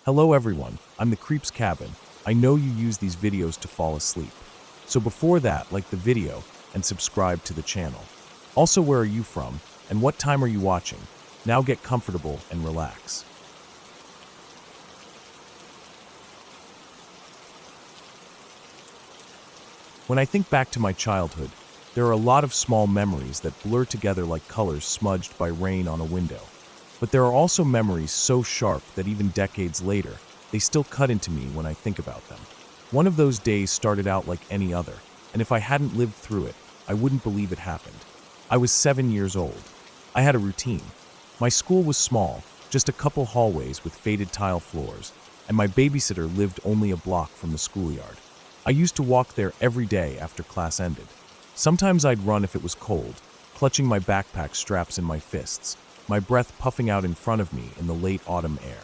Hello everyone, I'm the Creeps Cabin. I know you use these videos to fall asleep. So before that, like the video and subscribe to the channel. Also, where are you from and what time are you watching? Now get comfortable and relax. When I think back to my childhood, there are a lot of small memories that blur together like colors smudged by rain on a window. But there are also memories so sharp that even decades later, they still cut into me when I think about them. One of those days started out like any other, and if I hadn't lived through it, I wouldn't believe it happened. I was 7 years old. I had a routine. My school was small, just a couple hallways with faded tile floors, and my babysitter lived only a block from the schoolyard. I used to walk there every day after class ended. Sometimes I'd run if it was cold, clutching my backpack straps in my fists, my breath puffing out in front of me in the late autumn air.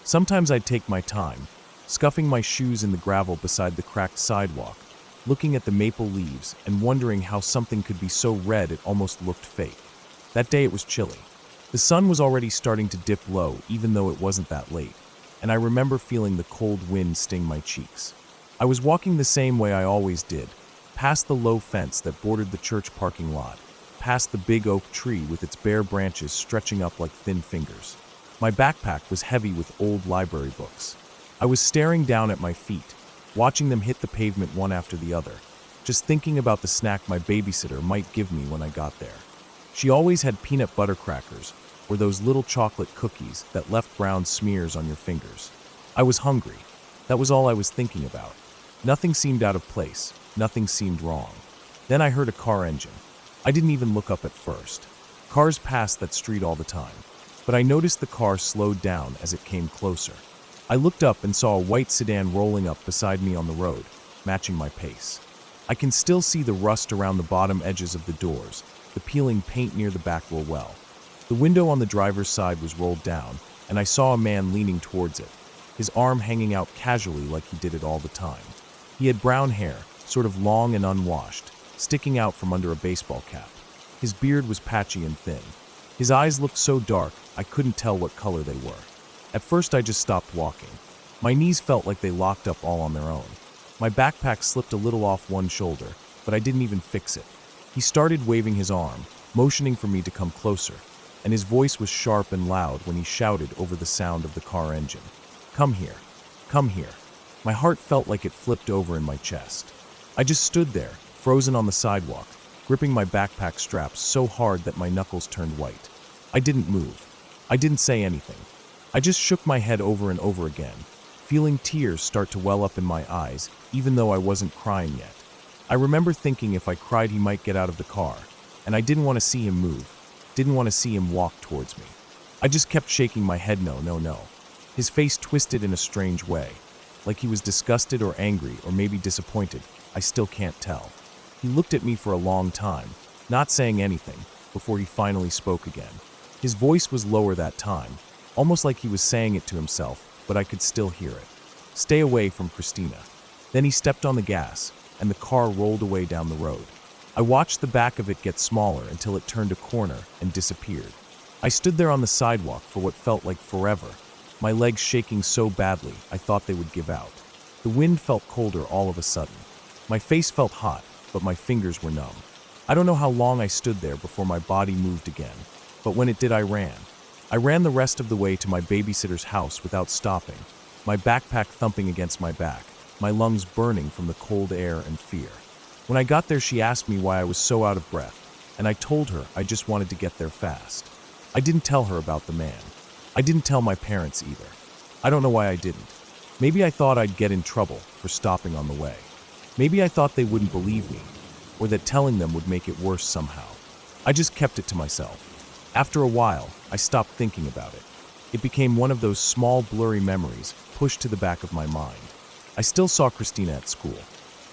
Sometimes I'd take my time, scuffing my shoes in the gravel beside the cracked sidewalk, looking at the maple leaves and wondering how something could be so red it almost looked fake. That day it was chilly. The sun was already starting to dip low even though it wasn't that late, and I remember feeling the cold wind sting my cheeks. I was walking the same way I always did, past the low fence that bordered the church parking lot, past the big oak tree with its bare branches stretching up like thin fingers. My backpack was heavy with old library books. I was staring down at my feet, watching them hit the pavement one after the other, just thinking about the snack my babysitter might give me when I got there. She always had peanut butter crackers, or those little chocolate cookies that left brown smears on your fingers. I was hungry. That was all I was thinking about. Nothing seemed out of place. Nothing seemed wrong. Then I heard a car engine. I didn't even look up at first. Cars passed that street all the time, but I noticed the car slowed down as it came closer. I looked up and saw a white sedan rolling up beside me on the road, matching my pace. I can still see the rust around the bottom edges of the doors, the peeling paint near the back wheel well. The window on the driver's side was rolled down, and I saw a man leaning towards it, his arm hanging out casually like he did it all the time. He had brown hair, sort of long and unwashed, sticking out from under a baseball cap. His beard was patchy and thin. His eyes looked so dark, I couldn't tell what color they were. At first, I just stopped walking. My knees felt like they locked up all on their own. My backpack slipped a little off one shoulder, but I didn't even fix it. He started waving his arm, motioning for me to come closer, and his voice was sharp and loud when he shouted over the sound of the car engine. "Come here. Come here." My heart felt like it flipped over in my chest. I just stood there, frozen on the sidewalk, gripping my backpack straps so hard that my knuckles turned white. I didn't move. I didn't say anything. I just shook my head over and over again, feeling tears start to well up in my eyes, even though I wasn't crying yet. I remember thinking if I cried he might get out of the car, and I didn't want to see him move, didn't want to see him walk towards me. I just kept shaking my head no, no, no. His face twisted in a strange way, like he was disgusted or angry or maybe disappointed. I still can't tell. He looked at me for a long time, not saying anything, before he finally spoke again. His voice was lower that time, almost like he was saying it to himself, but I could still hear it. "Stay away from Christina." Then he stepped on the gas, and the car rolled away down the road. I watched the back of it get smaller until it turned a corner and disappeared. I stood there on the sidewalk for what felt like forever, my legs shaking so badly I thought they would give out. The wind felt colder all of a sudden. My face felt hot, but my fingers were numb. I don't know how long I stood there before my body moved again, but when it did, I ran. I ran the rest of the way to my babysitter's house without stopping, my backpack thumping against my back, my lungs burning from the cold air and fear. When I got there, she asked me why I was so out of breath, and I told her I just wanted to get there fast. I didn't tell her about the man. I didn't tell my parents either. I don't know why I didn't. Maybe I thought I'd get in trouble for stopping on the way. Maybe I thought they wouldn't believe me, or that telling them would make it worse somehow. I just kept it to myself. After a while, I stopped thinking about it. It became one of those small, blurry memories pushed to the back of my mind. I still saw Christina at school.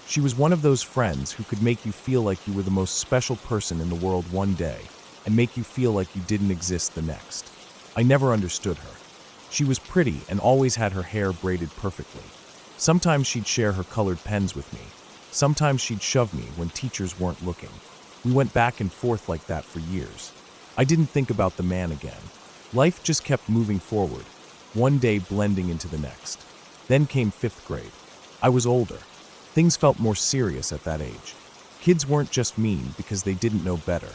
She was one of those friends who could make you feel like you were the most special person in the world one day and make you feel like you didn't exist the next. I never understood her. She was pretty and always had her hair braided perfectly. Sometimes she'd share her colored pens with me. Sometimes she'd shove me when teachers weren't looking. We went back and forth like that for years. I didn't think about the man again. Life just kept moving forward. one day blending into the next. Then came 5th grade. I was older. Things felt more serious at that age. Kids weren't just mean because they didn't know better.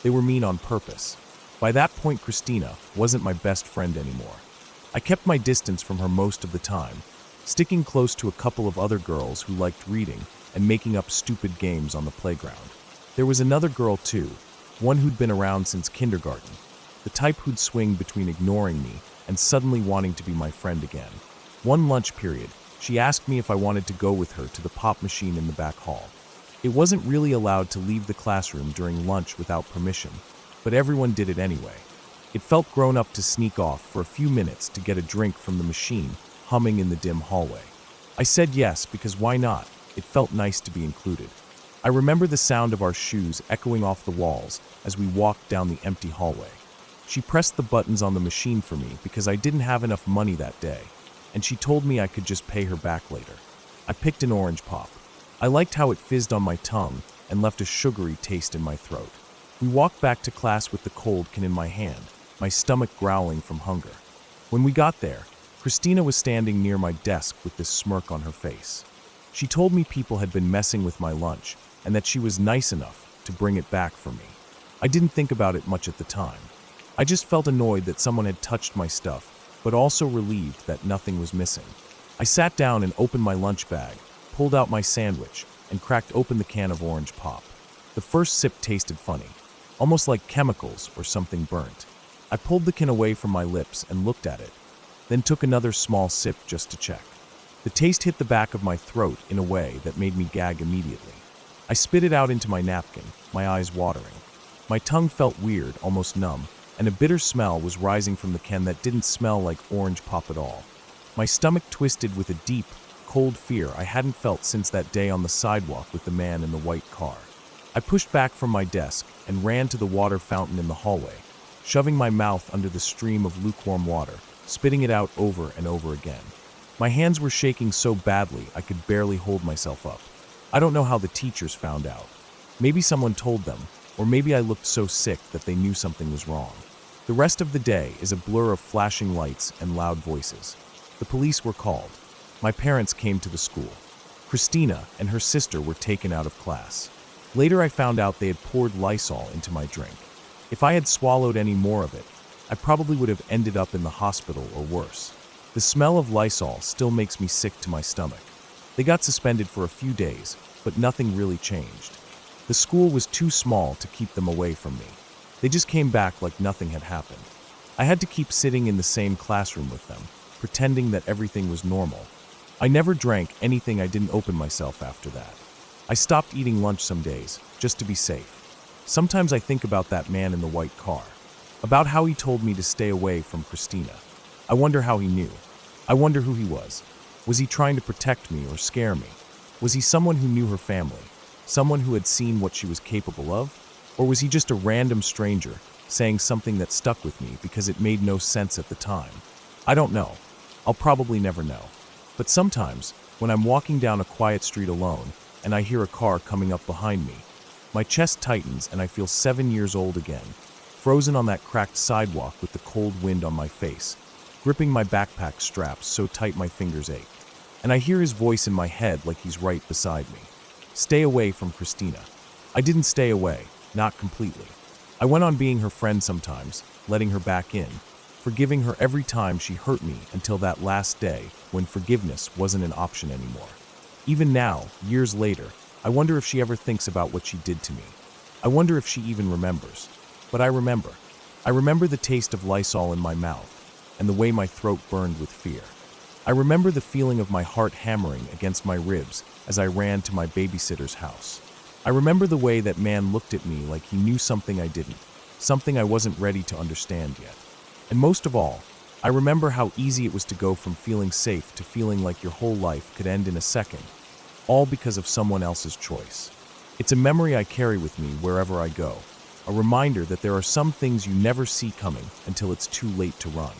They were mean on purpose. By that point, Christina wasn't my best friend anymore. I kept my distance from her most of the time, sticking close to a couple of other girls who liked reading and making up stupid games on the playground. There was another girl too, one who'd been around since kindergarten, the type who'd swing between ignoring me and suddenly wanting to be my friend again. One lunch period, she asked me if I wanted to go with her to the pop machine in the back hall. It wasn't really allowed to leave the classroom during lunch without permission, but everyone did it anyway. It felt grown up to sneak off for a few minutes to get a drink from the machine humming in the dim hallway. I said yes because why not? It felt nice to be included. I remember the sound of our shoes echoing off the walls as we walked down the empty hallway. She pressed the buttons on the machine for me because I didn't have enough money that day, and she told me I could just pay her back later. I picked an orange pop. I liked how it fizzed on my tongue and left a sugary taste in my throat. We walked back to class with the cold can in my hand, my stomach growling from hunger. When we got there, Christina was standing near my desk with this smirk on her face. She told me people had been messing with my lunch and that she was nice enough to bring it back for me. I didn't think about it much at the time. I just felt annoyed that someone had touched my stuff, but also relieved that nothing was missing. I sat down and opened my lunch bag, pulled out my sandwich, and cracked open the can of orange pop. The first sip tasted funny, almost like chemicals or something burnt. I pulled the can away from my lips and looked at it, then took another small sip just to check. The taste hit the back of my throat in a way that made me gag immediately. I spit it out into my napkin, my eyes watering. My tongue felt weird, almost numb, and a bitter smell was rising from the can that didn't smell like orange pop at all. My stomach twisted with a deep, cold fear I hadn't felt since that day on the sidewalk with the man in the white car. I pushed back from my desk and ran to the water fountain in the hallway, shoving my mouth under the stream of lukewarm water, spitting it out over and over again. My hands were shaking so badly I could barely hold myself up. I don't know how the teachers found out. Maybe someone told them, or maybe I looked so sick that they knew something was wrong. The rest of the day is a blur of flashing lights and loud voices. The police were called. My parents came to the school. Christina and her sister were taken out of class. Later I found out they had poured Lysol into my drink. If I had swallowed any more of it, I probably would have ended up in the hospital or worse. The smell of Lysol still makes me sick to my stomach. They got suspended for a few days, but nothing really changed. The school was too small to keep them away from me. They just came back like nothing had happened. I had to keep sitting in the same classroom with them, pretending that everything was normal. I never drank anything I didn't open myself after that. I stopped eating lunch some days, just to be safe. Sometimes I think about that man in the white car, about how he told me to stay away from Christina. I wonder how he knew. I wonder who he was. Was he trying to protect me or scare me? Was he someone who knew her family? Someone who had seen what she was capable of? Or was he just a random stranger saying something that stuck with me because it made no sense at the time? I don't know. I'll probably never know. But sometimes, when I'm walking down a quiet street alone and I hear a car coming up behind me, my chest tightens and I feel 7 years old again, frozen on that cracked sidewalk with the cold wind on my face, gripping my backpack straps so tight my fingers ache. And I hear his voice in my head like he's right beside me. Stay away from Christina. I didn't stay away, not completely. I went on being her friend sometimes, letting her back in, forgiving her every time she hurt me until that last day when forgiveness wasn't an option anymore. Even now, years later, I wonder if she ever thinks about what she did to me. I wonder if she even remembers. But I remember. I remember the taste of Lysol in my mouth and the way my throat burned with fear. I remember the feeling of my heart hammering against my ribs as I ran to my babysitter's house. I remember the way that man looked at me like he knew something I didn't, something I wasn't ready to understand yet. And most of all, I remember how easy it was to go from feeling safe to feeling like your whole life could end in a second, all because of someone else's choice. It's a memory I carry with me wherever I go, a reminder that there are some things you never see coming until it's too late to run.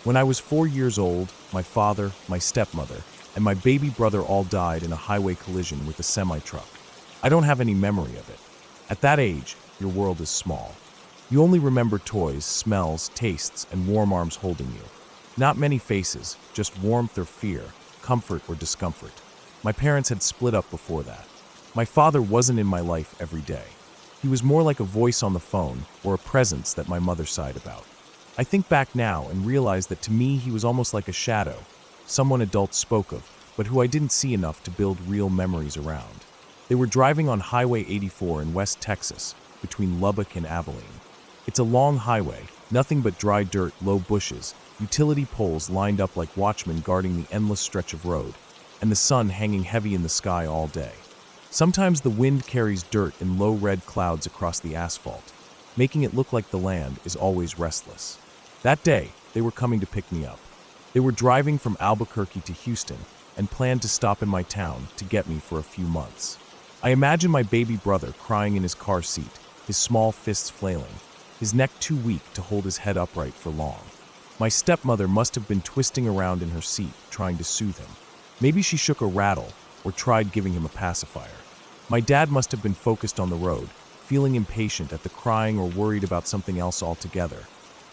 When I was 4 years old, my father, my stepmother, and my baby brother all died in a highway collision with a semi-truck. I don't have any memory of it. At that age, your world is small. You only remember toys, smells, tastes, and warm arms holding you. Not many faces, just warmth or fear, comfort or discomfort. My parents had split up before that. My father wasn't in my life every day. He was more like a voice on the phone or a presence that my mother sighed about. I think back now and realize that to me he was almost like a shadow, someone adults spoke of, but who I didn't see enough to build real memories around. They were driving on Highway 84 in West Texas, between Lubbock and Abilene. It's a long highway, nothing but dry dirt, low bushes, utility poles lined up like watchmen guarding the endless stretch of road, and the sun hanging heavy in the sky all day. Sometimes the wind carries dirt in low red clouds across the asphalt, making it look like the land is always restless. That day, they were coming to pick me up. They were driving from Albuquerque to Houston and planned to stop in my town to get me for a few months. I imagine my baby brother crying in his car seat, his small fists flailing, his neck too weak to hold his head upright for long. My stepmother must have been twisting around in her seat, trying to soothe him. Maybe she shook a rattle or tried giving him a pacifier. My dad must have been focused on the road, feeling impatient at the crying or worried about something else altogether.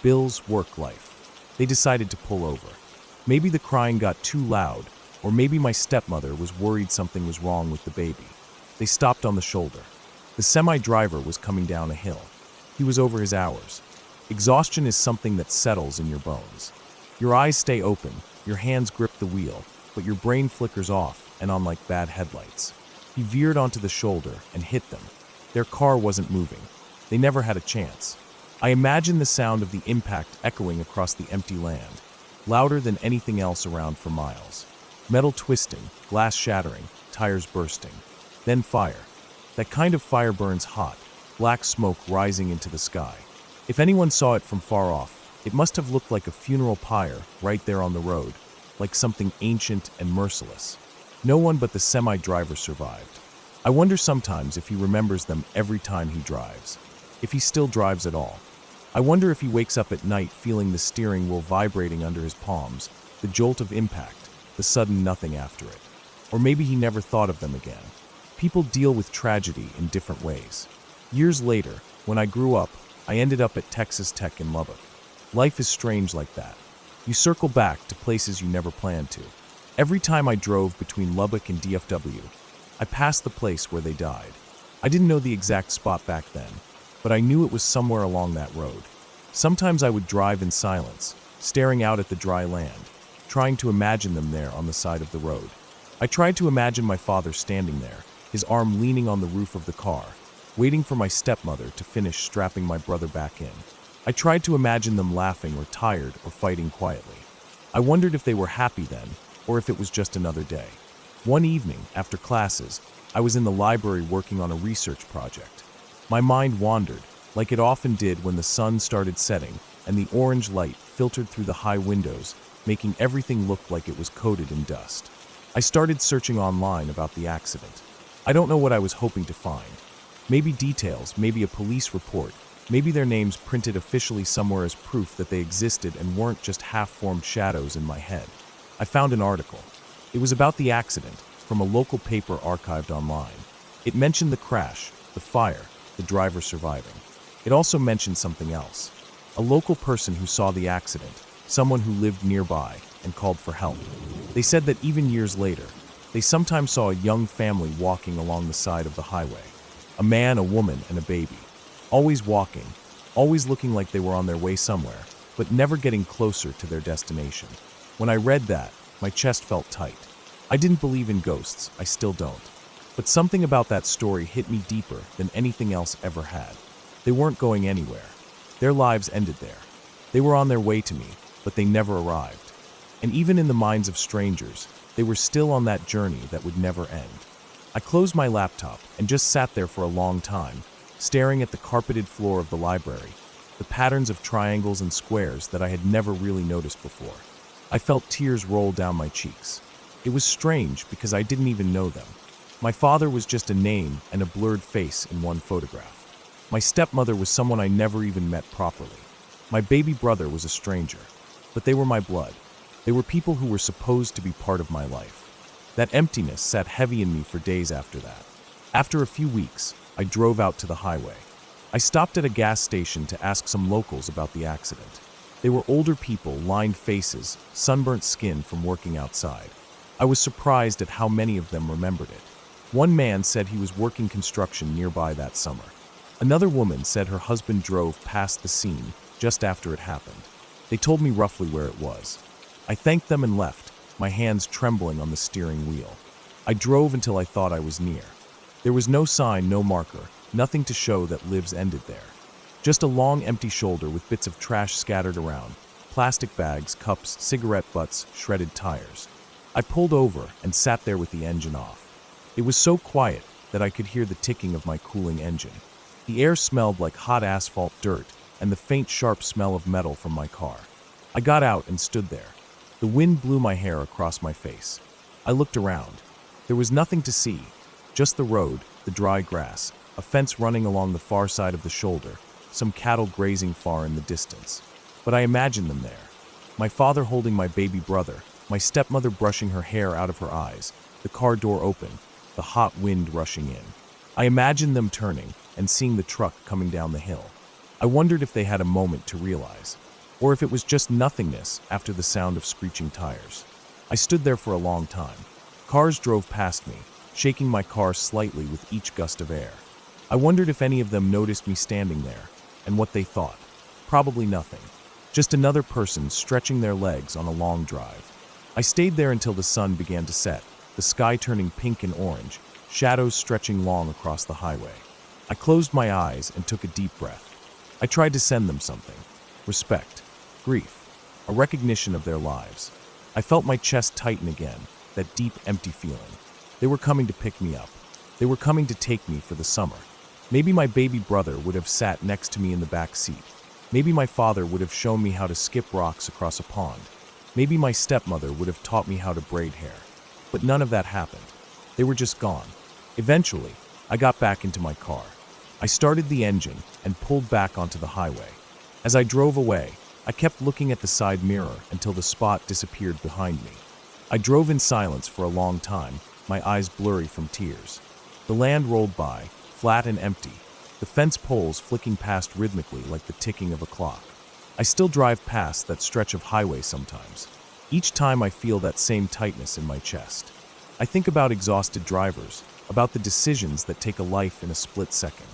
Bills, work, life. They decided to pull over. Maybe the crying got too loud, or maybe my stepmother was worried something was wrong with the baby. They stopped on the shoulder. The semi-driver was coming down a hill. He was over his hours. Exhaustion is something that settles in your bones. Your eyes stay open, your hands grip the wheel, but your brain flickers off and on like bad headlights. He veered onto the shoulder and hit them. Their car wasn't moving. They never had a chance. I imagine the sound of the impact echoing across the empty land, louder than anything else around for miles. Metal twisting, glass shattering, tires bursting. Then fire. That kind of fire burns hot, black smoke rising into the sky. If anyone saw it from far off, it must have looked like a funeral pyre right there on the road, like something ancient and merciless. No one but the semi-driver survived. I wonder sometimes if he remembers them every time he drives, if he still drives at all. I wonder if he wakes up at night feeling the steering wheel vibrating under his palms, the jolt of impact, the sudden nothing after it. Or maybe he never thought of them again. People deal with tragedy in different ways. Years later, when I grew up, I ended up at Texas Tech in Lubbock. Life is strange like that. You circle back to places you never planned to. Every time I drove between Lubbock and DFW, I passed the place where they died. I didn't know the exact spot back then, but I knew it was somewhere along that road. Sometimes I would drive in silence, staring out at the dry land, trying to imagine them there on the side of the road. I tried to imagine my father standing there, his arm leaning on the roof of the car, waiting for my stepmother to finish strapping my brother back in. I tried to imagine them laughing or tired or fighting quietly. I wondered if they were happy then, or if it was just another day. One evening, after classes, I was in the library working on a research project. My mind wandered, like it often did when the sun started setting and the orange light filtered through the high windows, making everything look like it was coated in dust. I started searching online about the accident. I don't know what I was hoping to find. Maybe details, maybe a police report, maybe their names printed officially somewhere as proof that they existed and weren't just half-formed shadows in my head. I found an article. It was about the accident, from a local paper archived online. It mentioned the crash, the fire, the driver surviving. It also mentioned something else. A local person who saw the accident, someone who lived nearby, and called for help. They said that even years later, they sometimes saw a young family walking along the side of the highway. A man, a woman, and a baby. Always walking, always looking like they were on their way somewhere, but never getting closer to their destination. When I read that, my chest felt tight. I didn't believe in ghosts, I still don't. But something about that story hit me deeper than anything else ever had. They weren't going anywhere. Their lives ended there. They were on their way to me, but they never arrived. And even in the minds of strangers, they were still on that journey that would never end. I closed my laptop and just sat there for a long time, staring at the carpeted floor of the library, the patterns of triangles and squares that I had never really noticed before. I felt tears roll down my cheeks. It was strange because I didn't even know them. My father was just a name and a blurred face in one photograph. My stepmother was someone I never even met properly. My baby brother was a stranger, but they were my blood. They were people who were supposed to be part of my life. That emptiness sat heavy in me for days after that. After a few weeks, I drove out to the highway. I stopped at a gas station to ask some locals about the accident. They were older people, lined faces, sunburnt skin from working outside. I was surprised at how many of them remembered it. One man said he was working construction nearby that summer. Another woman said her husband drove past the scene just after it happened. They told me roughly where it was. I thanked them and left, my hands trembling on the steering wheel. I drove until I thought I was near. There was no sign, no marker, nothing to show that lives ended there. Just a long empty shoulder with bits of trash scattered around, plastic bags, cups, cigarette butts, shredded tires. I pulled over and sat there with the engine off. It was so quiet that I could hear the ticking of my cooling engine. The air smelled like hot asphalt dirt and the faint sharp smell of metal from my car. I got out and stood there. The wind blew my hair across my face. I looked around. There was nothing to see, just the road, the dry grass, a fence running along the far side of the shoulder, some cattle grazing far in the distance. But I imagined them there. My father holding my baby brother, my stepmother brushing her hair out of her eyes, the car door open, the hot wind rushing in. I imagined them turning and seeing the truck coming down the hill. I wondered if they had a moment to realize, or if it was just nothingness after the sound of screeching tires. I stood there for a long time. Cars drove past me, shaking my car slightly with each gust of air. I wondered if any of them noticed me standing there, and what they thought. Probably nothing. Just another person stretching their legs on a long drive. I stayed there until the sun began to set, the sky turning pink and orange, shadows stretching long across the highway. I closed my eyes and took a deep breath. I tried to send them something. Respect. Grief. A recognition of their lives. I felt my chest tighten again, that deep, empty feeling. They were coming to pick me up. They were coming to take me for the summer. Maybe my baby brother would have sat next to me in the back seat. Maybe my father would have shown me how to skip rocks across a pond. Maybe my stepmother would have taught me how to braid hair. But none of that happened. They were just gone. Eventually, I got back into my car. I started the engine and pulled back onto the highway. As I drove away, I kept looking at the side mirror until the spot disappeared behind me. I drove in silence for a long time, my eyes blurry from tears. The land rolled by, flat and empty, the fence poles flicking past rhythmically like the ticking of a clock. I still drive past that stretch of highway sometimes. Each time I feel that same tightness in my chest. I think about exhausted drivers, about the decisions that take a life in a split second.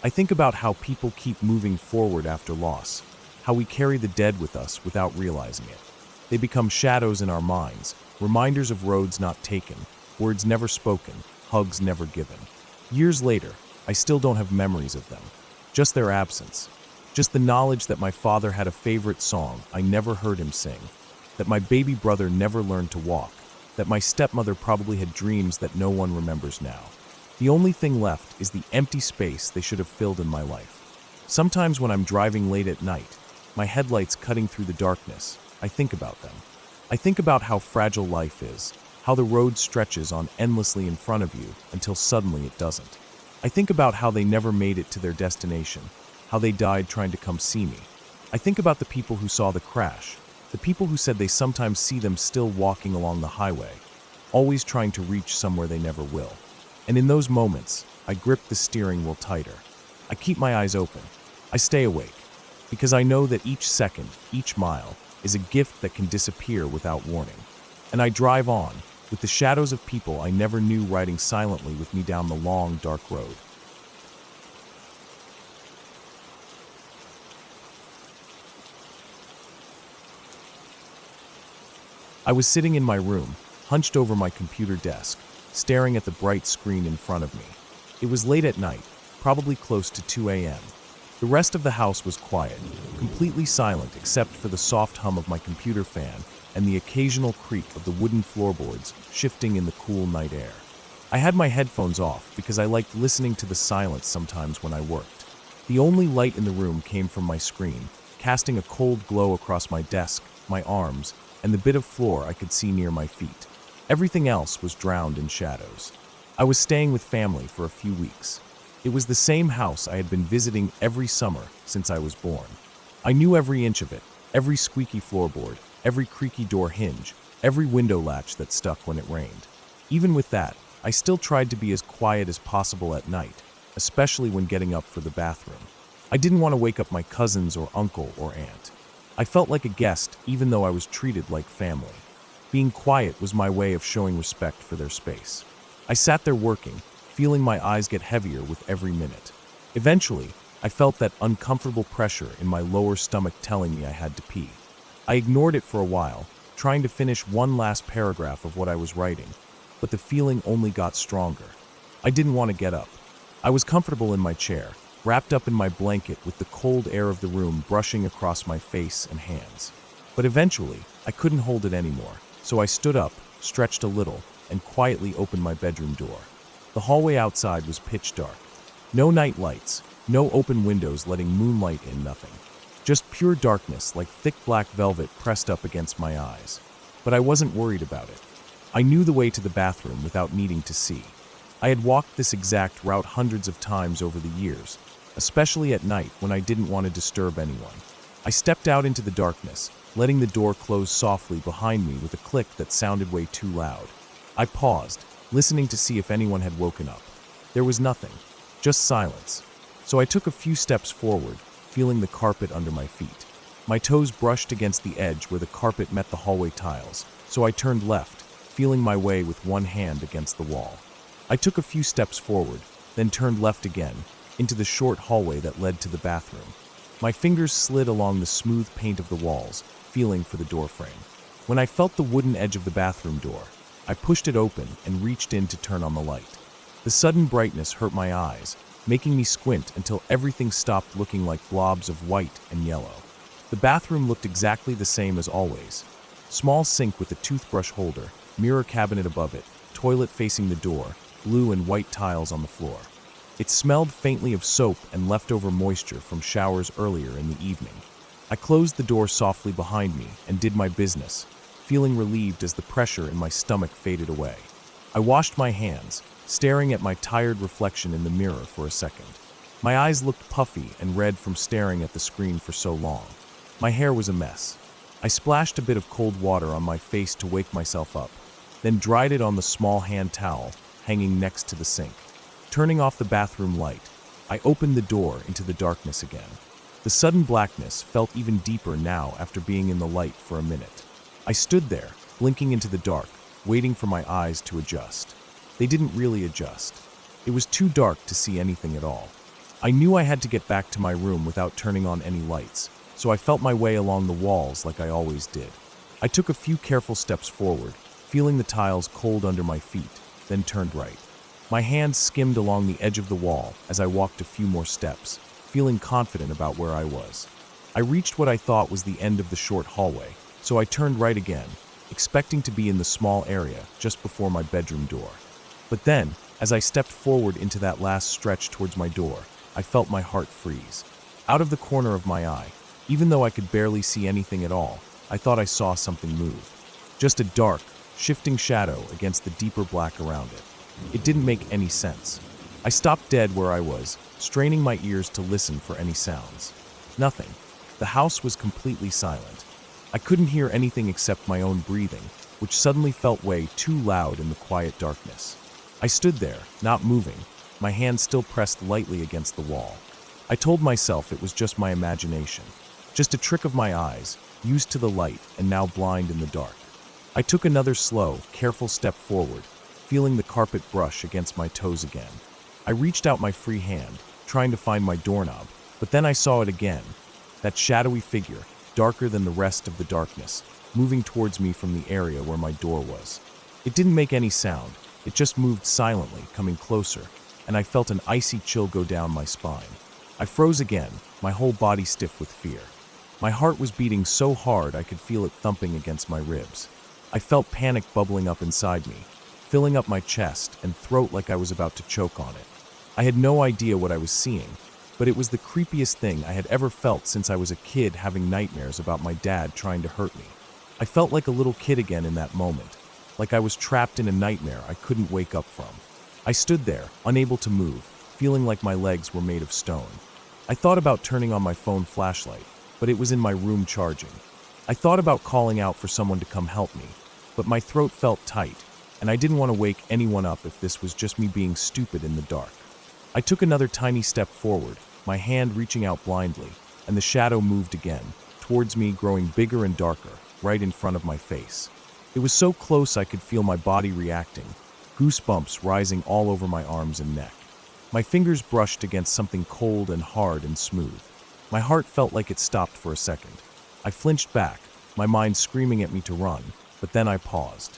I think about how people keep moving forward after loss, how we carry the dead with us without realizing it. They become shadows in our minds, reminders of roads not taken, words never spoken, hugs never given. Years later, I still don't have memories of them, just their absence. Just the knowledge that my father had a favorite song I never heard him sing, that my baby brother never learned to walk, that my stepmother probably had dreams that no one remembers now. The only thing left is the empty space they should have filled in my life. Sometimes when I'm driving late at night, my headlights cutting through the darkness, I think about them. I think about how fragile life is, how the road stretches on endlessly in front of you until suddenly it doesn't. I think about how they never made it to their destination, how they died trying to come see me. I think about the people who saw the crash, the people who said they sometimes see them still walking along the highway, always trying to reach somewhere they never will. And in those moments, I grip the steering wheel tighter. I keep my eyes open. I stay awake, because I know that each second, each mile, is a gift that can disappear without warning. And I drive on, with the shadows of people I never knew riding silently with me down the long, dark road. I was sitting in my room, hunched over my computer desk, staring at the bright screen in front of me. It was late at night, probably close to 2 a.m. The rest of the house was quiet, completely silent except for the soft hum of my computer fan and the occasional creak of the wooden floorboards shifting in the cool night air. I had my headphones off because I liked listening to the silence sometimes when I worked. The only light in the room came from my screen, casting a cold glow across my desk, my arms, and the bit of floor I could see near my feet. Everything else was drowned in shadows. I was staying with family for a few weeks. It was the same house I had been visiting every summer since I was born. I knew every inch of it, every squeaky floorboard, every creaky door hinge, every window latch that stuck when it rained. Even with that, I still tried to be as quiet as possible at night, especially when getting up for the bathroom. I didn't want to wake up my cousins or uncle or aunt. I felt like a guest even though I was treated like family. Being quiet was my way of showing respect for their space. I sat there working, feeling my eyes get heavier with every minute. Eventually, I felt that uncomfortable pressure in my lower stomach telling me I had to pee. I ignored it for a while, trying to finish one last paragraph of what I was writing, but the feeling only got stronger. I didn't want to get up. I was comfortable in my chair, wrapped up in my blanket with the cold air of the room brushing across my face and hands. But eventually, I couldn't hold it anymore, so I stood up, stretched a little, and quietly opened my bedroom door. The hallway outside was pitch dark. No night lights, no open windows letting moonlight in, nothing. Just pure darkness like thick black velvet pressed up against my eyes. But I wasn't worried about it. I knew the way to the bathroom without needing to see. I had walked this exact route hundreds of times over the years, especially at night when I didn't want to disturb anyone. I stepped out into the darkness, letting the door close softly behind me with a click that sounded way too loud. I paused, listening to see if anyone had woken up. There was nothing, just silence. So I took a few steps forward, feeling the carpet under my feet. My toes brushed against the edge where the carpet met the hallway tiles, so I turned left, feeling my way with one hand against the wall. I took a few steps forward, then turned left again, into the short hallway that led to the bathroom. My fingers slid along the smooth paint of the walls, feeling for the doorframe. When I felt the wooden edge of the bathroom door, I pushed it open and reached in to turn on the light. The sudden brightness hurt my eyes, making me squint until everything stopped looking like blobs of white and yellow. The bathroom looked exactly the same as always. Small sink with a toothbrush holder, mirror cabinet above it, toilet facing the door, blue and white tiles on the floor. It smelled faintly of soap and leftover moisture from showers earlier in the evening. I closed the door softly behind me and did my business, feeling relieved as the pressure in my stomach faded away. I washed my hands, staring at my tired reflection in the mirror for a second. My eyes looked puffy and red from staring at the screen for so long. My hair was a mess. I splashed a bit of cold water on my face to wake myself up, then dried it on the small hand towel hanging next to the sink. Turning off the bathroom light, I opened the door into the darkness again. The sudden blackness felt even deeper now after being in the light for a minute. I stood there, blinking into the dark, waiting for my eyes to adjust. They didn't really adjust. It was too dark to see anything at all. I knew I had to get back to my room without turning on any lights, so I felt my way along the walls like I always did. I took a few careful steps forward, feeling the tiles cold under my feet, then turned right. My hands skimmed along the edge of the wall as I walked a few more steps, feeling confident about where I was. I reached what I thought was the end of the short hallway, so I turned right again, expecting to be in the small area just before my bedroom door. But then, as I stepped forward into that last stretch towards my door, I felt my heart freeze. Out of the corner of my eye, even though I could barely see anything at all, I thought I saw something move. Just a dark, shifting shadow against the deeper black around it. It didn't make any sense. I stopped dead where I was, straining my ears to listen for any sounds. Nothing. The house was completely silent. I couldn't hear anything except my own breathing, which suddenly felt way too loud in the quiet darkness. I stood there, not moving, my hand still pressed lightly against the wall. I told myself it was just my imagination, just a trick of my eyes, used to the light and now blind in the dark. I took another slow, careful step forward, feeling the carpet brush against my toes again. I reached out my free hand, trying to find my doorknob, but then I saw it again, that shadowy figure, darker than the rest of the darkness, moving towards me from the area where my door was. It didn't make any sound. It just moved silently, coming closer, and I felt an icy chill go down my spine. I froze again, my whole body stiff with fear. My heart was beating so hard I could feel it thumping against my ribs. I felt panic bubbling up inside me, filling up my chest and throat like I was about to choke on it. I had no idea what I was seeing, but it was the creepiest thing I had ever felt since I was a kid having nightmares about my dad trying to hurt me. I felt like a little kid again in that moment, like I was trapped in a nightmare I couldn't wake up from. I stood there, unable to move, feeling like my legs were made of stone. I thought about turning on my phone flashlight, but it was in my room charging. I thought about calling out for someone to come help me, but my throat felt tight, and I didn't want to wake anyone up if this was just me being stupid in the dark. I took another tiny step forward, my hand reaching out blindly, and the shadow moved again, towards me, growing bigger and darker, right in front of my face. It was so close I could feel my body reacting, goosebumps rising all over my arms and neck. My fingers brushed against something cold and hard and smooth. My heart felt like it stopped for a second. I flinched back, my mind screaming at me to run, but then I paused.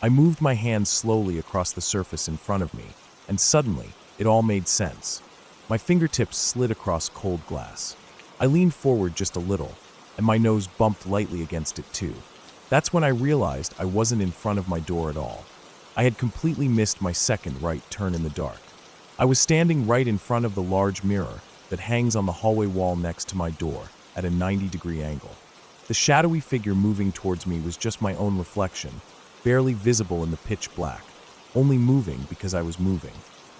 I moved my hand slowly across the surface in front of me, and suddenly, it all made sense. My fingertips slid across cold glass. I leaned forward just a little, and my nose bumped lightly against it too. That's when I realized I wasn't in front of my door at all. I had completely missed my second right turn in the dark. I was standing right in front of the large mirror that hangs on the hallway wall next to my door at a 90-degree angle. The shadowy figure moving towards me was just my own reflection, barely visible in the pitch black, only moving because I was moving.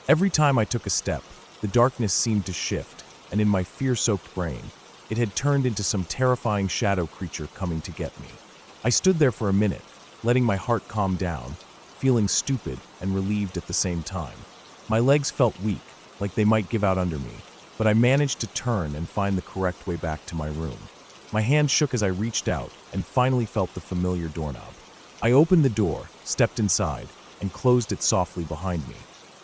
Every time I took a step, the darkness seemed to shift, and in my fear-soaked brain, it had turned into some terrifying shadow creature coming to get me. I stood there for a minute, letting my heart calm down, feeling stupid and relieved at the same time. My legs felt weak, like they might give out under me, but I managed to turn and find the correct way back to my room. My hand shook as I reached out and finally felt the familiar doorknob. I opened the door, stepped inside, and closed it softly behind me.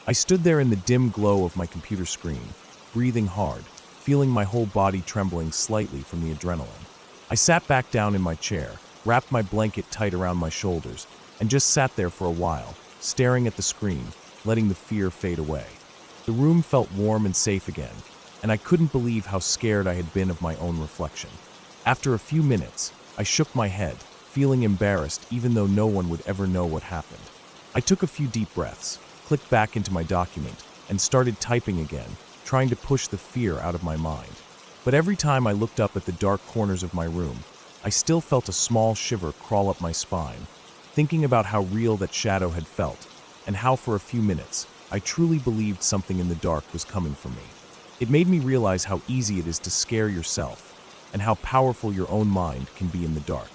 I stood there in the dim glow of my computer screen, breathing hard, feeling my whole body trembling slightly from the adrenaline. I sat back down in my chair, wrapped my blanket tight around my shoulders, and just sat there for a while, staring at the screen, letting the fear fade away. The room felt warm and safe again, and I couldn't believe how scared I had been of my own reflection. After a few minutes, I shook my head, feeling embarrassed even though no one would ever know what happened. I took a few deep breaths, clicked back into my document, and started typing again, trying to push the fear out of my mind. But every time I looked up at the dark corners of my room, I still felt a small shiver crawl up my spine, thinking about how real that shadow had felt, and how for a few minutes, I truly believed something in the dark was coming for me. It made me realize how easy it is to scare yourself, and how powerful your own mind can be in the dark.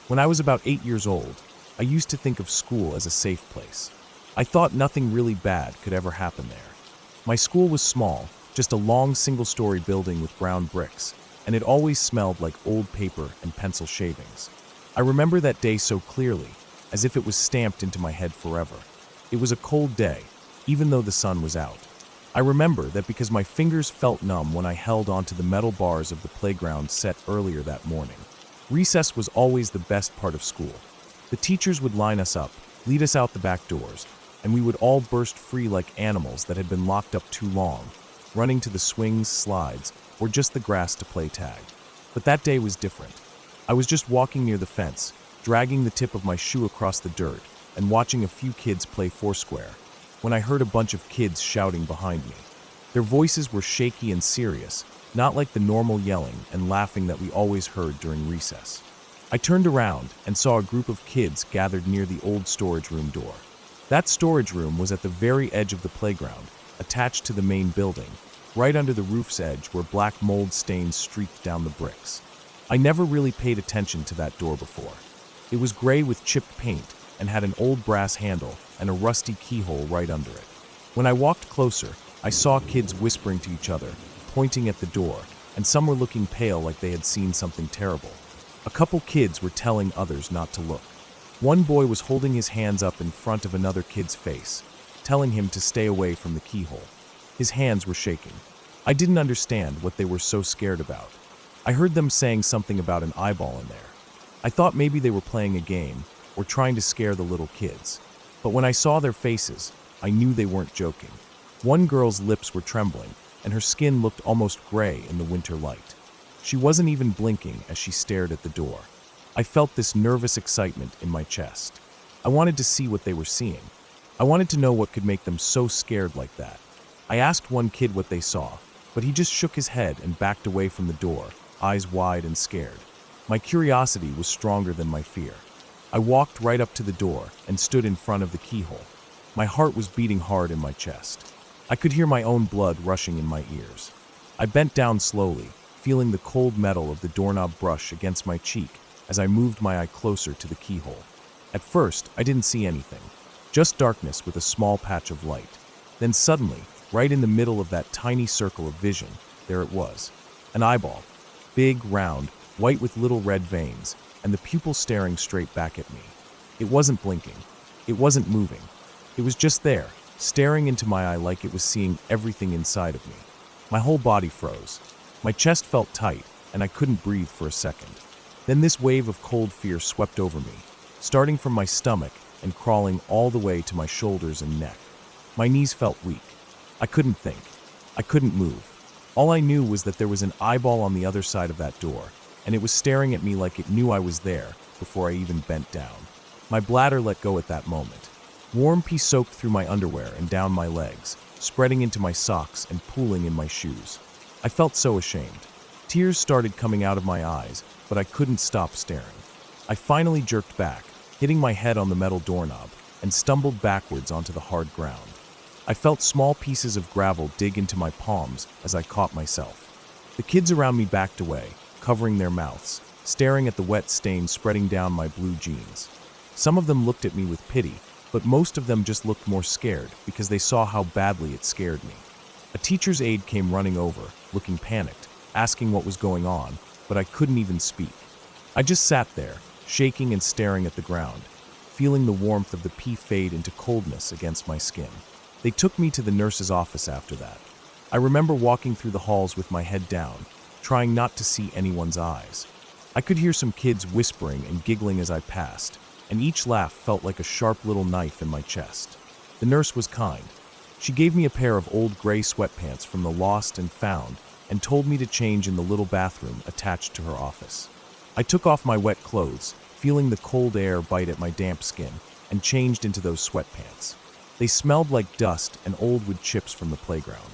When I was about 8 years old, I used to think of school as a safe place. I thought nothing really bad could ever happen there. My school was small, just a long single-story building with brown bricks, and it always smelled like old paper and pencil shavings. I remember that day so clearly, as if it was stamped into my head forever. It was a cold day, even though the sun was out. I remember that because my fingers felt numb when I held onto the metal bars of the playground set earlier that morning. Recess was always the best part of school. The teachers would line us up, lead us out the back doors, and we would all burst free like animals that had been locked up too long, running to the swings, slides, or just the grass to play tag. But that day was different. I was just walking near the fence, dragging the tip of my shoe across the dirt, and watching a few kids play foursquare, when I heard a bunch of kids shouting behind me. Their voices were shaky and serious, not like the normal yelling and laughing that we always heard during recess. I turned around and saw a group of kids gathered near the old storage room door. That storage room was at the very edge of the playground, attached to the main building, right under the roof's edge where black mold stains streaked down the bricks. I never really paid attention to that door before. It was gray with chipped paint and had an old brass handle and a rusty keyhole right under it. When I walked closer, I saw kids whispering to each other, pointing at the door, and some were looking pale like they had seen something terrible. A couple kids were telling others not to look. One boy was holding his hands up in front of another kid's face, telling him to stay away from the keyhole. His hands were shaking. I didn't understand what they were so scared about. I heard them saying something about an eyeball in there. I thought maybe they were playing a game or trying to scare the little kids. But when I saw their faces, I knew they weren't joking. One girl's lips were trembling, and her skin looked almost gray in the winter light. She wasn't even blinking as she stared at the door. I felt this nervous excitement in my chest. I wanted to see what they were seeing. I wanted to know what could make them so scared like that. I asked one kid what they saw, but he just shook his head and backed away from the door, eyes wide and scared. My curiosity was stronger than my fear. I walked right up to the door and stood in front of the keyhole. My heart was beating hard in my chest. I could hear my own blood rushing in my ears. I bent down slowly, feeling the cold metal of the doorknob brush against my cheek as I moved my eye closer to the keyhole. At first, I didn't see anything, just darkness with a small patch of light. Then suddenly, right in the middle of that tiny circle of vision, there it was. An eyeball. Big, round, white with little red veins, and the pupil staring straight back at me. It wasn't blinking. It wasn't moving. It was just there, staring into my eye like it was seeing everything inside of me. My whole body froze. My chest felt tight, and I couldn't breathe for a second. Then this wave of cold fear swept over me, starting from my stomach and crawling all the way to my shoulders and neck. My knees felt weak. I couldn't think. I couldn't move. All I knew was that there was an eyeball on the other side of that door, and it was staring at me like it knew I was there before I even bent down. My bladder let go at that moment. Warm pee soaked through my underwear and down my legs, spreading into my socks and pooling in my shoes. I felt so ashamed. Tears started coming out of my eyes, but I couldn't stop staring. I finally jerked back, hitting my head on the metal doorknob, and stumbled backwards onto the hard ground. I felt small pieces of gravel dig into my palms as I caught myself. The kids around me backed away, covering their mouths, staring at the wet stain spreading down my blue jeans. Some of them looked at me with pity, but most of them just looked more scared because they saw how badly it scared me. A teacher's aide came running over, looking panicked, asking what was going on, but I couldn't even speak. I just sat there, shaking and staring at the ground, feeling the warmth of the pee fade into coldness against my skin. They took me to the nurse's office after that. I remember walking through the halls with my head down, trying not to see anyone's eyes. I could hear some kids whispering and giggling as I passed, and each laugh felt like a sharp little knife in my chest. The nurse was kind. She gave me a pair of old gray sweatpants from the lost and found and told me to change in the little bathroom attached to her office. I took off my wet clothes, feeling the cold air bite at my damp skin, and changed into those sweatpants. They smelled like dust and old wood chips from the playground.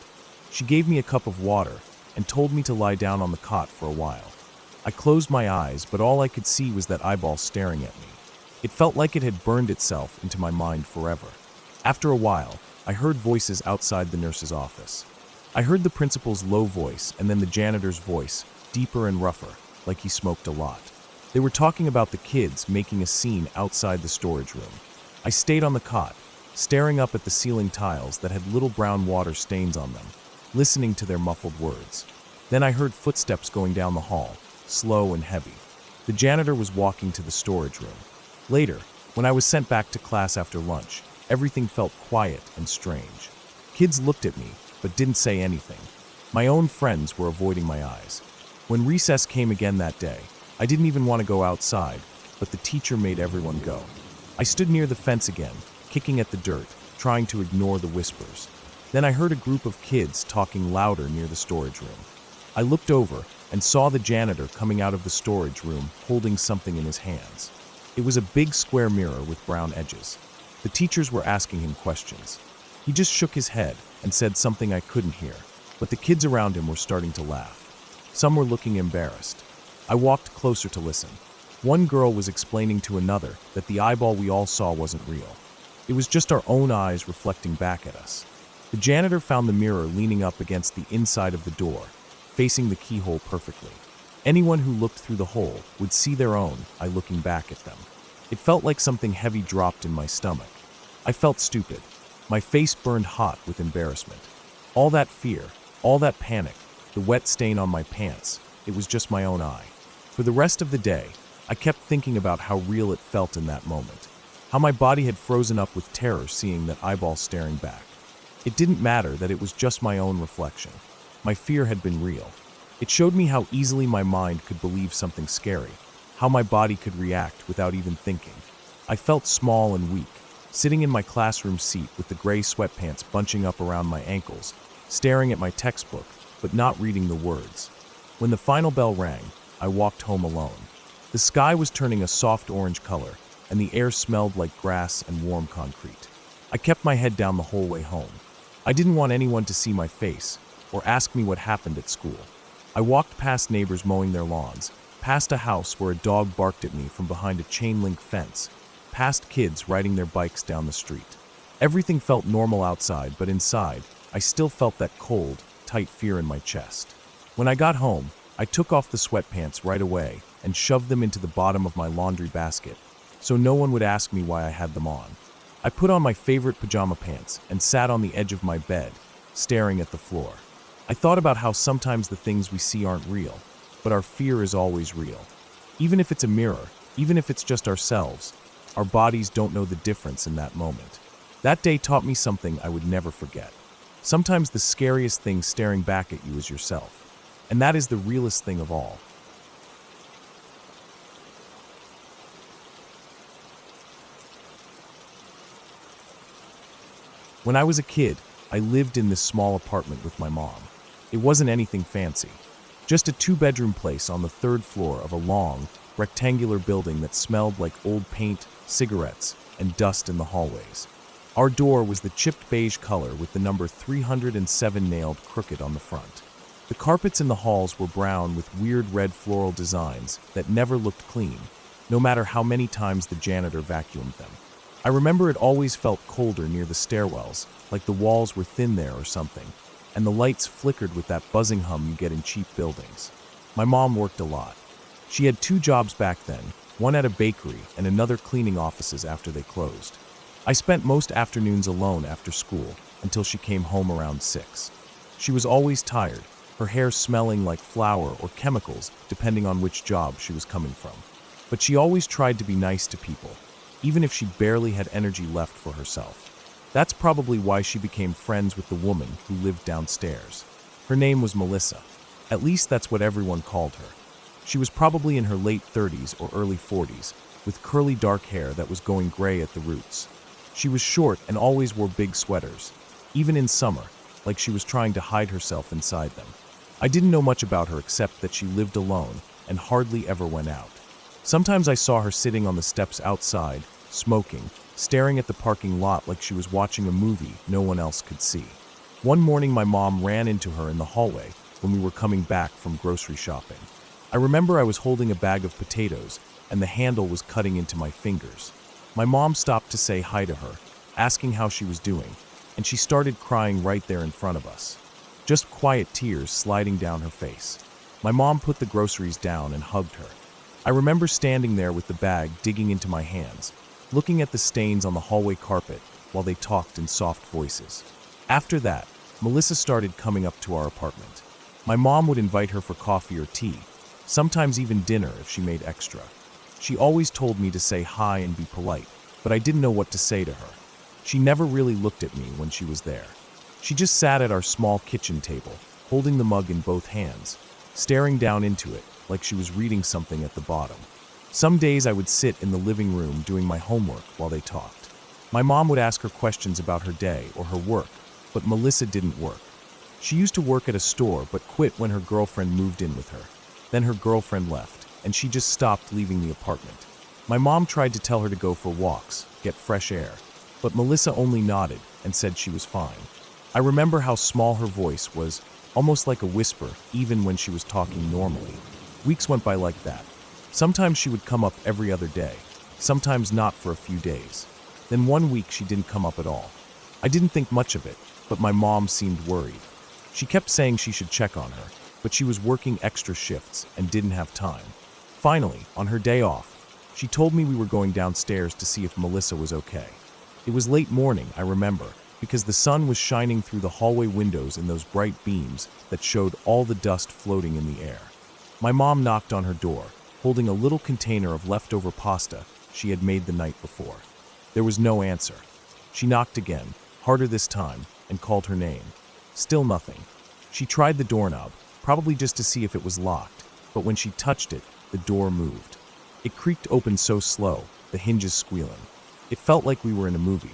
She gave me a cup of water and told me to lie down on the cot for a while. I closed my eyes, but all I could see was that eyeball staring at me. It felt like it had burned itself into my mind forever. After a while, I heard voices outside the nurse's office. I heard the principal's low voice and then the janitor's voice, deeper and rougher, like he smoked a lot. They were talking about the kids making a scene outside the storage room. I stayed on the cot, staring up at the ceiling tiles that had little brown water stains on them, listening to their muffled words. Then I heard footsteps going down the hall, slow and heavy. The janitor was walking to the storage room. Later, when I was sent back to class after lunch, everything felt quiet and strange. Kids looked at me, but didn't say anything. My own friends were avoiding my eyes. When recess came again that day, I didn't even want to go outside, but the teacher made everyone go. I stood near the fence again, kicking at the dirt, trying to ignore the whispers. Then I heard a group of kids talking louder near the storage room. I looked over and saw the janitor coming out of the storage room holding something in his hands. It was a big square mirror with brown edges. The teachers were asking him questions. He just shook his head and said something I couldn't hear, but the kids around him were starting to laugh. Some were looking embarrassed. I walked closer to listen. One girl was explaining to another that the eyeball we all saw wasn't real. It was just our own eyes reflecting back at us. The janitor found the mirror leaning up against the inside of the door, facing the keyhole perfectly. Anyone who looked through the hole would see their own eye looking back at them. It felt like something heavy dropped in my stomach. I felt stupid. My face burned hot with embarrassment. All that fear, all that panic, the wet stain on my pants, it was just my own eye. For the rest of the day, I kept thinking about how real it felt in that moment. How my body had frozen up with terror seeing that eyeball staring back. It didn't matter that it was just my own reflection. My fear had been real. It showed me how easily my mind could believe something scary, how my body could react without even thinking. I felt small and weak, sitting in my classroom seat with the gray sweatpants bunching up around my ankles, staring at my textbook, but not reading the words. When the final bell rang, I walked home alone. The sky was turning a soft orange color, and the air smelled like grass and warm concrete. I kept my head down the whole way home. I didn't want anyone to see my face or ask me what happened at school. I walked past neighbors mowing their lawns, past a house where a dog barked at me from behind a chain-link fence, past kids riding their bikes down the street. Everything felt normal outside, but inside, I still felt that cold, tight fear in my chest. When I got home, I took off the sweatpants right away and shoved them into the bottom of my laundry basket so no one would ask me why I had them on. I put on my favorite pajama pants and sat on the edge of my bed, staring at the floor. I thought about how sometimes the things we see aren't real, but our fear is always real. Even if it's a mirror, even if it's just ourselves, our bodies don't know the difference in that moment. That day taught me something I would never forget. Sometimes the scariest thing staring back at you is yourself, and that is the realest thing of all. When I was a kid, I lived in this small apartment with my mom. It wasn't anything fancy, just a two-bedroom place on the third floor of a long, rectangular building that smelled like old paint, cigarettes, and dust in the hallways. Our door was the chipped beige color with the number 307 nailed crooked on the front. The carpets in the halls were brown with weird red floral designs that never looked clean, no matter how many times the janitor vacuumed them. I remember it always felt colder near the stairwells, like the walls were thin there or something, and the lights flickered with that buzzing hum you get in cheap buildings. My mom worked a lot. She had 2 jobs back then, one at a bakery and another cleaning offices after they closed. I spent most afternoons alone after school until she came home around 6. She was always tired, her hair smelling like flour or chemicals depending on which job she was coming from. But she always tried to be nice to people, even if she barely had energy left for herself. That's probably why she became friends with the woman who lived downstairs. Her name was Melissa. At least that's what everyone called her. She was probably in her late 30s or early 40s, with curly dark hair that was going gray at the roots. She was short and always wore big sweaters, even in summer, like she was trying to hide herself inside them. I didn't know much about her except that she lived alone and hardly ever went out. Sometimes I saw her sitting on the steps outside, smoking, staring at the parking lot like she was watching a movie no one else could see. One morning my mom ran into her in the hallway when we were coming back from grocery shopping. I remember I was holding a bag of potatoes and the handle was cutting into my fingers. My mom stopped to say hi to her, asking how she was doing, and she started crying right there in front of us. Just quiet tears sliding down her face. My mom put the groceries down and hugged her. I remember standing there with the bag digging into my hands, looking at the stains on the hallway carpet while they talked in soft voices. After that, Melissa started coming up to our apartment. My mom would invite her for coffee or tea, sometimes even dinner if she made extra. She always told me to say hi and be polite, but I didn't know what to say to her. She never really looked at me when she was there. She just sat at our small kitchen table, holding the mug in both hands, staring down into it like she was reading something at the bottom. Some days I would sit in the living room doing my homework while they talked. My mom would ask her questions about her day or her work, but Melissa didn't work. She used to work at a store but quit when her girlfriend moved in with her. Then her girlfriend left, and she just stopped leaving the apartment. My mom tried to tell her to go for walks, get fresh air, but Melissa only nodded and said she was fine. I remember how small her voice was, almost like a whisper, even when she was talking normally. Weeks went by like that. Sometimes she would come up every other day, sometimes not for a few days. Then one week she didn't come up at all. I didn't think much of it, but my mom seemed worried. She kept saying she should check on her, but she was working extra shifts and didn't have time. Finally, on her day off, she told me we were going downstairs to see if Melissa was okay. It was late morning, I remember, because the sun was shining through the hallway windows in those bright beams that showed all the dust floating in the air. My mom knocked on her door, holding a little container of leftover pasta she had made the night before. There was no answer. She knocked again, harder this time, and called her name. Still nothing. She tried the doorknob, probably just to see if it was locked, but when she touched it, the door moved. It creaked open so slow, the hinges squealing. It felt like we were in a movie.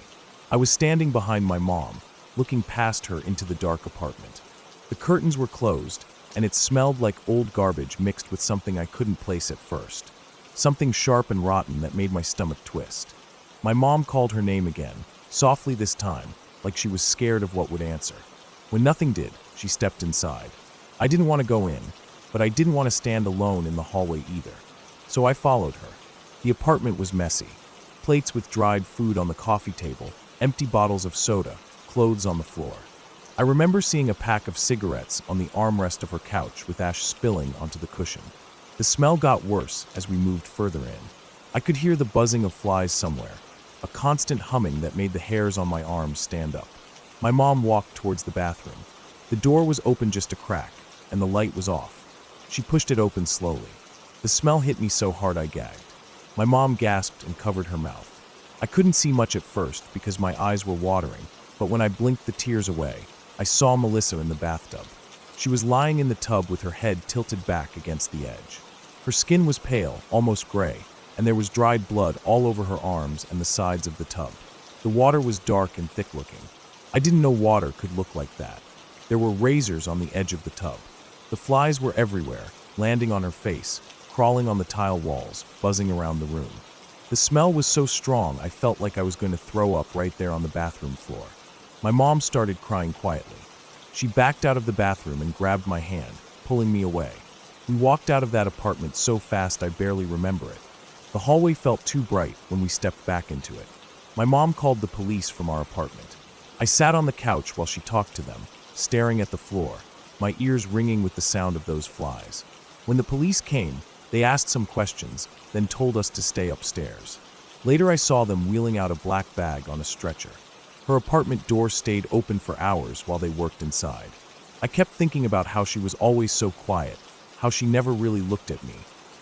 I was standing behind my mom, looking past her into the dark apartment. The curtains were closed, and it smelled like old garbage mixed with something I couldn't place at first. Something sharp and rotten that made my stomach twist. My mom called her name again, softly this time, like she was scared of what would answer. When nothing did, she stepped inside. I didn't want to go in, but I didn't want to stand alone in the hallway either. So I followed her. The apartment was messy. Plates with dried food on the coffee table, empty bottles of soda, clothes on the floor. I remember seeing a pack of cigarettes on the armrest of her couch with ash spilling onto the cushion. The smell got worse as we moved further in. I could hear the buzzing of flies somewhere, a constant humming that made the hairs on my arms stand up. My mom walked towards the bathroom. The door was open just a crack, and the light was off. She pushed it open slowly. The smell hit me so hard I gagged. My mom gasped and covered her mouth. I couldn't see much at first because my eyes were watering, but when I blinked the tears away, I saw Melissa in the bathtub. She was lying in the tub with her head tilted back against the edge. Her skin was pale, almost gray, and there was dried blood all over her arms and the sides of the tub. The water was dark and thick-looking. I didn't know water could look like that. There were razors on the edge of the tub. The flies were everywhere, landing on her face, crawling on the tile walls, buzzing around the room. The smell was so strong I felt like I was going to throw up right there on the bathroom floor. My mom started crying quietly. She backed out of the bathroom and grabbed my hand, pulling me away. We walked out of that apartment so fast I barely remember it. The hallway felt too bright when we stepped back into it. My mom called the police from our apartment. I sat on the couch while she talked to them, staring at the floor, my ears ringing with the sound of those flies. When the police came, they asked some questions, then told us to stay upstairs. Later I saw them wheeling out a black bag on a stretcher. Her apartment door stayed open for hours while they worked inside. I kept thinking about how she was always so quiet, how she never really looked at me,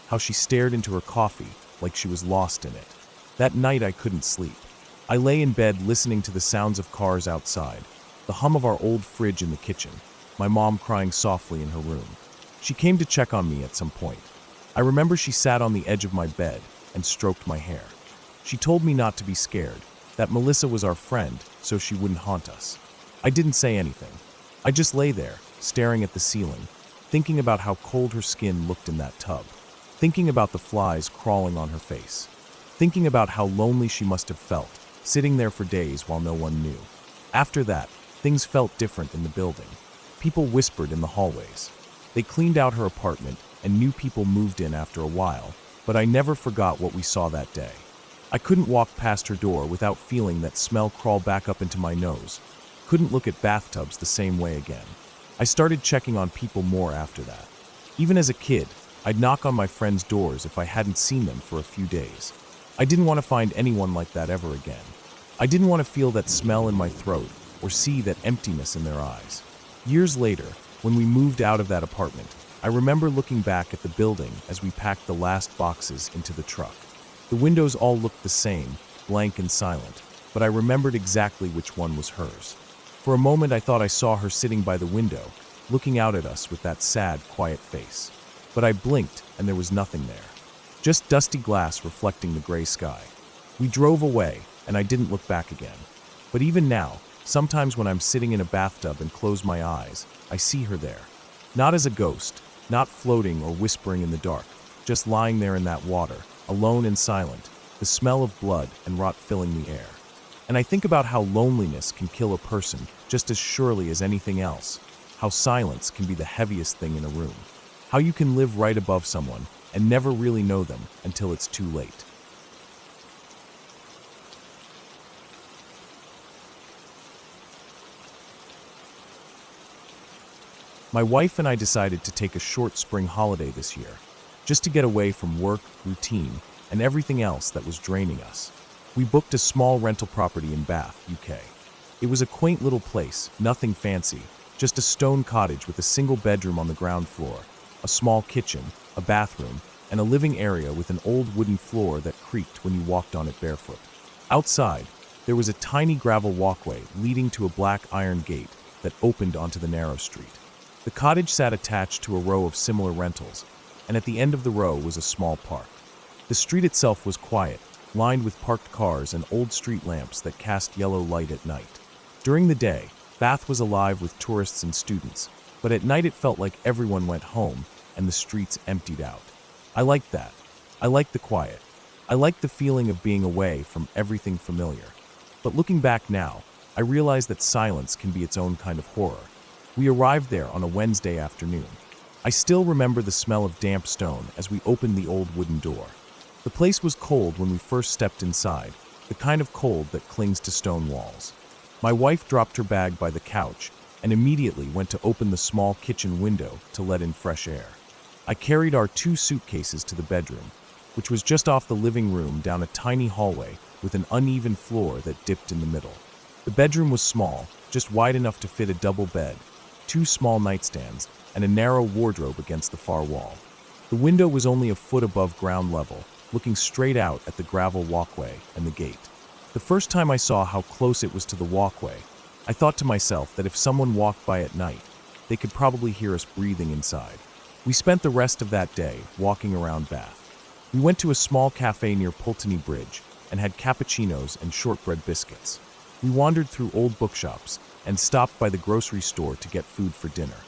how she stared into her coffee like she was lost in it. That night I couldn't sleep. I lay in bed listening to the sounds of cars outside, the hum of our old fridge in the kitchen, my mom crying softly in her room. She came to check on me at some point. I remember she sat on the edge of my bed and stroked my hair. She told me not to be scared, that Melissa was our friend, so she wouldn't haunt us. I didn't say anything. I just lay there, staring at the ceiling, thinking about how cold her skin looked in that tub, thinking about the flies crawling on her face, thinking about how lonely she must have felt, sitting there for days while no one knew. After that, things felt different in the building. People whispered in the hallways. They cleaned out her apartment, and new people moved in after a while, but I never forgot what we saw that day. I couldn't walk past her door without feeling that smell crawl back up into my nose. Couldn't look at bathtubs the same way again. I started checking on people more after that. Even as a kid, I'd knock on my friends' doors if I hadn't seen them for a few days. I didn't want to find anyone like that ever again. I didn't want to feel that smell in my throat or see that emptiness in their eyes. Years later, when we moved out of that apartment, I remember looking back at the building as we packed the last boxes into the truck. The windows all looked the same, blank and silent, but I remembered exactly which one was hers. For a moment I thought I saw her sitting by the window, looking out at us with that sad, quiet face. But I blinked and there was nothing there. Just dusty glass reflecting the gray sky. We drove away and I didn't look back again. But even now, sometimes when I'm sitting in a bathtub and close my eyes, I see her there. Not as a ghost, not floating or whispering in the dark, just lying there in that water, alone and silent, the smell of blood and rot filling the air. And I think about how loneliness can kill a person just as surely as anything else, how silence can be the heaviest thing in a room, how you can live right above someone and never really know them until it's too late. My wife and I decided to take a short spring holiday this year, just to get away from work, routine, and everything else that was draining us. We booked a small rental property in Bath, UK. It was a quaint little place, nothing fancy, just a stone cottage with a single bedroom on the ground floor, a small kitchen, a bathroom, and a living area with an old wooden floor that creaked when you walked on it barefoot. Outside, there was a tiny gravel walkway leading to a black iron gate that opened onto the narrow street. The cottage sat attached to a row of similar rentals, and at the end of the row was a small park. The street itself was quiet, lined with parked cars and old street lamps that cast yellow light at night. During the day, Bath was alive with tourists and students, but at night it felt like everyone went home and the streets emptied out. I liked that. I liked the quiet. I liked the feeling of being away from everything familiar. But looking back now, I realize that silence can be its own kind of horror. We arrived there on a Wednesday afternoon. I still remember the smell of damp stone as we opened the old wooden door. The place was cold when we first stepped inside, the kind of cold that clings to stone walls. My wife dropped her bag by the couch, and immediately went to open the small kitchen window to let in fresh air. I carried our 2 suitcases to the bedroom, which was just off the living room down a tiny hallway with an uneven floor that dipped in the middle. The bedroom was small, just wide enough to fit a double bed, 2 small nightstands, and a narrow wardrobe against the far wall. The window was only a foot above ground level, looking straight out at the gravel walkway and the gate. The first time I saw how close it was to the walkway, I thought to myself that if someone walked by at night, they could probably hear us breathing inside. We spent the rest of that day walking around Bath. We went to a small cafe near Pulteney Bridge and had cappuccinos and shortbread biscuits. We wandered through old bookshops and stopped by the grocery store to get food for dinner.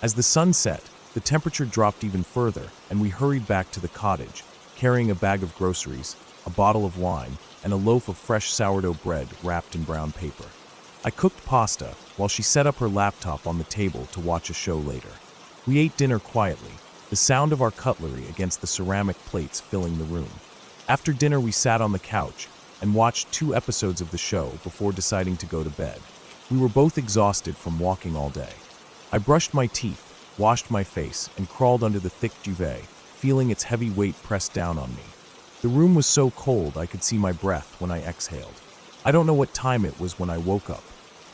As the sun set, the temperature dropped even further, and we hurried back to the cottage, carrying a bag of groceries, a bottle of wine, and a loaf of fresh sourdough bread wrapped in brown paper. I cooked pasta while she set up her laptop on the table to watch a show later. We ate dinner quietly, the sound of our cutlery against the ceramic plates filling the room. After dinner, we sat on the couch and watched 2 episodes of the show before deciding to go to bed. We were both exhausted from walking all day. I brushed my teeth, washed my face, and crawled under the thick duvet, feeling its heavy weight pressed down on me. The room was so cold I could see my breath when I exhaled. I don't know what time it was when I woke up.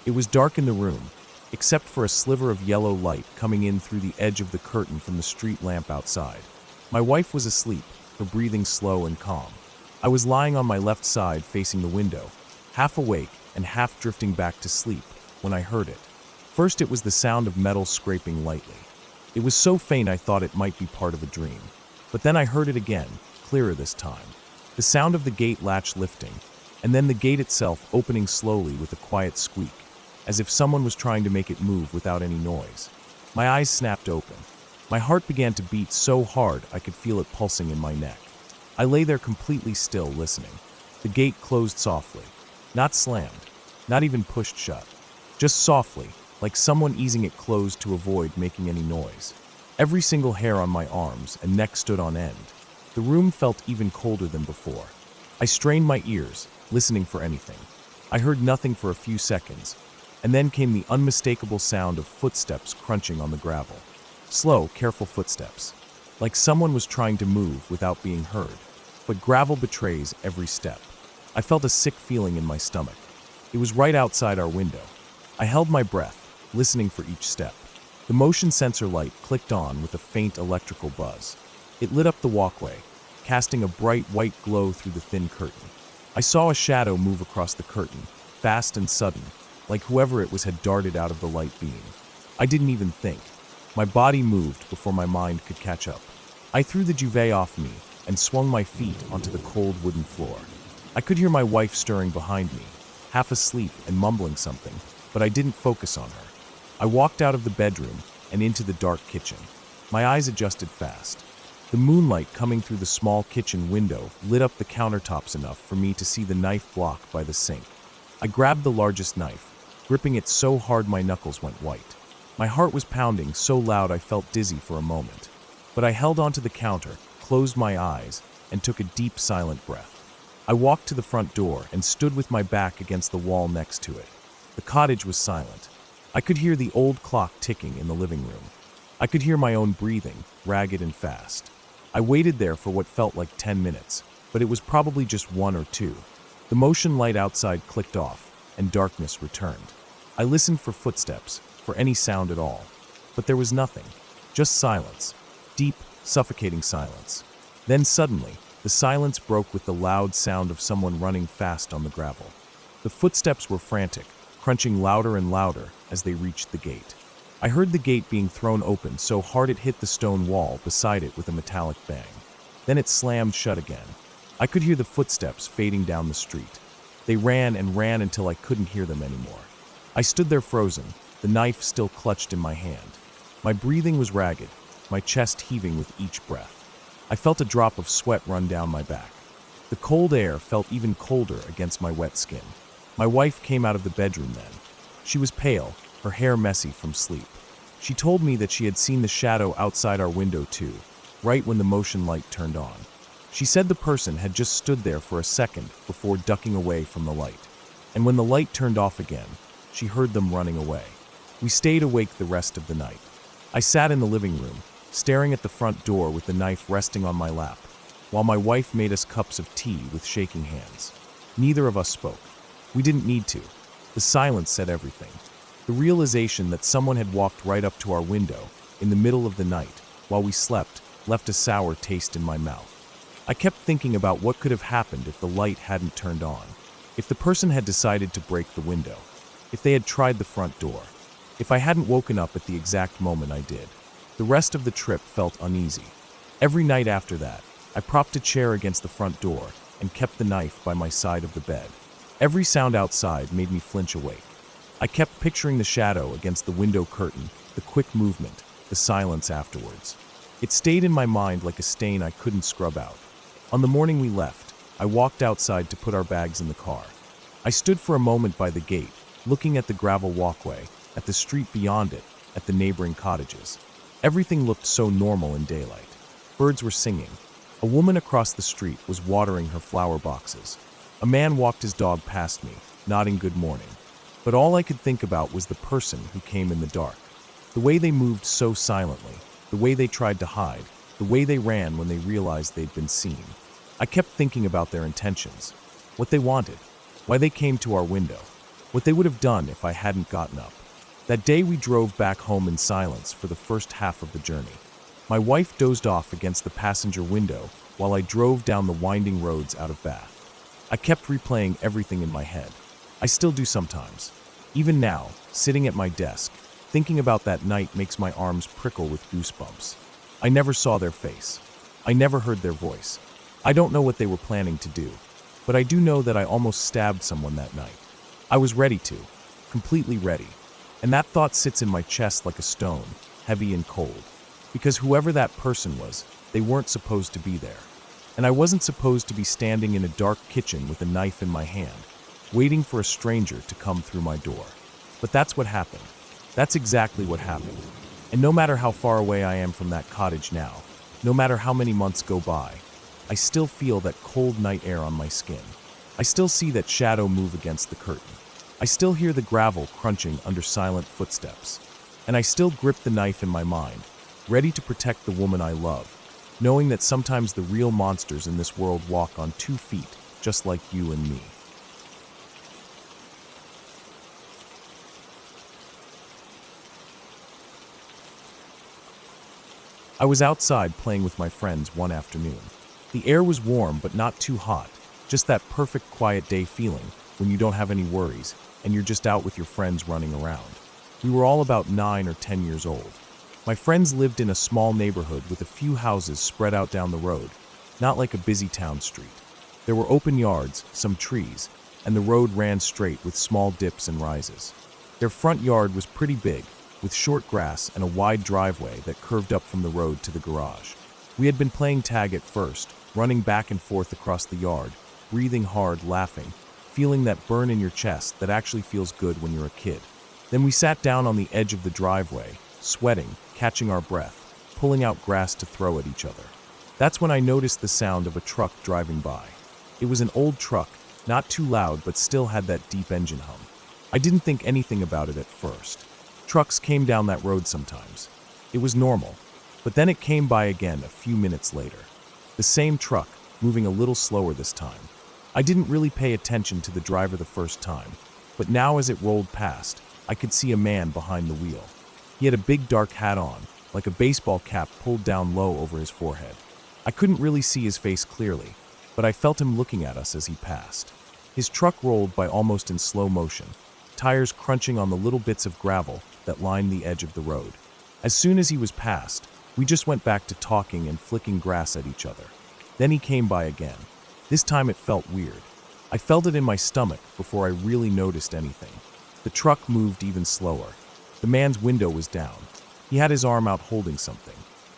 It was dark in the room, except for a sliver of yellow light coming in through the edge of the curtain from the street lamp outside. My wife was asleep, her breathing slow and calm. I was lying on my left side facing the window, half awake and half drifting back to sleep, when I heard it. First it was the sound of metal scraping lightly. It was so faint I thought it might be part of a dream. But then I heard it again, clearer this time. The sound of the gate latch lifting, and then the gate itself opening slowly with a quiet squeak, as if someone was trying to make it move without any noise. My eyes snapped open. My heart began to beat so hard I could feel it pulsing in my neck. I lay there completely still, listening. The gate closed softly. Not slammed, not even pushed shut. Just softly, like someone easing it closed to avoid making any noise. Every single hair on my arms and neck stood on end. The room felt even colder than before. I strained my ears, listening for anything. I heard nothing for a few seconds, and then came the unmistakable sound of footsteps crunching on the gravel. Slow, careful footsteps, like someone was trying to move without being heard. But gravel betrays every step. I felt a sick feeling in my stomach. It was right outside our window. I held my breath, listening for each step. The motion sensor light clicked on with a faint electrical buzz. It lit up the walkway, casting a bright white glow through the thin curtain. I saw a shadow move across the curtain, fast and sudden, like whoever it was had darted out of the light beam. I didn't even think. My body moved before my mind could catch up. I threw the duvet off me and swung my feet onto the cold wooden floor. I could hear my wife stirring behind me, half asleep and mumbling something, but I didn't focus on her. I walked out of the bedroom and into the dark kitchen. My eyes adjusted fast. The moonlight coming through the small kitchen window lit up the countertops enough for me to see the knife block by the sink. I grabbed the largest knife, gripping it so hard my knuckles went white. My heart was pounding so loud I felt dizzy for a moment. But I held onto the counter, closed my eyes, and took a deep, silent breath. I walked to the front door and stood with my back against the wall next to it. The cottage was silent. I could hear the old clock ticking in the living room. I could hear my own breathing, ragged and fast. I waited there for what felt like 10 minutes, but it was probably just 1 or 2. The motion light outside clicked off, and darkness returned. I listened for footsteps, for any sound at all. But there was nothing, just silence. Deep, suffocating silence. Then suddenly, the silence broke with the loud sound of someone running fast on the gravel. The footsteps were frantic, crunching louder and louder as they reached the gate. I heard the gate being thrown open so hard it hit the stone wall beside it with a metallic bang. Then it slammed shut again. I could hear the footsteps fading down the street. They ran and ran until I couldn't hear them anymore. I stood there frozen, the knife still clutched in my hand. My breathing was ragged, my chest heaving with each breath. I felt a drop of sweat run down my back. The cold air felt even colder against my wet skin. My wife came out of the bedroom then. She was pale, her hair messy from sleep. She told me that she had seen the shadow outside our window too, right when the motion light turned on. She said the person had just stood there for a second before ducking away from the light. And when the light turned off again, she heard them running away. We stayed awake the rest of the night. I sat in the living room, staring at the front door with the knife resting on my lap, while my wife made us cups of tea with shaking hands. Neither of us spoke. We didn't need to. The silence said everything. The realization that someone had walked right up to our window in the middle of the night while we slept left a sour taste in my mouth. I kept thinking about what could have happened if the light hadn't turned on, if the person had decided to break the window, if they had tried the front door, if I hadn't woken up at the exact moment I did. The rest of the trip felt uneasy. Every night after that, I propped a chair against the front door and kept the knife by my side of the bed. Every sound outside made me flinch awake. I kept picturing the shadow against the window curtain, the quick movement, the silence afterwards. It stayed in my mind like a stain I couldn't scrub out. On the morning we left, I walked outside to put our bags in the car. I stood for a moment by the gate, looking at the gravel walkway, at the street beyond it, at the neighboring cottages. Everything looked so normal in daylight. Birds were singing. A woman across the street was watering her flower boxes. A man walked his dog past me, nodding good morning. But all I could think about was the person who came in the dark. The way they moved so silently, the way they tried to hide, the way they ran when they realized they'd been seen. I kept thinking about their intentions, what they wanted, why they came to our window, what they would have done if I hadn't gotten up. That day we drove back home in silence for the first half of the journey. My wife dozed off against the passenger window while I drove down the winding roads out of Bath. I kept replaying everything in my head. I still do sometimes. Even now, sitting at my desk, thinking about that night makes my arms prickle with goosebumps. I never saw their face. I never heard their voice. I don't know what they were planning to do, but I do know that I almost stabbed someone that night. I was ready to, completely ready. And that thought sits in my chest like a stone, heavy and cold. Because whoever that person was, they weren't supposed to be there. And I wasn't supposed to be standing in a dark kitchen with a knife in my hand, waiting for a stranger to come through my door. But that's what happened. That's exactly what happened. And no matter how far away I am from that cottage now, no matter how many months go by, I still feel that cold night air on my skin. I still see that shadow move against the curtain. I still hear the gravel crunching under silent footsteps. And I still grip the knife in my mind, ready to protect the woman I love, knowing that sometimes the real monsters in this world walk on 2 feet, just like you and me. I was outside playing with my friends one afternoon. The air was warm but not too hot, just that perfect quiet day feeling when you don't have any worries and you're just out with your friends running around. We were all about 9 or 10 years old. My friends lived in a small neighborhood with a few houses spread out down the road, not like a busy town street. There were open yards, some trees, and the road ran straight with small dips and rises. Their front yard was pretty big, with short grass and a wide driveway that curved up from the road to the garage. We had been playing tag at first, running back and forth across the yard, breathing hard, laughing, feeling that burn in your chest that actually feels good when you're a kid. Then we sat down on the edge of the driveway, sweating, catching our breath, pulling out grass to throw at each other. That's when I noticed the sound of a truck driving by. It was an old truck, not too loud but still had that deep engine hum. I didn't think anything about it at first. Trucks came down that road sometimes. It was normal, but then it came by again a few minutes later. The same truck, moving a little slower this time. I didn't really pay attention to the driver the first time, but now as it rolled past, I could see a man behind the wheel. He had a big dark hat on, like a baseball cap pulled down low over his forehead. I couldn't really see his face clearly, but I felt him looking at us as he passed. His truck rolled by almost in slow motion, tires crunching on the little bits of gravel that lined the edge of the road. As soon as he was past, we just went back to talking and flicking grass at each other. Then he came by again. This time it felt weird. I felt it in my stomach before I really noticed anything. The truck moved even slower. The man's window was down. He had his arm out holding something.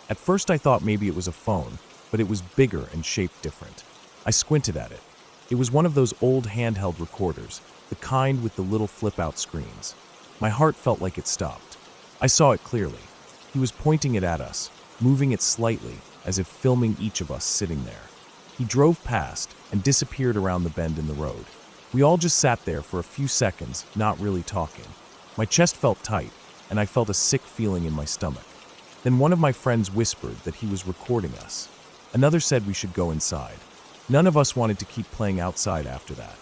At first I thought maybe it was a phone, but it was bigger and shaped different. I squinted at it. It was one of those old handheld recorders, the kind with the little flip-out screens. My heart felt like it stopped. I saw it clearly. He was pointing it at us, moving it slightly, as if filming each of us sitting there. He drove past and disappeared around the bend in the road. We all just sat there for a few seconds, not really talking. My chest felt tight, and I felt a sick feeling in my stomach. Then one of my friends whispered that he was recording us. Another said we should go inside. None of us wanted to keep playing outside after that.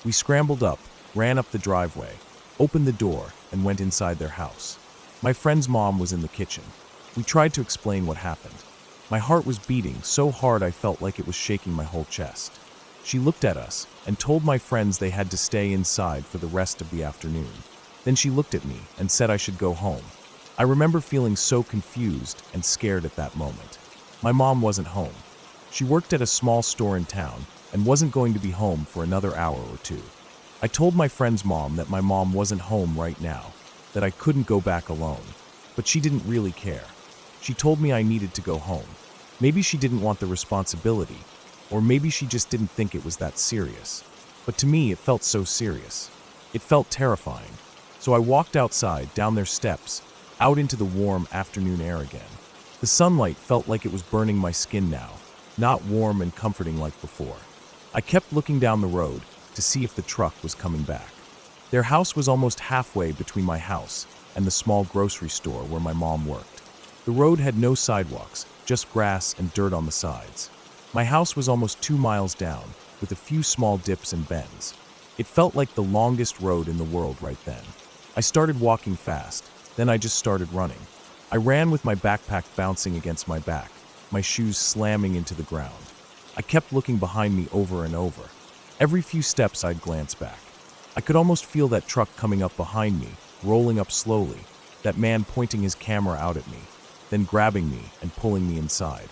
We scrambled up, ran up the driveway, opened the door, and went inside their house. My friend's mom was in the kitchen. We tried to explain what happened. My heart was beating so hard I felt like it was shaking my whole chest. She looked at us and told my friends they had to stay inside for the rest of the afternoon. Then she looked at me and said I should go home. I remember feeling so confused and scared at that moment. My mom wasn't home. She worked at a small store in town and wasn't going to be home for another hour or two. I told my friend's mom that my mom wasn't home right now, that I couldn't go back alone, but she didn't really care. She told me I needed to go home. Maybe she didn't want the responsibility, or maybe she just didn't think it was that serious. But to me, it felt so serious. It felt terrifying. So I walked outside, down their steps, out into the warm afternoon air again. The sunlight felt like it was burning my skin now, not warm and comforting like before. I kept looking down the road to see if the truck was coming back. Their house was almost halfway between my house and the small grocery store where my mom worked. The road had no sidewalks, just grass and dirt on the sides. My house was almost 2 miles down, with a few small dips and bends. It felt like the longest road in the world right then. I started walking fast, then I just started running. I ran with my backpack bouncing against my back, my shoes slamming into the ground. I kept looking behind me over and over. Every few steps I'd glance back. I could almost feel that truck coming up behind me, rolling up slowly, that man pointing his camera out at me, then grabbing me and pulling me inside.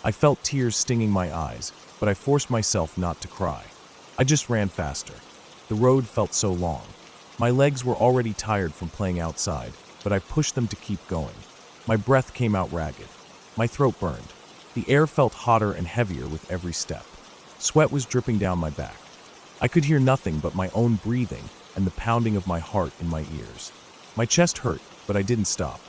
I felt tears stinging my eyes, but I forced myself not to cry. I just ran faster. The road felt so long. My legs were already tired from playing outside, but I pushed them to keep going. My breath came out ragged. My throat burned. The air felt hotter and heavier with every step. Sweat was dripping down my back. I could hear nothing but my own breathing and the pounding of my heart in my ears. My chest hurt, but I didn't stop.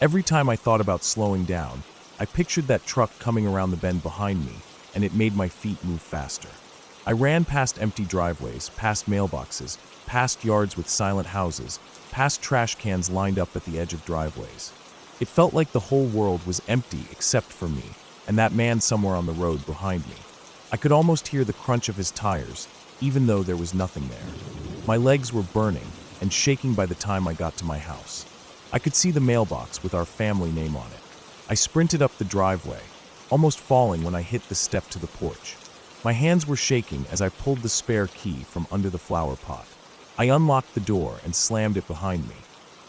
Every time I thought about slowing down, I pictured that truck coming around the bend behind me, and it made my feet move faster. I ran past empty driveways, past mailboxes, past yards with silent houses, past trash cans lined up at the edge of driveways. It felt like the whole world was empty except for me, and that man somewhere on the road behind me. I could almost hear the crunch of his tires, even though there was nothing there. My legs were burning and shaking by the time I got to my house. I could see the mailbox with our family name on it. I sprinted up the driveway, almost falling when I hit the step to the porch. My hands were shaking as I pulled the spare key from under the flower pot. I unlocked the door and slammed it behind me.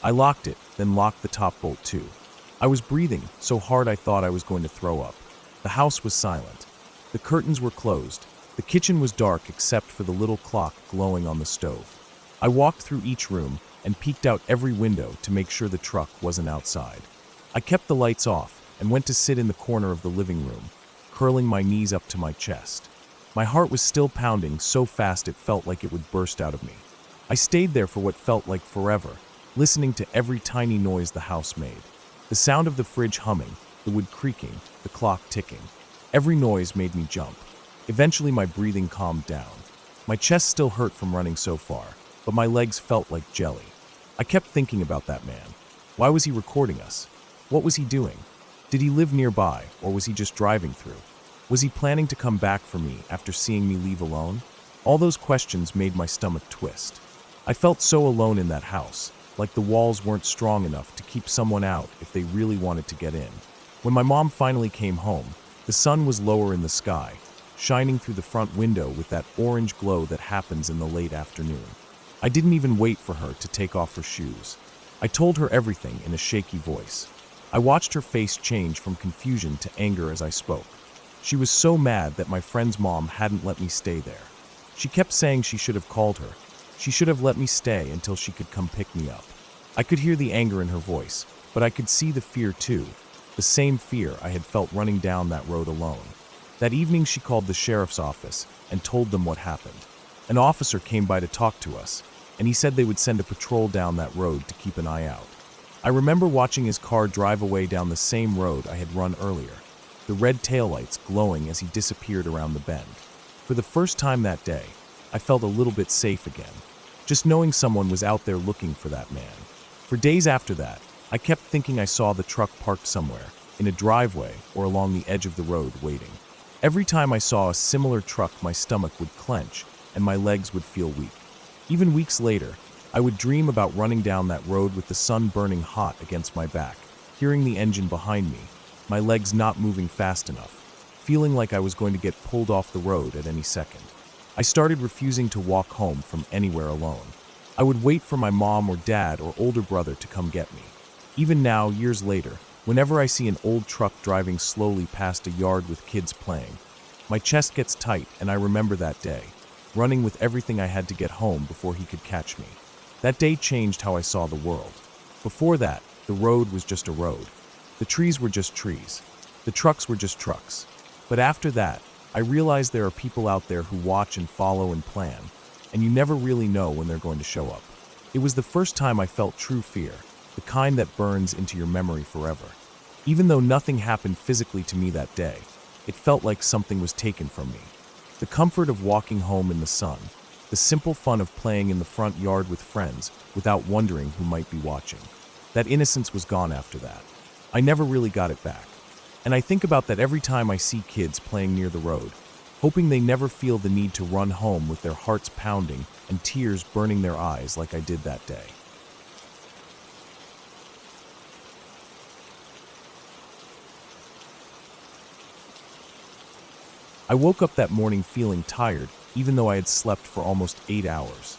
I locked it, then locked the top bolt too. I was breathing so hard I thought I was going to throw up. The house was silent. The curtains were closed. The kitchen was dark except for the little clock glowing on the stove. I walked through each room and peeked out every window to make sure the truck wasn't outside. I kept the lights off and went to sit in the corner of the living room, curling my knees up to my chest. My heart was still pounding so fast it felt like it would burst out of me. I stayed there for what felt like forever, listening to every tiny noise the house made. The sound of the fridge humming, the wood creaking, the clock ticking. Every noise made me jump. Eventually my breathing calmed down. My chest still hurt from running so far, but my legs felt like jelly. I kept thinking about that man. Why was he recording us? What was he doing? Did he live nearby, or was he just driving through? Was he planning to come back for me after seeing me leave alone? All those questions made my stomach twist. I felt so alone in that house, like the walls weren't strong enough to keep someone out if they really wanted to get in. When my mom finally came home, the sun was lower in the sky, shining through the front window with that orange glow that happens in the late afternoon. I didn't even wait for her to take off her shoes. I told her everything in a shaky voice. I watched her face change from confusion to anger as I spoke. She was so mad that my friend's mom hadn't let me stay there. She kept saying she should have called her. She should have let me stay until she could come pick me up. I could hear the anger in her voice, but I could see the fear too, the same fear I had felt running down that road alone. That evening she called the sheriff's office and told them what happened. An officer came by to talk to us, and he said they would send a patrol down that road to keep an eye out. I remember watching his car drive away down the same road I had run earlier, the red taillights glowing as he disappeared around the bend. For the first time that day, I felt a little bit safe again, just knowing someone was out there looking for that man. For days after that, I kept thinking I saw the truck parked somewhere, in a driveway or along the edge of the road waiting. Every time I saw a similar truck, my stomach would clench and my legs would feel weak. Even weeks later, I would dream about running down that road with the sun burning hot against my back, hearing the engine behind me, my legs not moving fast enough, feeling like I was going to get pulled off the road at any second. I started refusing to walk home from anywhere alone. I would wait for my mom or dad or older brother to come get me. Even now, years later, whenever I see an old truck driving slowly past a yard with kids playing, my chest gets tight and I remember that day, running with everything I had to get home before he could catch me. That day changed how I saw the world. Before that, the road was just a road. The trees were just trees. The trucks were just trucks. But after that, I realized there are people out there who watch and follow and plan, and you never really know when they're going to show up. It was the first time I felt true fear, the kind that burns into your memory forever. Even though nothing happened physically to me that day, it felt like something was taken from me. The comfort of walking home in the sun, the simple fun of playing in the front yard with friends without wondering who might be watching. That innocence was gone after that. I never really got it back. And I think about that every time I see kids playing near the road, hoping they never feel the need to run home with their hearts pounding and tears burning their eyes like I did that day. I woke up that morning feeling tired, even though I had slept for almost 8 hours.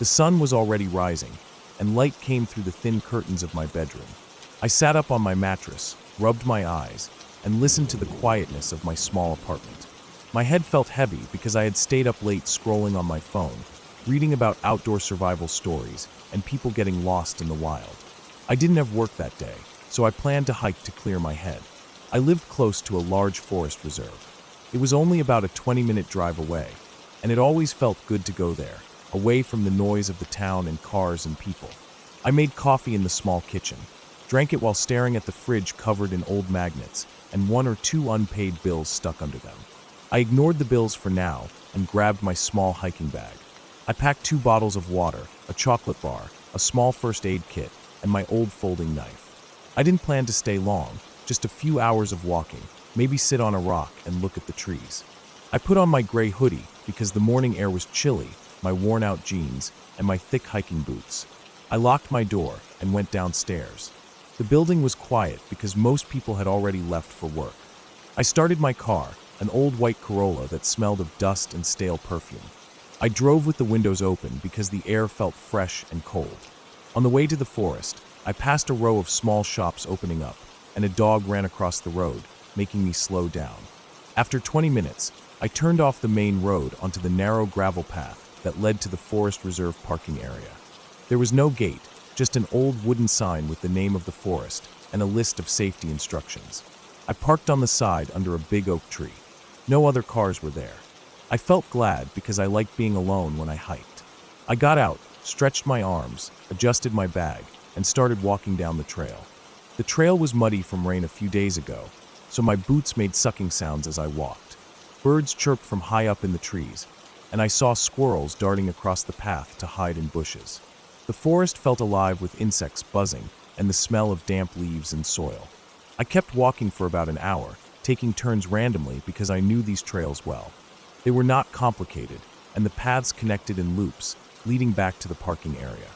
The sun was already rising, and light came through the thin curtains of my bedroom. I sat up on my mattress, rubbed my eyes, and listened to the quietness of my small apartment. My head felt heavy because I had stayed up late scrolling on my phone, reading about outdoor survival stories and people getting lost in the wild. I didn't have work that day, so I planned to hike to clear my head. I lived close to a large forest reserve. It was only about a 20-minute drive away, and it always felt good to go there, away from the noise of the town and cars and people. I made coffee in the small kitchen, drank it while staring at the fridge covered in old magnets and 1 or 2 unpaid bills stuck under them. I ignored the bills for now and grabbed my small hiking bag. I packed 2 bottles of water, a chocolate bar, a small first aid kit, and my old folding knife. I didn't plan to stay long, just a few hours of walking, maybe sit on a rock and look at the trees. I put on my gray hoodie because the morning air was chilly, my worn-out jeans, and my thick hiking boots. I locked my door and went downstairs. The building was quiet because most people had already left for work. I started my car, an old white Corolla that smelled of dust and stale perfume. I drove with the windows open because the air felt fresh and cold. On the way to the forest, I passed a row of small shops opening up, and a dog ran across the road, making me slow down. After 20 minutes, I turned off the main road onto the narrow gravel path that led to the forest reserve parking area. There was no gate, just an old wooden sign with the name of the forest and a list of safety instructions. I parked on the side under a big oak tree. No other cars were there. I felt glad because I liked being alone when I hiked. I got out, stretched my arms, adjusted my bag, and started walking down the trail. The trail was muddy from rain a few days ago, so my boots made sucking sounds as I walked. Birds chirped from high up in the trees, and I saw squirrels darting across the path to hide in bushes. The forest felt alive with insects buzzing and the smell of damp leaves and soil. I kept walking for about an hour, taking turns randomly because I knew these trails well. They were not complicated, and the paths connected in loops, leading back to the parking area.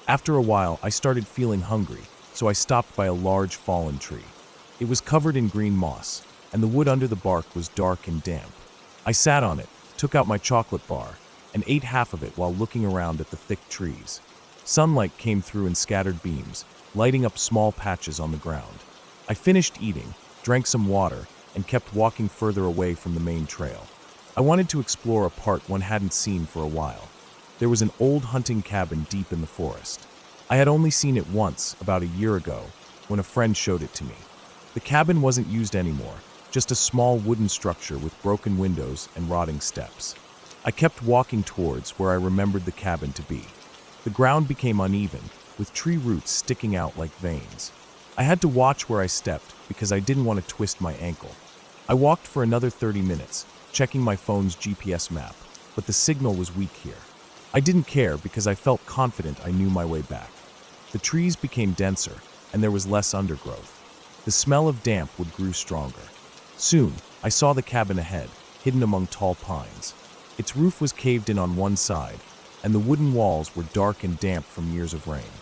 After a while, I started feeling hungry, so I stopped by a large fallen tree. It was covered in green moss, and the wood under the bark was dark and damp. I sat on it, took out my chocolate bar, and ate half of it while looking around at the thick trees. Sunlight came through in scattered beams, lighting up small patches on the ground. I finished eating, drank some water, and kept walking further away from the main trail. I wanted to explore a part one hadn't seen for a while. There was an old hunting cabin deep in the forest. I had only seen it once, about a year ago, when a friend showed it to me. The cabin wasn't used anymore, just a small wooden structure with broken windows and rotting steps. I kept walking towards where I remembered the cabin to be. The ground became uneven, with tree roots sticking out like veins. I had to watch where I stepped because I didn't want to twist my ankle. I walked for another 30 minutes, checking my phone's GPS map, but the signal was weak here. I didn't care because I felt confident I knew my way back. The trees became denser, and there was less undergrowth. The smell of damp wood grew stronger. Soon, I saw the cabin ahead, hidden among tall pines. Its roof was caved in on one side, and the wooden walls were dark and damp from years of rain.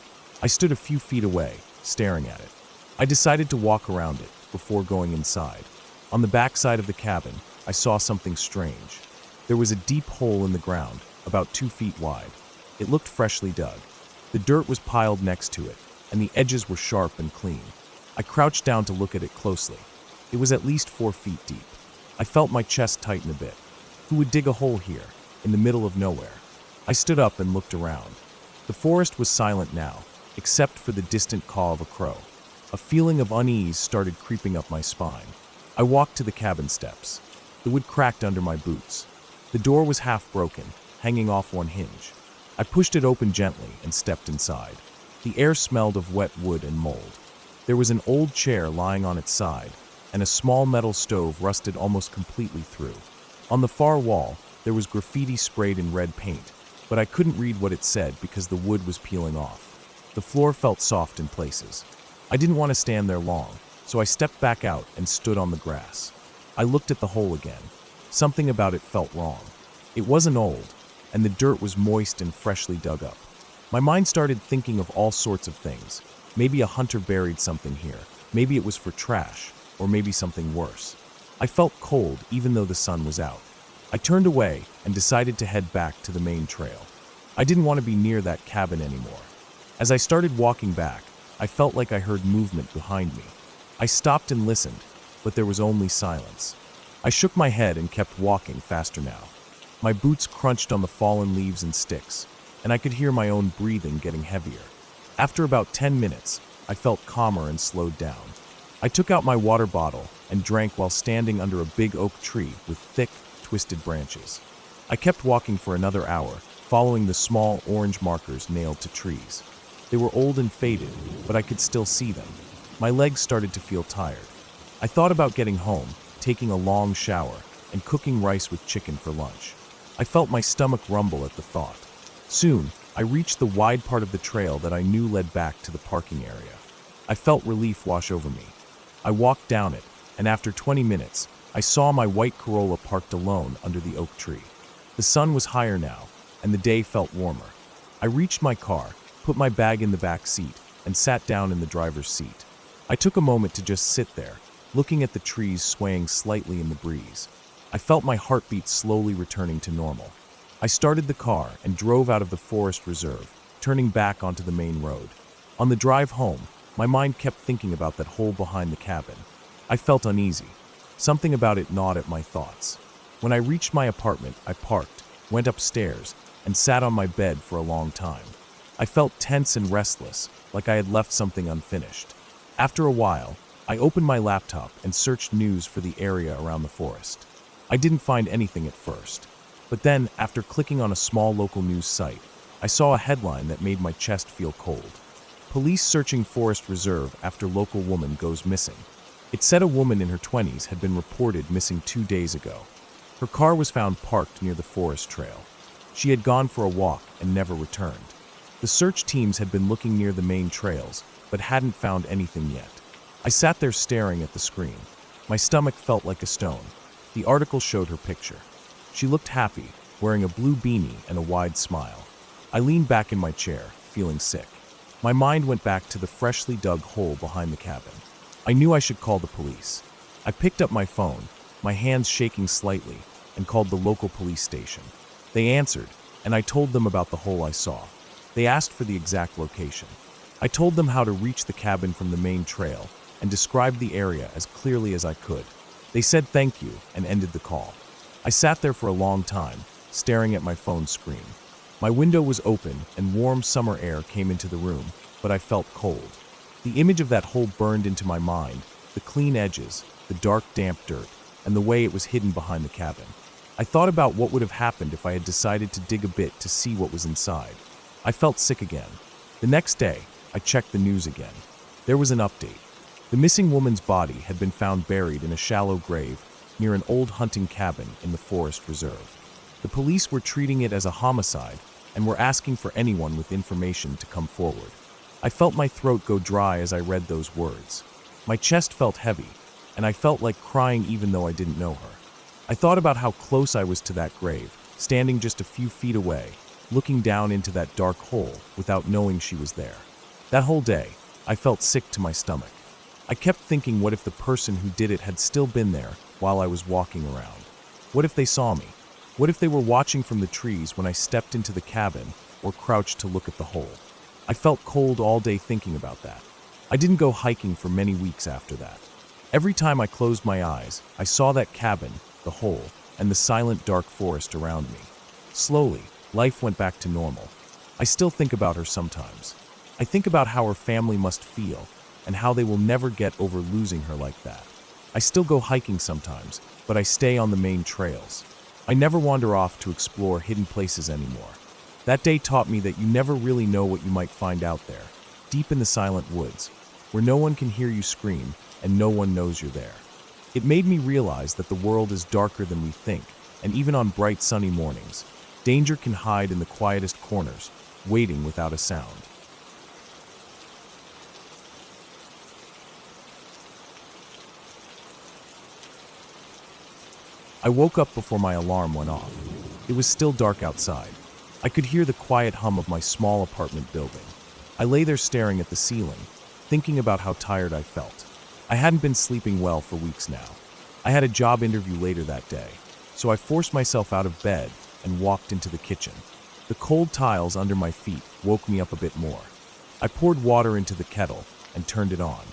I stood a few feet away, staring at it. I decided to walk around it before going inside. On the back side of the cabin, I saw something strange. There was a deep hole in the ground, about 2 feet wide. It looked freshly dug. The dirt was piled next to it, and the edges were sharp and clean. I crouched down to look at it closely. It was at least 4 feet deep. I felt my chest tighten a bit. Who would dig a hole here, in the middle of nowhere? I stood up and looked around. The forest was silent now, except for the distant caw of a crow. A feeling of unease started creeping up my spine. I walked to the cabin steps. The wood cracked under my boots. The door was half broken, hanging off one hinge. I pushed it open gently and stepped inside. The air smelled of wet wood and mold. There was an old chair lying on its side, and a small metal stove rusted almost completely through. On the far wall, there was graffiti sprayed in red paint, but I couldn't read what it said because the wood was peeling off. The floor felt soft in places. I didn't want to stand there long, so I stepped back out and stood on the grass. I looked at the hole again. Something about it felt wrong. It wasn't old, and the dirt was moist and freshly dug up. My mind started thinking of all sorts of things. Maybe a hunter buried something here. Maybe it was for trash, or maybe something worse. I felt cold even though the sun was out. I turned away and decided to head back to the main trail. I didn't want to be near that cabin anymore. As I started walking back, I felt like I heard movement behind me. I stopped and listened, but there was only silence. I shook my head and kept walking faster now. My boots crunched on the fallen leaves and sticks, and I could hear my own breathing getting heavier. After about 10 minutes, I felt calmer and slowed down. I took out my water bottle and drank while standing under a big oak tree with thick, twisted branches. I kept walking for another hour, following the small orange markers nailed to trees. They were old and faded, but I could still see them. My legs started to feel tired. I thought about getting home, taking a long shower, and cooking rice with chicken for lunch. I felt my stomach rumble at the thought. Soon, I reached the wide part of the trail that I knew led back to the parking area. I felt relief wash over me. I walked down it, and after 20 minutes, I saw my white Corolla parked alone under the oak tree. The sun was higher now, and the day felt warmer. I reached my car, put my bag in the back seat, and sat down in the driver's seat. I took a moment to just sit there, looking at the trees swaying slightly in the breeze. I felt my heartbeat slowly returning to normal. I started the car and drove out of the forest reserve, turning back onto the main road. On the drive home, my mind kept thinking about that hole behind the cabin. I felt uneasy. Something about it gnawed at my thoughts. When I reached my apartment, I parked, went upstairs, and sat on my bed for a long time. I felt tense and restless, like I had left something unfinished. After a while, I opened my laptop and searched news for the area around the forest. I didn't find anything at first. But then, after clicking on a small local news site, I saw a headline that made my chest feel cold. Police searching forest reserve after local woman goes missing. It said a woman in her 20s had been reported missing 2 days ago. Her car was found parked near the forest trail. She had gone for a walk and never returned. The search teams had been looking near the main trails, but hadn't found anything yet. I sat there staring at the screen. My stomach felt like a stone. The article showed her picture. She looked happy, wearing a blue beanie and a wide smile. I leaned back in my chair, feeling sick. My mind went back to the freshly dug hole behind the cabin. I knew I should call the police. I picked up my phone, my hands shaking slightly, and called the local police station. They answered, and I told them about the hole I saw. They asked for the exact location. I told them how to reach the cabin from the main trail and described the area as clearly as I could. They said thank you and ended the call. I sat there for a long time, staring at my phone screen. My window was open and warm summer air came into the room, but I felt cold. The image of that hole burned into my mind, the clean edges, the dark, damp dirt, and the way it was hidden behind the cabin. I thought about what would have happened if I had decided to dig a bit to see what was inside. I felt sick again. The next day, I checked the news again. There was an update. The missing woman's body had been found buried in a shallow grave near an old hunting cabin in the forest reserve. The police were treating it as a homicide and were asking for anyone with information to come forward. I felt my throat go dry as I read those words. My chest felt heavy, and I felt like crying even though I didn't know her. I thought about how close I was to that grave, standing just a few feet away, looking down into that dark hole without knowing she was there. That whole day, I felt sick to my stomach. I kept thinking, what if the person who did it had still been there while I was walking around? What if they saw me? What if they were watching from the trees when I stepped into the cabin or crouched to look at the hole? I felt cold all day thinking about that. I didn't go hiking for many weeks after that. Every time I closed my eyes, I saw that cabin, the hole, and the silent dark forest around me. Slowly, life went back to normal. I still think about her sometimes. I think about how her family must feel and how they will never get over losing her like that. I still go hiking sometimes, but I stay on the main trails. I never wander off to explore hidden places anymore. That day taught me that you never really know what you might find out there, deep in the silent woods, where no one can hear you scream and no one knows you're there. It made me realize that the world is darker than we think, and even on bright sunny mornings, danger can hide in the quietest corners, waiting without a sound. I woke up before my alarm went off. It was still dark outside. I could hear the quiet hum of my small apartment building. I lay there staring at the ceiling, thinking about how tired I felt. I hadn't been sleeping well for weeks now. I had a job interview later that day, so I forced myself out of bed and walked into the kitchen. The cold tiles under my feet woke me up a bit more. I poured water into the kettle and turned it on.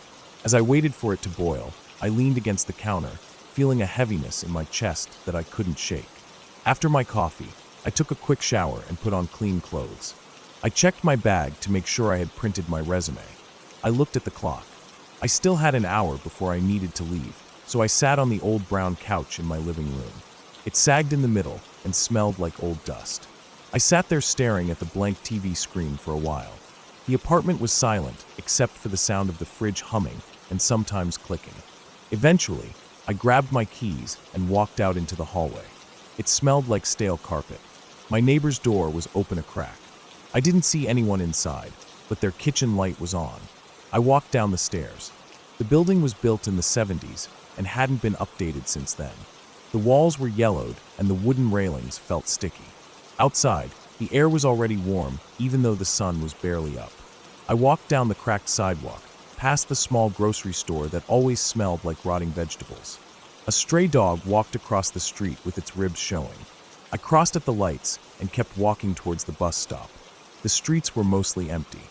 As I waited for it to boil, I leaned against the counter, feeling a heaviness in my chest that I couldn't shake. After my coffee, I took a quick shower and put on clean clothes. I checked my bag to make sure I had printed my resume. I looked at the clock. I still had an hour before I needed to leave, so I sat on the old brown couch in my living room. It sagged in the middle and smelled like old dust. I sat there staring at the blank TV screen for a while. The apartment was silent, except for the sound of the fridge humming and sometimes clicking. Eventually, I grabbed my keys and walked out into the hallway. It smelled like stale carpet. My neighbor's door was open a crack. I didn't see anyone inside, but their kitchen light was on. I walked down the stairs. The building was built in the 70s and hadn't been updated since then. The walls were yellowed and the wooden railings felt sticky. Outside, the air was already warm, even though the sun was barely up. I walked down the cracked sidewalk, past the small grocery store that always smelled like rotting vegetables. A stray dog walked across the street with its ribs showing. I crossed at the lights and kept walking towards the bus stop. The streets were mostly empty.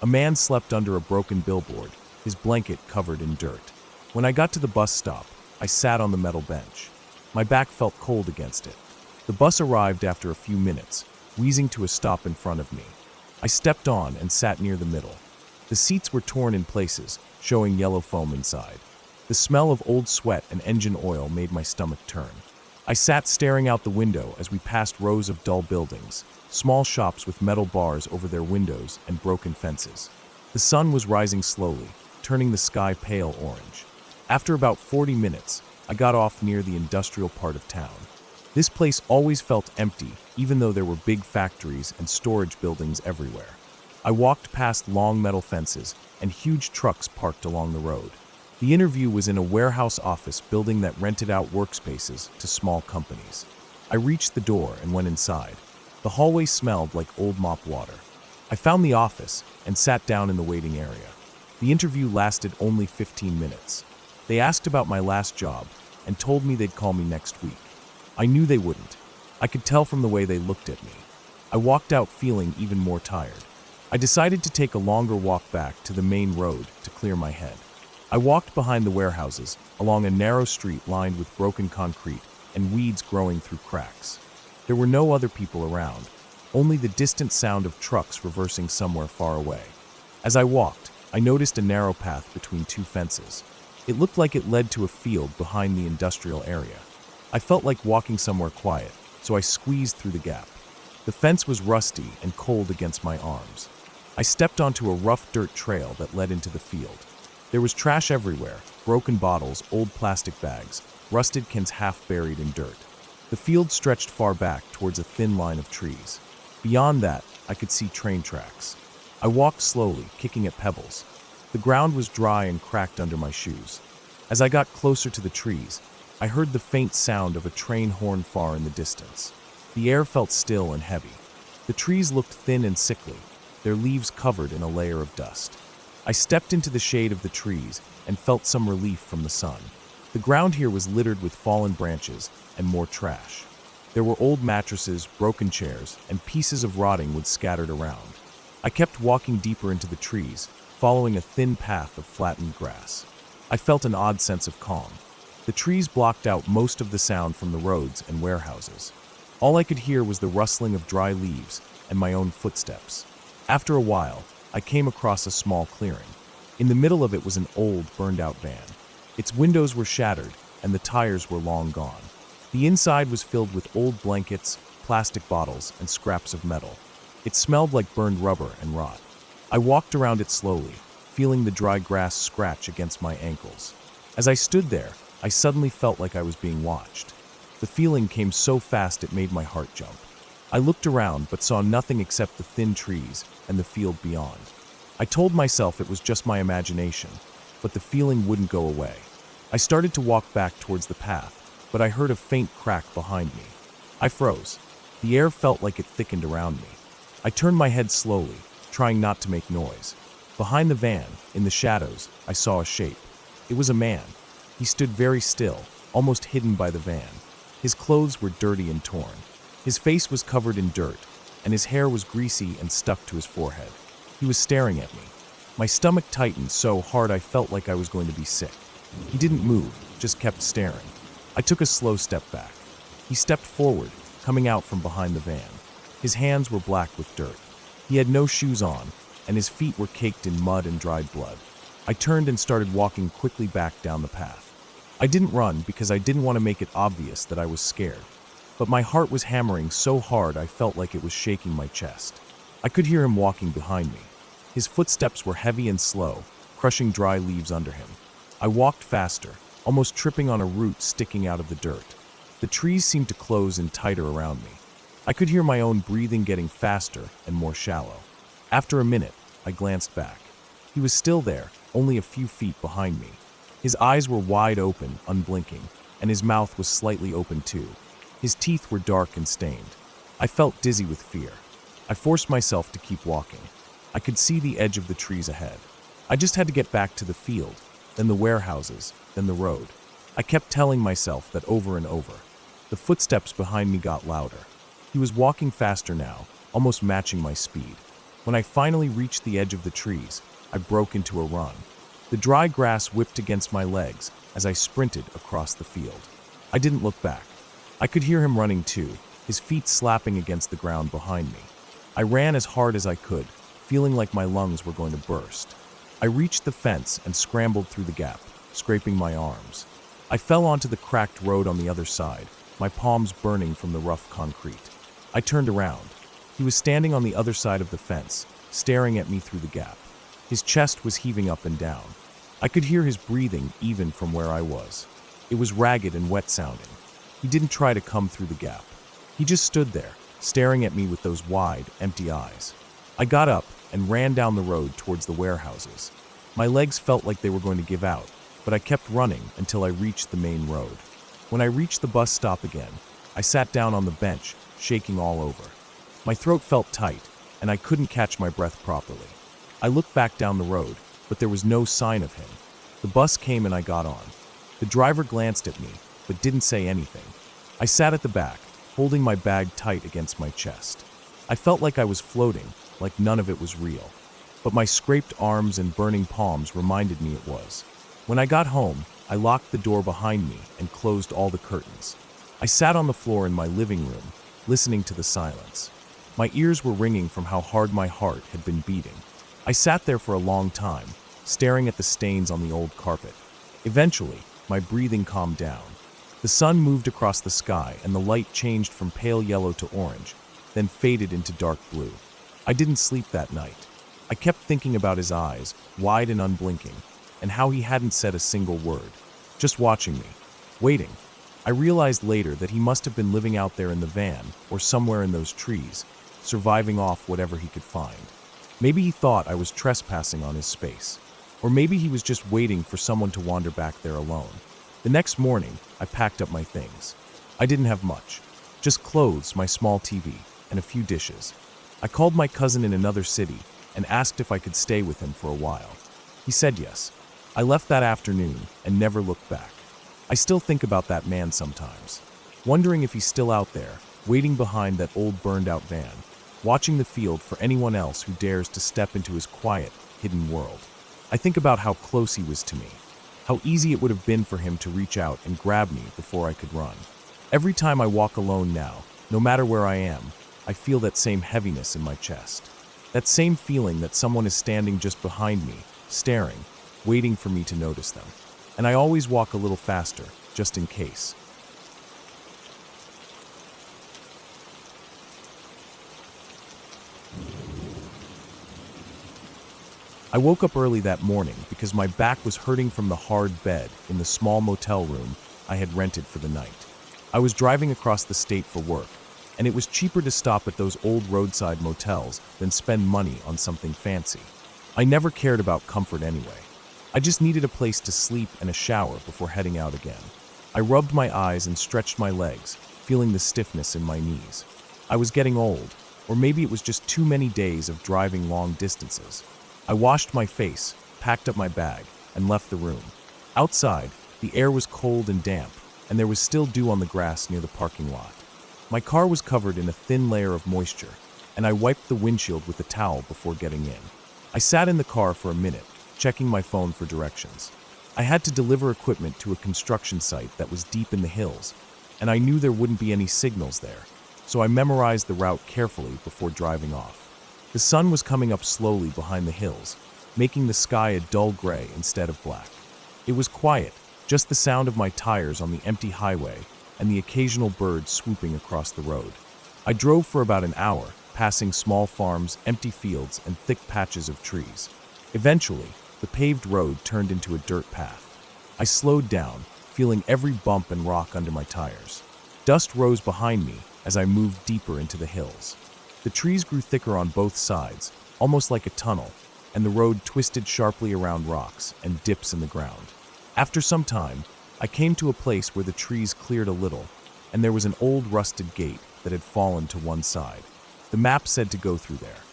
A man slept under a broken billboard, his blanket covered in dirt. When I got to the bus stop, I sat on the metal bench. My back felt cold against it. The bus arrived after a few minutes, wheezing to a stop in front of me. I stepped on and sat near the middle. The seats were torn in places, showing yellow foam inside. The smell of old sweat and engine oil made my stomach turn. I sat staring out the window as we passed rows of dull buildings, small shops with metal bars over their windows and broken fences. The sun was rising slowly, turning the sky pale orange. After about 40 minutes, I got off near the industrial part of town. This place always felt empty, even though there were big factories and storage buildings everywhere. I walked past long metal fences and huge trucks parked along the road. The interview was in a warehouse office building that rented out workspaces to small companies. I reached the door and went inside. The hallway smelled like old mop water. I found the office and sat down in the waiting area. The interview lasted only 15 minutes. They asked about my last job and told me they'd call me next week. I knew they wouldn't. I could tell from the way they looked at me. I walked out feeling even more tired. I decided to take a longer walk back to the main road to clear my head. I walked behind the warehouses, along a narrow street lined with broken concrete and weeds growing through cracks. There were no other people around, only the distant sound of trucks reversing somewhere far away. As I walked, I noticed a narrow path between two fences. It looked like it led to a field behind the industrial area. I felt like walking somewhere quiet, so I squeezed through the gap. The fence was rusty and cold against my arms. I stepped onto a rough dirt trail that led into the field. There was trash everywhere, broken bottles, old plastic bags, rusted cans half buried in dirt. The field stretched far back towards a thin line of trees. Beyond that, I could see train tracks. I walked slowly, kicking at pebbles. The ground was dry and cracked under my shoes. As I got closer to the trees, I heard the faint sound of a train horn far in the distance. The air felt still and heavy. The trees looked thin and sickly, their leaves covered in a layer of dust. I stepped into the shade of the trees and felt some relief from the sun. The ground here was littered with fallen branches and more trash. There were old mattresses, broken chairs, and pieces of rotting wood scattered around. I kept walking deeper into the trees, following a thin path of flattened grass. I felt an odd sense of calm. The trees blocked out most of the sound from the roads and warehouses. All I could hear was the rustling of dry leaves and my own footsteps. After a while, I came across a small clearing. In the middle of it was an old, burned-out van. Its windows were shattered, and the tires were long gone. The inside was filled with old blankets, plastic bottles, and scraps of metal. It smelled like burned rubber and rot. I walked around it slowly, feeling the dry grass scratch against my ankles. As I stood there, I suddenly felt like I was being watched. The feeling came so fast it made my heart jump. I looked around but saw nothing except the thin trees and the field beyond. I told myself it was just my imagination, but the feeling wouldn't go away. I started to walk back towards the path, but I heard a faint crack behind me. I froze. The air felt like it thickened around me. I turned my head slowly, trying not to make noise. Behind the van, in the shadows, I saw a shape. It was a man. He stood very still, almost hidden by the van. His clothes were dirty and torn. His face was covered in dirt, and his hair was greasy and stuck to his forehead. He was staring at me. My stomach tightened so hard I felt like I was going to be sick. He didn't move, just kept staring. I took a slow step back. He stepped forward, coming out from behind the van. His hands were black with dirt. He had no shoes on, and his feet were caked in mud and dried blood. I turned and started walking quickly back down the path. I didn't run because I didn't want to make it obvious that I was scared. But my heart was hammering so hard I felt like it was shaking my chest. I could hear him walking behind me. His footsteps were heavy and slow, crushing dry leaves under him. I walked faster, almost tripping on a root sticking out of the dirt. The trees seemed to close in tighter around me. I could hear my own breathing getting faster and more shallow. After a minute, I glanced back. He was still there, only a few feet behind me. His eyes were wide open, unblinking, and his mouth was slightly open too. His teeth were dark and stained. I felt dizzy with fear. I forced myself to keep walking. I could see the edge of the trees ahead. I just had to get back to the field, then the warehouses, then the road. I kept telling myself that over and over. The footsteps behind me got louder. He was walking faster now, almost matching my speed. When I finally reached the edge of the trees, I broke into a run. The dry grass whipped against my legs as I sprinted across the field. I didn't look back. I could hear him running too, his feet slapping against the ground behind me. I ran as hard as I could, feeling like my lungs were going to burst. I reached the fence and scrambled through the gap, scraping my arms. I fell onto the cracked road on the other side, my palms burning from the rough concrete. I turned around. He was standing on the other side of the fence, staring at me through the gap. His chest was heaving up and down. I could hear his breathing even from where I was. It was ragged and wet sounding. He didn't try to come through the gap. He just stood there, staring at me with those wide, empty eyes. I got up and ran down the road towards the warehouses. My legs felt like they were going to give out, but I kept running until I reached the main road. When I reached the bus stop again, I sat down on the bench, shaking all over. My throat felt tight, and I couldn't catch my breath properly. I looked back down the road, but there was no sign of him. The bus came and I got on. The driver glanced at me, but didn't say anything. I sat at the back, holding my bag tight against my chest. I felt like I was floating, like none of it was real. But my scraped arms and burning palms reminded me it was. When I got home, I locked the door behind me and closed all the curtains. I sat on the floor in my living room, listening to the silence. My ears were ringing from how hard my heart had been beating. I sat there for a long time, staring at the stains on the old carpet. Eventually, my breathing calmed down. The sun moved across the sky and the light changed from pale yellow to orange, then faded into dark blue. I didn't sleep that night. I kept thinking about his eyes, wide and unblinking, and how he hadn't said a single word, just watching me, waiting. I realized later that he must have been living out there in the van or somewhere in those trees, surviving off whatever he could find. Maybe he thought I was trespassing on his space. Or maybe he was just waiting for someone to wander back there alone. The next morning, I packed up my things. I didn't have much. Just clothes, my small TV, and a few dishes. I called my cousin in another city and asked if I could stay with him for a while. He said yes. I left that afternoon and never looked back. I still think about that man sometimes, wondering if he's still out there, waiting behind that old burned-out van, watching the field for anyone else who dares to step into his quiet, hidden world. I think about how close he was to me, how easy it would have been for him to reach out and grab me before I could run. Every time I walk alone now, no matter where I am, I feel that same heaviness in my chest. That same feeling that someone is standing just behind me, staring, waiting for me to notice them. And I always walk a little faster, just in case. I woke up early that morning because my back was hurting from the hard bed in the small motel room I had rented for the night. I was driving across the state for work, and it was cheaper to stop at those old roadside motels than spend money on something fancy. I never cared about comfort anyway. I just needed a place to sleep and a shower before heading out again. I rubbed my eyes and stretched my legs, feeling the stiffness in my knees. I was getting old, or maybe it was just too many days of driving long distances. I washed my face, packed up my bag, and left the room. Outside, the air was cold and damp, and there was still dew on the grass near the parking lot. My car was covered in a thin layer of moisture, and I wiped the windshield with a towel before getting in. I sat in the car for a minute, checking my phone for directions. I had to deliver equipment to a construction site that was deep in the hills, and I knew there wouldn't be any signals there, so I memorized the route carefully before driving off. The sun was coming up slowly behind the hills, making the sky a dull gray instead of black. It was quiet, just the sound of my tires on the empty highway and the occasional bird swooping across the road. I drove for about an hour, passing small farms, empty fields, and thick patches of trees. Eventually, the paved road turned into a dirt path. I slowed down, feeling every bump and rock under my tires. Dust rose behind me as I moved deeper into the hills. The trees grew thicker on both sides, almost like a tunnel, and the road twisted sharply around rocks and dips in the ground. After some time, I came to a place where the trees cleared a little, and there was an old rusted gate that had fallen to one side. The map said to go through there.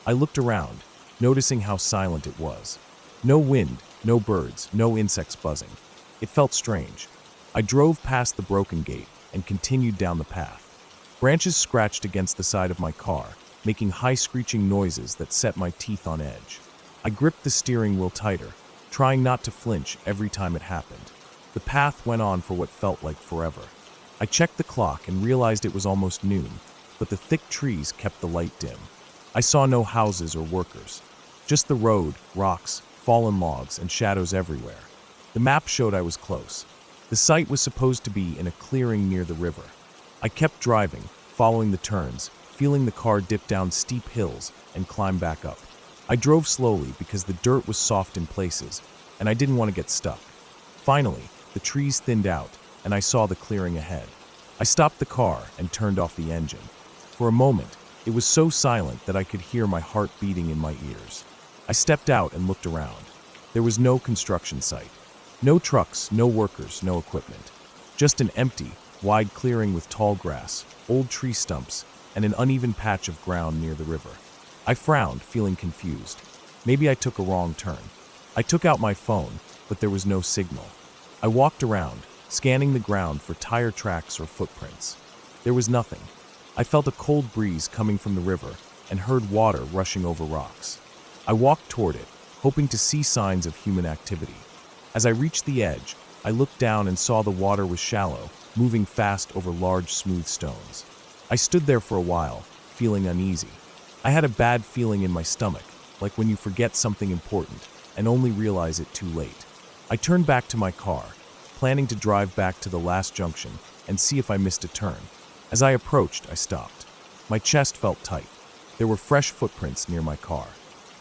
I looked around, noticing how silent it was. No wind, no birds, no insects buzzing. It felt strange. I drove past the broken gate and continued down the path. Branches scratched against the side of my car, making high screeching noises that set my teeth on edge. I gripped the steering wheel tighter, trying not to flinch every time it happened. The path went on for what felt like forever. I checked the clock and realized it was almost noon, but the thick trees kept the light dim. I saw no houses or workers, just the road, rocks, fallen logs, and shadows everywhere. The map showed I was close. The site was supposed to be in a clearing near the river. I kept driving, following the turns, feeling the car dip down steep hills and climb back up. I drove slowly because the dirt was soft in places, and I didn't want to get stuck. Finally, the trees thinned out, and I saw the clearing ahead. I stopped the car and turned off the engine. For a moment, it was so silent that I could hear my heart beating in my ears. I stepped out and looked around. There was no construction site. No trucks, no workers, no equipment. Just an empty, wide clearing with tall grass, old tree stumps, and an uneven patch of ground near the river. I frowned, feeling confused. Maybe I took a wrong turn. I took out my phone, but there was no signal. I walked around, scanning the ground for tire tracks or footprints. There was nothing. I felt a cold breeze coming from the river and heard water rushing over rocks. I walked toward it, hoping to see signs of human activity. As I reached the edge, I looked down and saw the water was shallow, moving fast over large, smooth stones. I stood there for a while, feeling uneasy. I had a bad feeling in my stomach, like when you forget something important and only realize it too late. I turned back to my car, planning to drive back to the last junction and see if I missed a turn. As I approached, I stopped. My chest felt tight. There were fresh footprints near my car.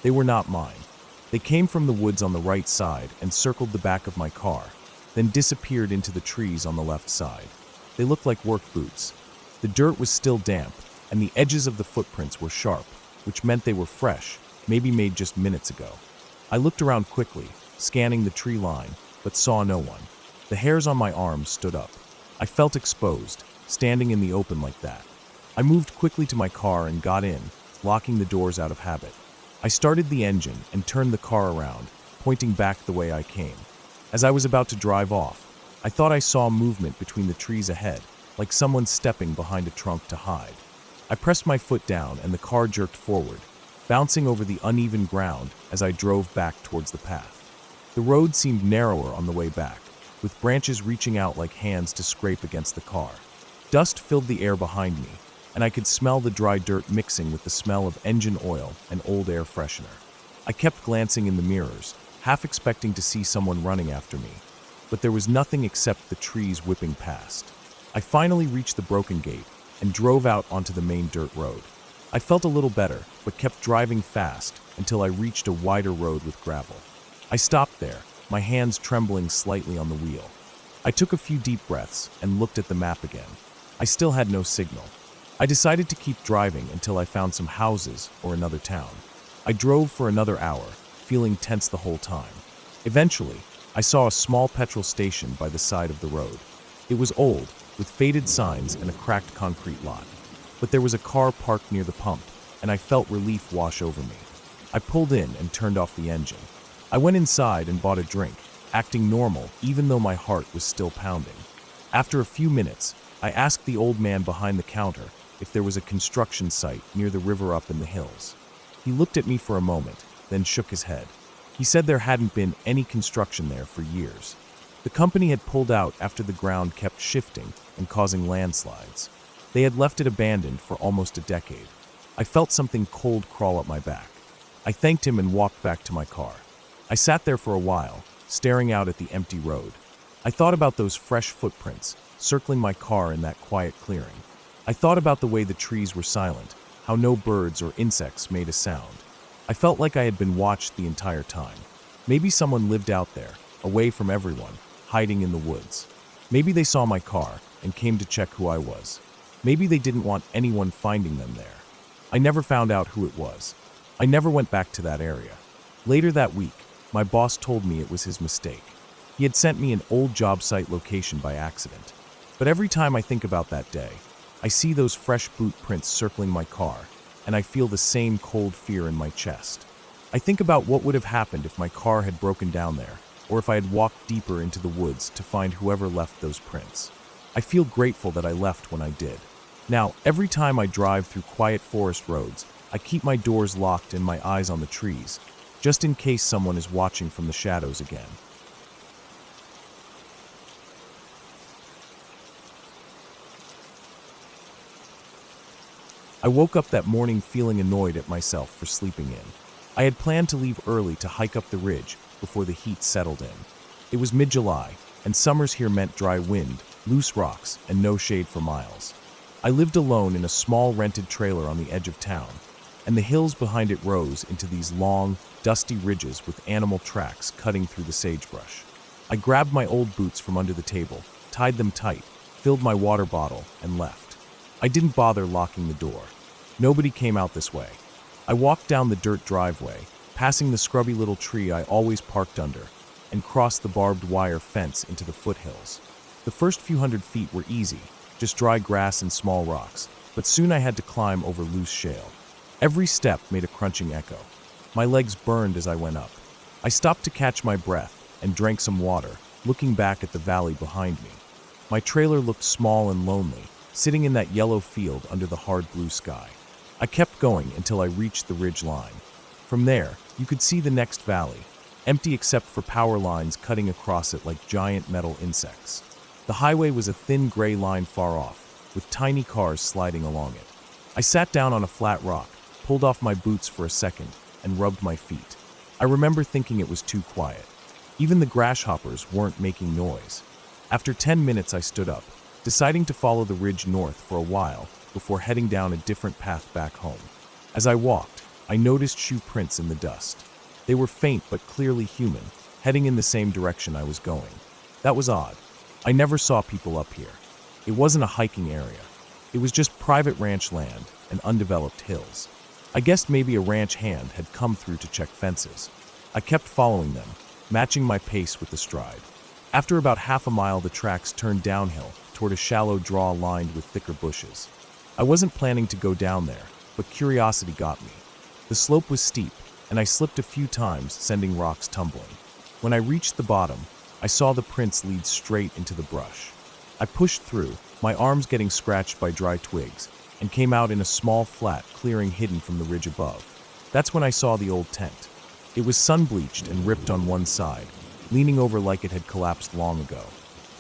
They were not mine. They came from the woods on the right side and circled the back of my car, then disappeared into the trees on the left side. They looked like work boots. The dirt was still damp, and the edges of the footprints were sharp, which meant they were fresh, maybe made just minutes ago. I looked around quickly, scanning the tree line, but saw no one. The hairs on my arms stood up. I felt exposed, standing in the open like that. I moved quickly to my car and got in, locking the doors out of habit. I started the engine and turned the car around, pointing back the way I came. As I was about to drive off, I thought I saw movement between the trees ahead, like someone stepping behind a trunk to hide. I pressed my foot down and the car jerked forward, bouncing over the uneven ground as I drove back towards the path. The road seemed narrower on the way back, with branches reaching out like hands to scrape against the car. Dust filled the air behind me, and I could smell the dry dirt mixing with the smell of engine oil and old air freshener. I kept glancing in the mirrors, half expecting to see someone running after me, but there was nothing except the trees whipping past. I finally reached the broken gate and drove out onto the main dirt road. I felt a little better, but kept driving fast until I reached a wider road with gravel. I stopped there, my hands trembling slightly on the wheel. I took a few deep breaths and looked at the map again. I still had no signal. I decided to keep driving until I found some houses or another town. I drove for another hour, feeling tense the whole time. Eventually, I saw a small petrol station by the side of the road. It was old, with faded signs and a cracked concrete lot. But there was a car parked near the pump, and I felt relief wash over me. I pulled in and turned off the engine. I went inside and bought a drink, acting normal even though my heart was still pounding. After a few minutes, I asked the old man behind the counter if there was a construction site near the river up in the hills. He looked at me for a moment, then shook his head. He said there hadn't been any construction there for years. The company had pulled out after the ground kept shifting and causing landslides. They had left it abandoned for almost a decade. I felt something cold crawl up my back. I thanked him and walked back to my car. I sat there for a while, staring out at the empty road. I thought about those fresh footprints, circling my car in that quiet clearing. I thought about the way the trees were silent, how no birds or insects made a sound. I felt like I had been watched the entire time. Maybe someone lived out there, away from everyone, hiding in the woods. Maybe they saw my car and came to check who I was. Maybe they didn't want anyone finding them there. I never found out who it was. I never went back to that area. Later that week, my boss told me it was his mistake. He had sent me an old job site location by accident. But every time I think about that day, I see those fresh boot prints circling my car, and I feel the same cold fear in my chest. I think about what would have happened if my car had broken down there, or if I had walked deeper into the woods to find whoever left those prints. I feel grateful that I left when I did. Now, every time I drive through quiet forest roads, I keep my doors locked and my eyes on the trees, just in case someone is watching from the shadows again. I woke up that morning feeling annoyed at myself for sleeping in. I had planned to leave early to hike up the ridge before the heat settled in. It was mid-July, and summers here meant dry wind, loose rocks, and no shade for miles. I lived alone in a small rented trailer on the edge of town, and the hills behind it rose into these long, dusty ridges with animal tracks cutting through the sagebrush. I grabbed my old boots from under the table, tied them tight, filled my water bottle, and left. I didn't bother locking the door. Nobody came out this way. I walked down the dirt driveway, passing the scrubby little tree I always parked under, and crossed the barbed wire fence into the foothills. The first few hundred feet were easy, just dry grass and small rocks, but soon I had to climb over loose shale. Every step made a crunching echo. My legs burned as I went up. I stopped to catch my breath and drank some water, looking back at the valley behind me. My trailer looked small and lonely, sitting in that yellow field under the hard blue sky. I kept going until I reached the ridge line. From there, you could see the next valley, empty except for power lines cutting across it like giant metal insects. The highway was a thin gray line far off, with tiny cars sliding along it. I sat down on a flat rock, pulled off my boots for a second, and rubbed my feet. I remember thinking it was too quiet. Even the grasshoppers weren't making noise. After 10 minutes I stood up, deciding to follow the ridge north for a while before heading down a different path back home. As I walked, I noticed shoe prints in the dust. They were faint but clearly human, heading in the same direction I was going. That was odd. I never saw people up here. It wasn't a hiking area. It was just private ranch land and undeveloped hills. I guessed maybe a ranch hand had come through to check fences. I kept following them, matching my pace with the stride. After about half a mile, the tracks turned downhill toward a shallow draw lined with thicker bushes. I wasn't planning to go down there, but curiosity got me. The slope was steep, and I slipped a few times, sending rocks tumbling. When I reached the bottom, I saw the prints lead straight into the brush. I pushed through, my arms getting scratched by dry twigs, and came out in a small flat clearing hidden from the ridge above. That's when I saw the old tent. It was sun-bleached and ripped on one side, leaning over like it had collapsed long ago.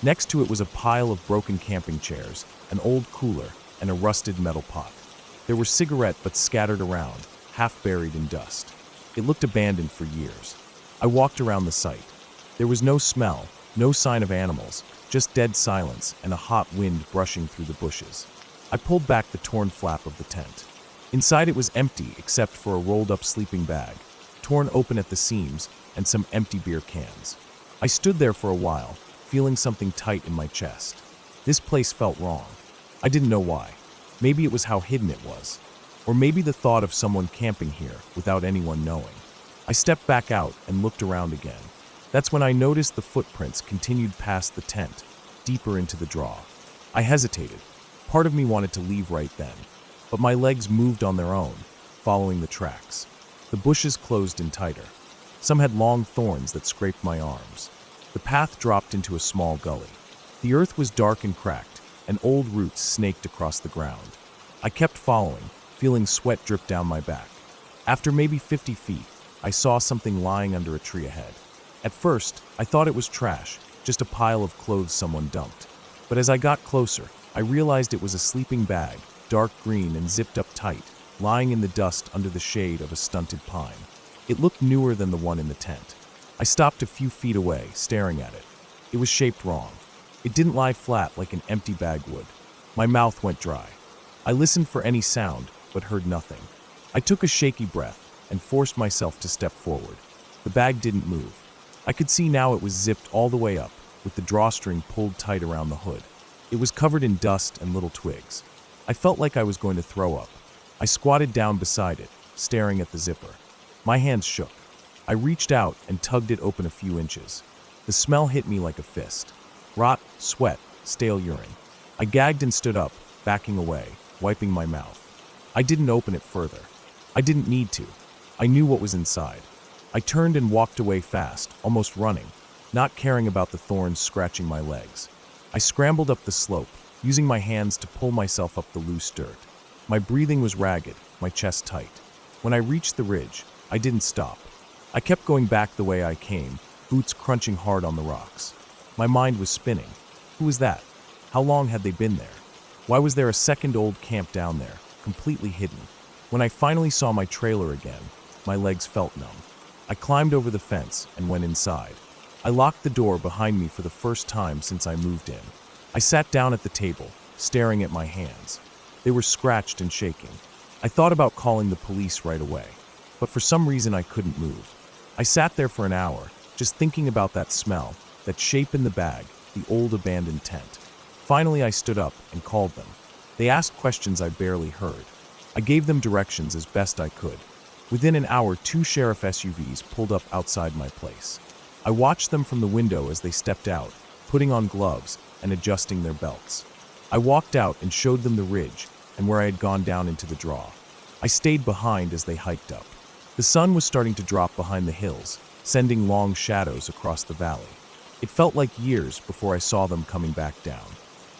Next to it was a pile of broken camping chairs, an old cooler, and a rusted metal pot. There were cigarette butts scattered around, half buried in dust. It looked abandoned for years. I walked around the site. There was no smell, no sign of animals, just dead silence and a hot wind brushing through the bushes. I pulled back the torn flap of the tent. Inside it was empty except for a rolled-up sleeping bag, torn open at the seams, and some empty beer cans. I stood there for a while, feeling something tight in my chest. This place felt wrong. I didn't know why. Maybe it was how hidden it was. Or maybe the thought of someone camping here without anyone knowing. I stepped back out and looked around again. That's when I noticed the footprints continued past the tent, deeper into the draw. I hesitated. Part of me wanted to leave right then, but my legs moved on their own, following the tracks. The bushes closed in tighter. Some had long thorns that scraped my arms. The path dropped into a small gully. The earth was dark and cracked, and old roots snaked across the ground. I kept following, feeling sweat drip down my back. After maybe 50 feet, I saw something lying under a tree ahead. At first, I thought it was trash, just a pile of clothes someone dumped. But as I got closer, I realized it was a sleeping bag, dark green and zipped up tight, lying in the dust under the shade of a stunted pine. It looked newer than the one in the tent. I stopped a few feet away, staring at it. It was shaped wrong. It didn't lie flat like an empty bag would. My mouth went dry. I listened for any sound, but heard nothing. I took a shaky breath and forced myself to step forward. The bag didn't move. I could see now it was zipped all the way up, with the drawstring pulled tight around the hood. It was covered in dust and little twigs. I felt like I was going to throw up. I squatted down beside it, staring at the zipper. My hands shook. I reached out and tugged it open a few inches. The smell hit me like a fist. Rot, sweat, stale urine. I gagged and stood up, backing away, wiping my mouth. I didn't open it further. I didn't need to. I knew what was inside. I turned and walked away fast, almost running, not caring about the thorns scratching my legs. I scrambled up the slope, using my hands to pull myself up the loose dirt. My breathing was ragged, my chest tight. When I reached the ridge, I didn't stop. I kept going back the way I came, boots crunching hard on the rocks. My mind was spinning. Who was that? How long had they been there? Why was there a second-old camp down there, completely hidden? When I finally saw my trailer again, my legs felt numb. I climbed over the fence and went inside. I locked the door behind me for the first time since I moved in. I sat down at the table, staring at my hands. They were scratched and shaking. I thought about calling the police right away, but for some reason I couldn't move. I sat there for an hour, just thinking about that smell, that shape in the bag, the old abandoned tent. Finally, I stood up and called them. They asked questions I barely heard. I gave them directions as best I could. Within an hour, 2 sheriff SUVs pulled up outside my place. I watched them from the window as they stepped out, putting on gloves and adjusting their belts. I walked out and showed them the ridge and where I had gone down into the draw. I stayed behind as they hiked up. The sun was starting to drop behind the hills, sending long shadows across the valley. It felt like years before I saw them coming back down.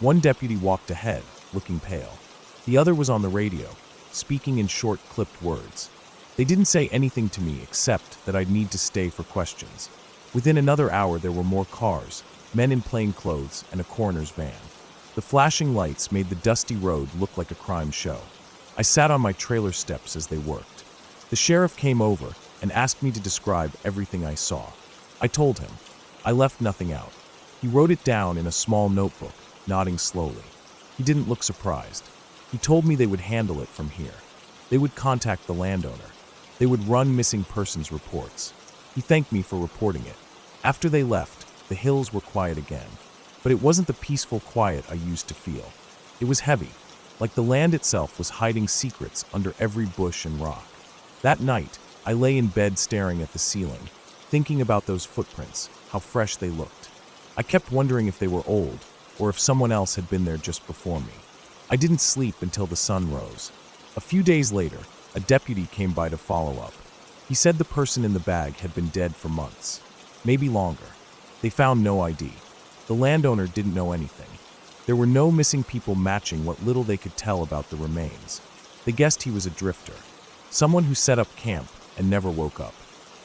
One deputy walked ahead, looking pale. The other was on the radio, speaking in short, clipped words. They didn't say anything to me except that I'd need to stay for questions. Within another hour, there were more cars, men in plain clothes, and a coroner's van. The flashing lights made the dusty road look like a crime show. I sat on my trailer steps as they worked. The sheriff came over and asked me to describe everything I saw. I told him. I left nothing out. He wrote it down in a small notebook, nodding slowly. He didn't look surprised. He told me they would handle it from here. They would contact the landowner. They would run missing persons reports. He thanked me for reporting it. After they left, the hills were quiet again. But it wasn't the peaceful quiet I used to feel. It was heavy, like the land itself was hiding secrets under every bush and rock. That night, I lay in bed staring at the ceiling, thinking about those footprints, how fresh they looked. I kept wondering if they were old, or if someone else had been there just before me. I didn't sleep until the sun rose. A few days later, a deputy came by to follow up. He said the person in the bag had been dead for months, maybe longer. They found no ID. The landowner didn't know anything. There were no missing people matching what little they could tell about the remains. They guessed he was a drifter, someone who set up camp and never woke up.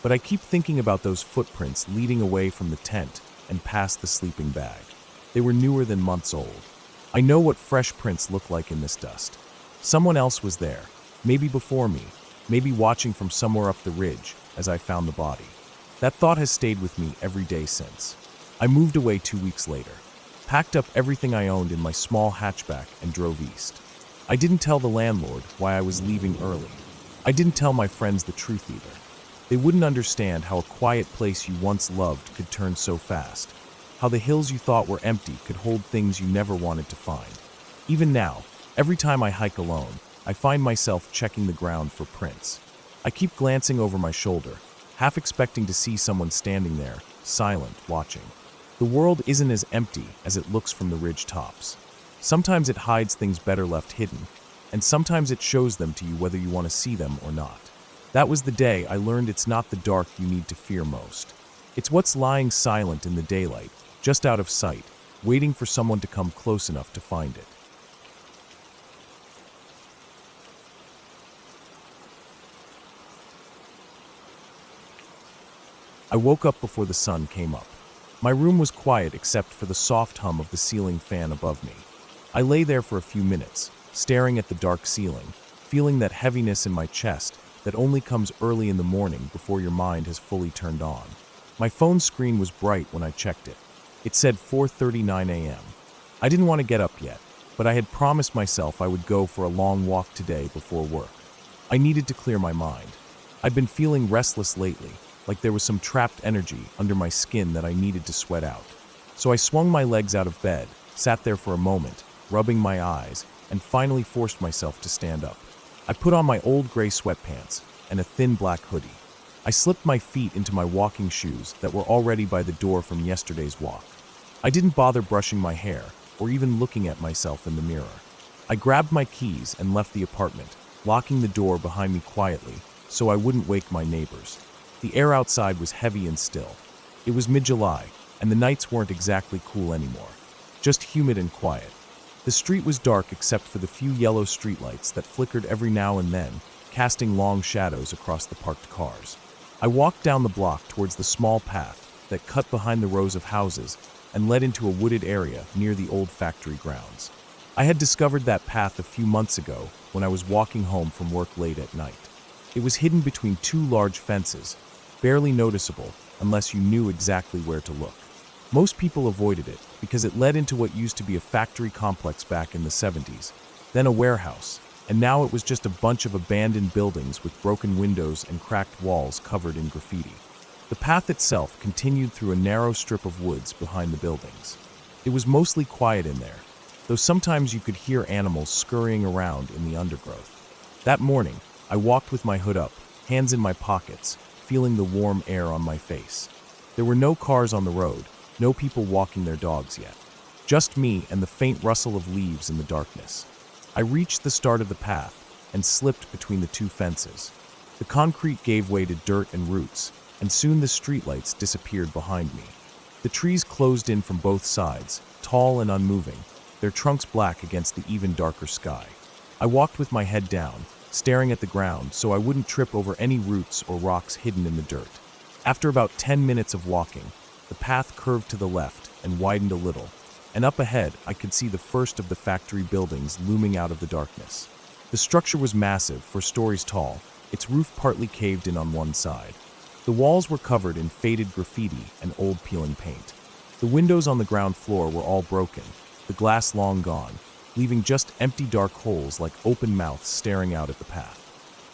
But I keep thinking about those footprints leading away from the tent and past the sleeping bag. They were newer than months old. I know what fresh prints look like in this dust. Someone else was there, maybe before me, maybe watching from somewhere up the ridge as I found the body. That thought has stayed with me every day since. I moved away 2 weeks later, packed up everything I owned in my small hatchback and drove east. I didn't tell the landlord why I was leaving early. I didn't tell my friends the truth either. They wouldn't understand how a quiet place you once loved could turn so fast, how the hills you thought were empty could hold things you never wanted to find. Even now, every time I hike alone, I find myself checking the ground for prints. I keep glancing over my shoulder, half expecting to see someone standing there, silent, watching. The world isn't as empty as it looks from the ridge tops. Sometimes it hides things better left hidden, and sometimes it shows them to you whether you want to see them or not. That was the day I learned it's not the dark you need to fear most. It's what's lying silent in the daylight, just out of sight, waiting for someone to come close enough to find it. I woke up before the sun came up. My room was quiet except for the soft hum of the ceiling fan above me. I lay there for a few minutes, staring at the dark ceiling, feeling that heaviness in my chest that only comes early in the morning before your mind has fully turned on. My phone screen was bright when I checked it. It said 4:39 a.m. I didn't want to get up yet, but I had promised myself I would go for a long walk today before work. I needed to clear my mind. I'd been feeling restless lately, like there was some trapped energy under my skin that I needed to sweat out. So I swung my legs out of bed, sat there for a moment, rubbing my eyes, and finally forced myself to stand up. I put on my old gray sweatpants and a thin black hoodie. I slipped my feet into my walking shoes that were already by the door from yesterday's walk. I didn't bother brushing my hair or even looking at myself in the mirror. I grabbed my keys and left the apartment, locking the door behind me quietly so I wouldn't wake my neighbors. The air outside was heavy and still. It was mid-July, and the nights weren't exactly cool anymore, just humid and quiet. The street was dark except for the few yellow streetlights that flickered every now and then, casting long shadows across the parked cars. I walked down the block towards the small path that cut behind the rows of houses and led into a wooded area near the old factory grounds. I had discovered that path a few months ago when I was walking home from work late at night. It was hidden between two large fences, barely noticeable unless you knew exactly where to look. Most people avoided it because it led into what used to be a factory complex back in the 70s, then a warehouse, and now it was just a bunch of abandoned buildings with broken windows and cracked walls covered in graffiti. The path itself continued through a narrow strip of woods behind the buildings. It was mostly quiet in there, though sometimes you could hear animals scurrying around in the undergrowth. That morning, I walked with my hood up, hands in my pockets, feeling the warm air on my face. There were no cars on the road, no people walking their dogs yet. Just me and the faint rustle of leaves in the darkness. I reached the start of the path and slipped between the two fences. The concrete gave way to dirt and roots, and soon the streetlights disappeared behind me. The trees closed in from both sides, tall and unmoving, their trunks black against the even darker sky. I walked with my head down, staring at the ground so I wouldn't trip over any roots or rocks hidden in the dirt. After about 10 minutes of walking, the path curved to the left and widened a little, and up ahead I could see the first of the factory buildings looming out of the darkness. The structure was massive, 4 stories tall, its roof partly caved in on one side. The walls were covered in faded graffiti and old peeling paint. The windows on the ground floor were all broken, the glass long gone, leaving just empty dark holes like open mouths staring out at the path.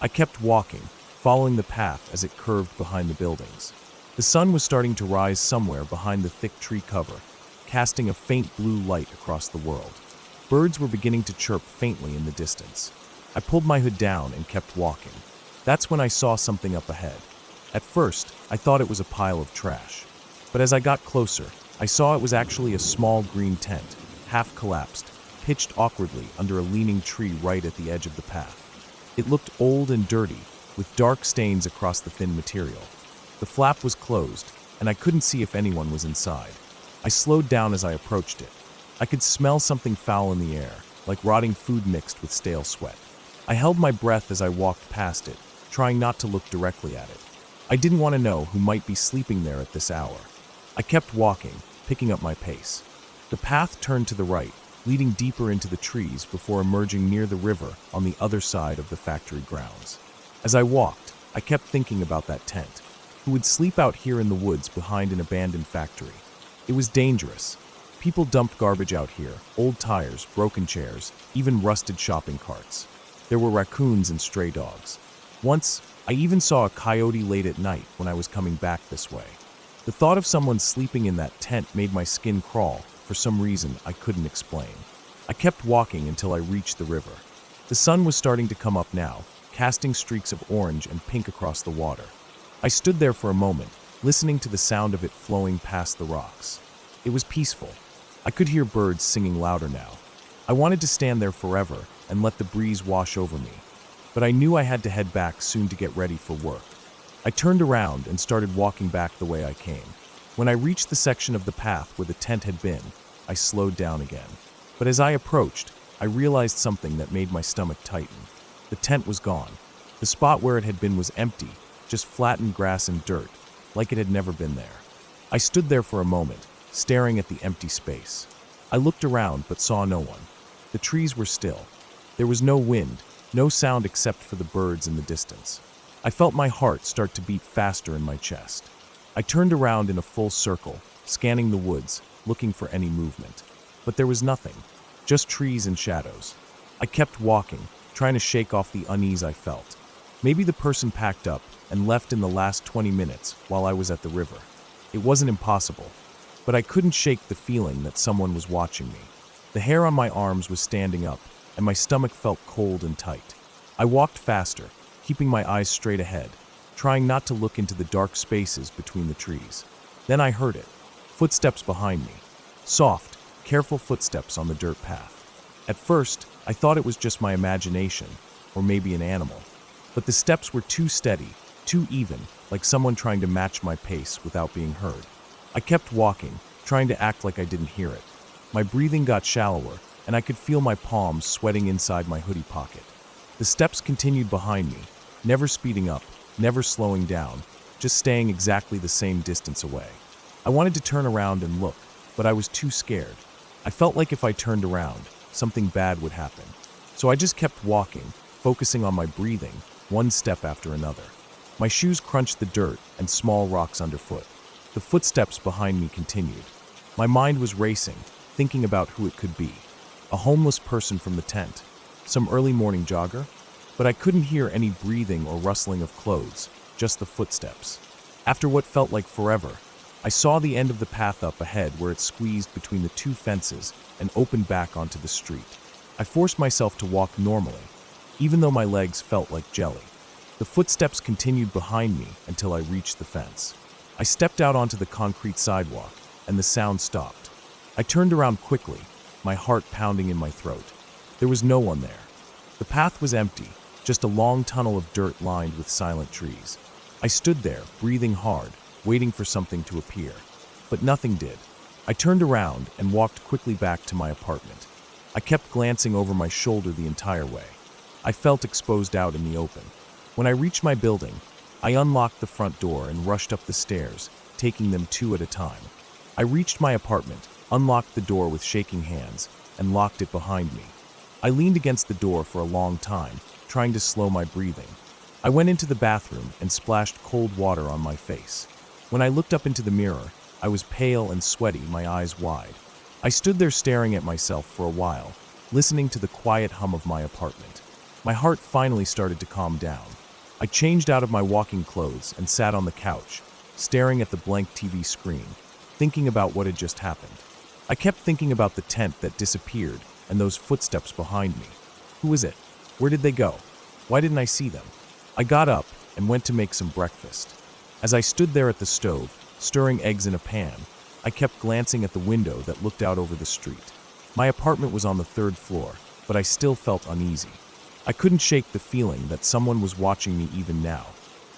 I kept walking, following the path as it curved behind the buildings. The sun was starting to rise somewhere behind the thick tree cover, casting a faint blue light across the world. Birds were beginning to chirp faintly in the distance. I pulled my hood down and kept walking. That's when I saw something up ahead. At first, I thought it was a pile of trash. But as I got closer, I saw it was actually a small green tent, half collapsed, pitched awkwardly under a leaning tree right at the edge of the path. It looked old and dirty, with dark stains across the thin material. The flap was closed, and I couldn't see if anyone was inside. I slowed down as I approached it. I could smell something foul in the air, like rotting food mixed with stale sweat. I held my breath as I walked past it, trying not to look directly at it. I didn't want to know who might be sleeping there at this hour. I kept walking, picking up my pace. The path turned to the right, leading deeper into the trees before emerging near the river on the other side of the factory grounds. As I walked, I kept thinking about that tent. Who would sleep out here in the woods behind an abandoned factory? It was dangerous. People dumped garbage out here, old tires, broken chairs, even rusted shopping carts. There were raccoons and stray dogs. Once, I even saw a coyote late at night when I was coming back this way. The thought of someone sleeping in that tent made my skin crawl for some reason I couldn't explain. I kept walking until I reached the river. The sun was starting to come up now, casting streaks of orange and pink across the water. I stood there for a moment, listening to the sound of it flowing past the rocks. It was peaceful. I could hear birds singing louder now. I wanted to stand there forever and let the breeze wash over me, but I knew I had to head back soon to get ready for work. I turned around and started walking back the way I came. When I reached the section of the path where the tent had been, I slowed down again. But as I approached, I realized something that made my stomach tighten. The tent was gone. The spot where it had been was empty, just flattened grass and dirt, like it had never been there. I stood there for a moment, staring at the empty space. I looked around but saw no one. The trees were still. There was no wind, no sound except for the birds in the distance. I felt my heart start to beat faster in my chest. I turned around in a full circle, scanning the woods, looking for any movement. But there was nothing, just trees and shadows. I kept walking, trying to shake off the unease I felt. Maybe the person packed up and left in the last 20 minutes while I was at the river. It wasn't impossible, but I couldn't shake the feeling that someone was watching me. The hair on my arms was standing up, and my stomach felt cold and tight. I walked faster, keeping my eyes straight ahead, trying not to look into the dark spaces between the trees. Then I heard it. Footsteps behind me. Soft, careful footsteps on the dirt path. At first, I thought it was just my imagination, or maybe an animal. But the steps were too steady, too even, like someone trying to match my pace without being heard. I kept walking, trying to act like I didn't hear it. My breathing got shallower, and I could feel my palms sweating inside my hoodie pocket. The steps continued behind me, never speeding up, never slowing down, just staying exactly the same distance away. I wanted to turn around and look, but I was too scared. I felt like if I turned around, something bad would happen. So I just kept walking, focusing on my breathing, one step after another. My shoes crunched the dirt and small rocks underfoot. The footsteps behind me continued. My mind was racing, thinking about who it could be. A homeless person from the tent, some early morning jogger, but I couldn't hear any breathing or rustling of clothes, just the footsteps. After what felt like forever, I saw the end of the path up ahead where it squeezed between the two fences and opened back onto the street. I forced myself to walk normally, even though my legs felt like jelly. The footsteps continued behind me until I reached the fence. I stepped out onto the concrete sidewalk, and the sound stopped. I turned around quickly, my heart pounding in my throat. There was no one there. The path was empty, just a long tunnel of dirt lined with silent trees. I stood there, breathing hard, waiting for something to appear. But nothing did. I turned around and walked quickly back to my apartment. I kept glancing over my shoulder the entire way. I felt exposed out in the open. When I reached my building, I unlocked the front door and rushed up the stairs, taking them two at a time. I reached my apartment, unlocked the door with shaking hands, and locked it behind me. I leaned against the door for a long time, trying to slow my breathing. I went into the bathroom and splashed cold water on my face. When I looked up into the mirror, I was pale and sweaty, my eyes wide. I stood there staring at myself for a while, listening to the quiet hum of my apartment. My heart finally started to calm down. I changed out of my walking clothes and sat on the couch, staring at the blank TV screen, thinking about what had just happened. I kept thinking about the tent that disappeared and those footsteps behind me. Who is it? Where did they go? Why didn't I see them? I got up and went to make some breakfast. As I stood there at the stove, stirring eggs in a pan, I kept glancing at the window that looked out over the street. My apartment was on the 3rd floor, but I still felt uneasy. I couldn't shake the feeling that someone was watching me even now.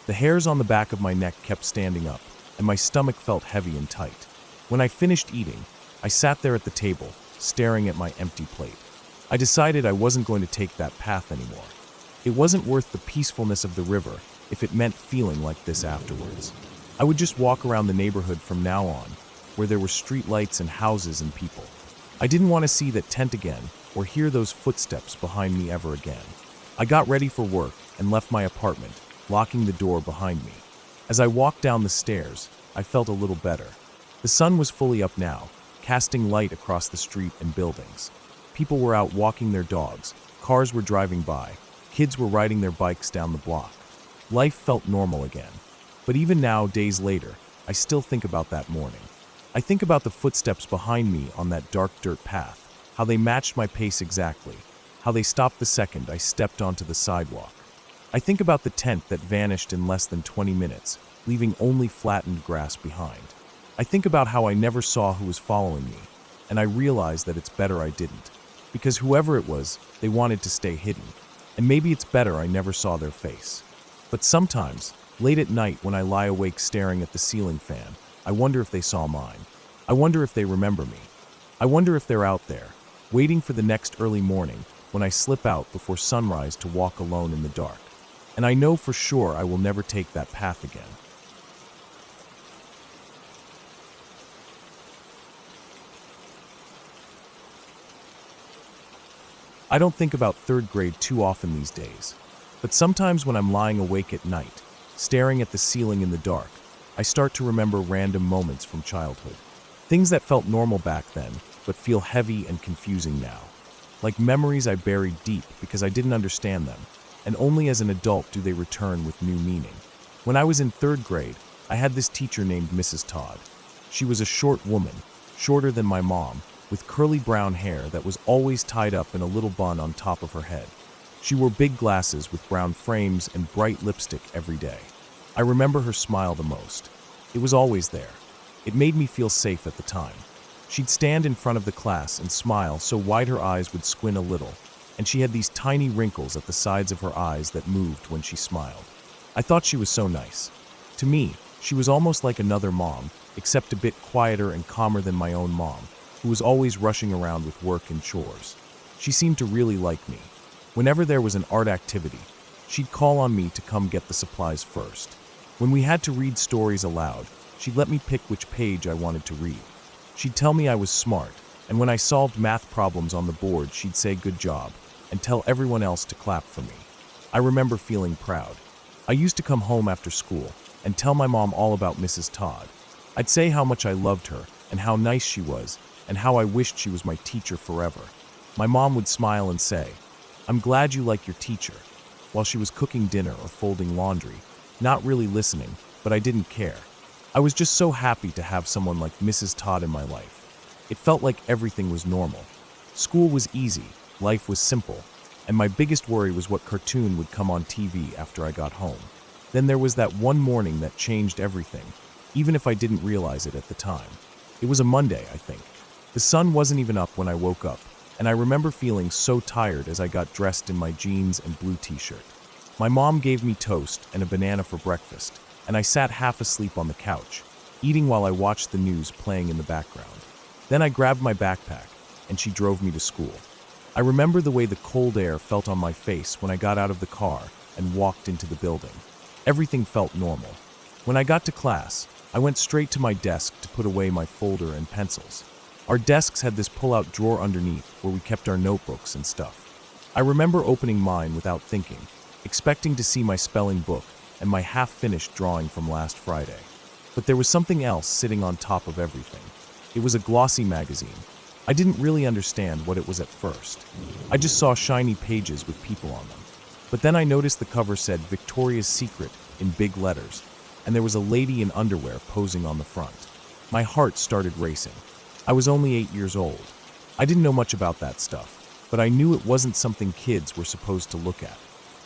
The hairs on the back of my neck kept standing up, and my stomach felt heavy and tight. When I finished eating, I sat there at the table, staring at my empty plate. I decided I wasn't going to take that path anymore. It wasn't worth the peacefulness of the river if it meant feeling like this afterwards. I would just walk around the neighborhood from now on, where there were street lights and houses and people. I didn't want to see that tent again or hear those footsteps behind me ever again. I got ready for work and left my apartment, locking the door behind me. As I walked down the stairs, I felt a little better. The sun was fully up now, casting light across the street and buildings. People were out walking their dogs, cars were driving by, kids were riding their bikes down the block. Life felt normal again. But even now, days later, I still think about that morning. I think about the footsteps behind me on that dark dirt path, how they matched my pace exactly, how they stopped the second I stepped onto the sidewalk. I think about the tent that vanished in less than 20 minutes, leaving only flattened grass behind. I think about how I never saw who was following me, and I realize that it's better I didn't, because whoever it was, they wanted to stay hidden, and maybe it's better I never saw their face. But sometimes, late at night when I lie awake staring at the ceiling fan, I wonder if they saw mine. I wonder if they remember me. I wonder if they're out there, waiting for the next early morning when I slip out before sunrise to walk alone in the dark. And I know for sure I will never take that path again. I don't think about 3rd grade too often these days, but sometimes when I'm lying awake at night, staring at the ceiling in the dark, I start to remember random moments from childhood. Things that felt normal back then, but feel heavy and confusing now. Like memories I buried deep because I didn't understand them, and only as an adult do they return with new meaning. When I was in 3rd grade, I had this teacher named Mrs. Todd. She was a short woman, shorter than my mom, with curly brown hair that was always tied up in a little bun on top of her head. She wore big glasses with brown frames and bright lipstick every day. I remember her smile the most. It was always there. It made me feel safe at the time. She'd stand in front of the class and smile so wide her eyes would squint a little, and she had these tiny wrinkles at the sides of her eyes that moved when she smiled. I thought she was so nice. To me, she was almost like another mom, except a bit quieter and calmer than my own mom, who was always rushing around with work and chores. She seemed to really like me. Whenever there was an art activity, she'd call on me to come get the supplies first. When we had to read stories aloud, she'd let me pick which page I wanted to read. She'd tell me I was smart, and when I solved math problems on the board, she'd say good job, and tell everyone else to clap for me. I remember feeling proud. I used to come home after school and tell my mom all about Mrs. Todd. I'd say how much I loved her, and how nice she was, and how I wished she was my teacher forever. My mom would smile and say, "I'm glad you like your teacher," while she was cooking dinner or folding laundry, not really listening, but I didn't care. I was just so happy to have someone like Mrs. Todd in my life. It felt like everything was normal. School was easy, life was simple, and my biggest worry was what cartoon would come on TV after I got home. Then there was that one morning that changed everything, even if I didn't realize it at the time. It was a Monday, I think. The sun wasn't even up when I woke up, and I remember feeling so tired as I got dressed in my jeans and blue t-shirt. My mom gave me toast and a banana for breakfast, and I sat half asleep on the couch, eating while I watched the news playing in the background. Then I grabbed my backpack, and she drove me to school. I remember the way the cold air felt on my face when I got out of the car and walked into the building. Everything felt normal. When I got to class, I went straight to my desk to put away my folder and pencils. Our desks had this pull-out drawer underneath where we kept our notebooks and stuff. I remember opening mine without thinking, expecting to see my spelling book and my half-finished drawing from last Friday. But there was something else sitting on top of everything. It was a glossy magazine. I didn't really understand what it was at first. I just saw shiny pages with people on them. But then I noticed the cover said Victoria's Secret in big letters, and there was a lady in underwear posing on the front. My heart started racing. I was only 8 years old. I didn't know much about that stuff, but I knew it wasn't something kids were supposed to look at.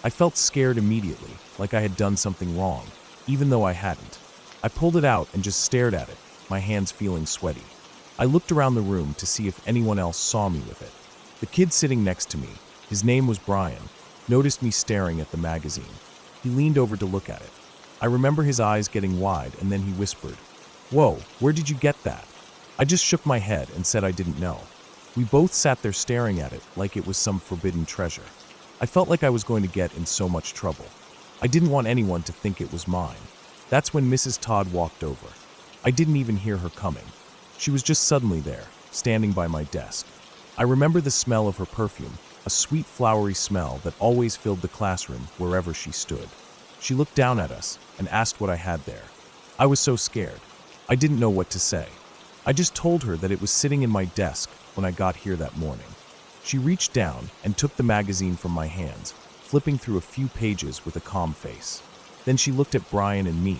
I felt scared immediately, like I had done something wrong, even though I hadn't. I pulled it out and just stared at it, my hands feeling sweaty. I looked around the room to see if anyone else saw me with it. The kid sitting next to me, his name was Brian, noticed me staring at the magazine. He leaned over to look at it. I remember his eyes getting wide, and then he whispered, "Whoa, where did you get that?" I just shook my head and said I didn't know. We both sat there staring at it like it was some forbidden treasure. I felt like I was going to get in so much trouble. I didn't want anyone to think it was mine. That's when Mrs. Todd walked over. I didn't even hear her coming. She was just suddenly there, standing by my desk. I remember the smell of her perfume, a sweet flowery smell that always filled the classroom wherever she stood. She looked down at us and asked what I had there. I was so scared. I didn't know what to say. I just told her that it was sitting in my desk when I got here that morning. She reached down and took the magazine from my hands, flipping through a few pages with a calm face. Then she looked at Brian and me,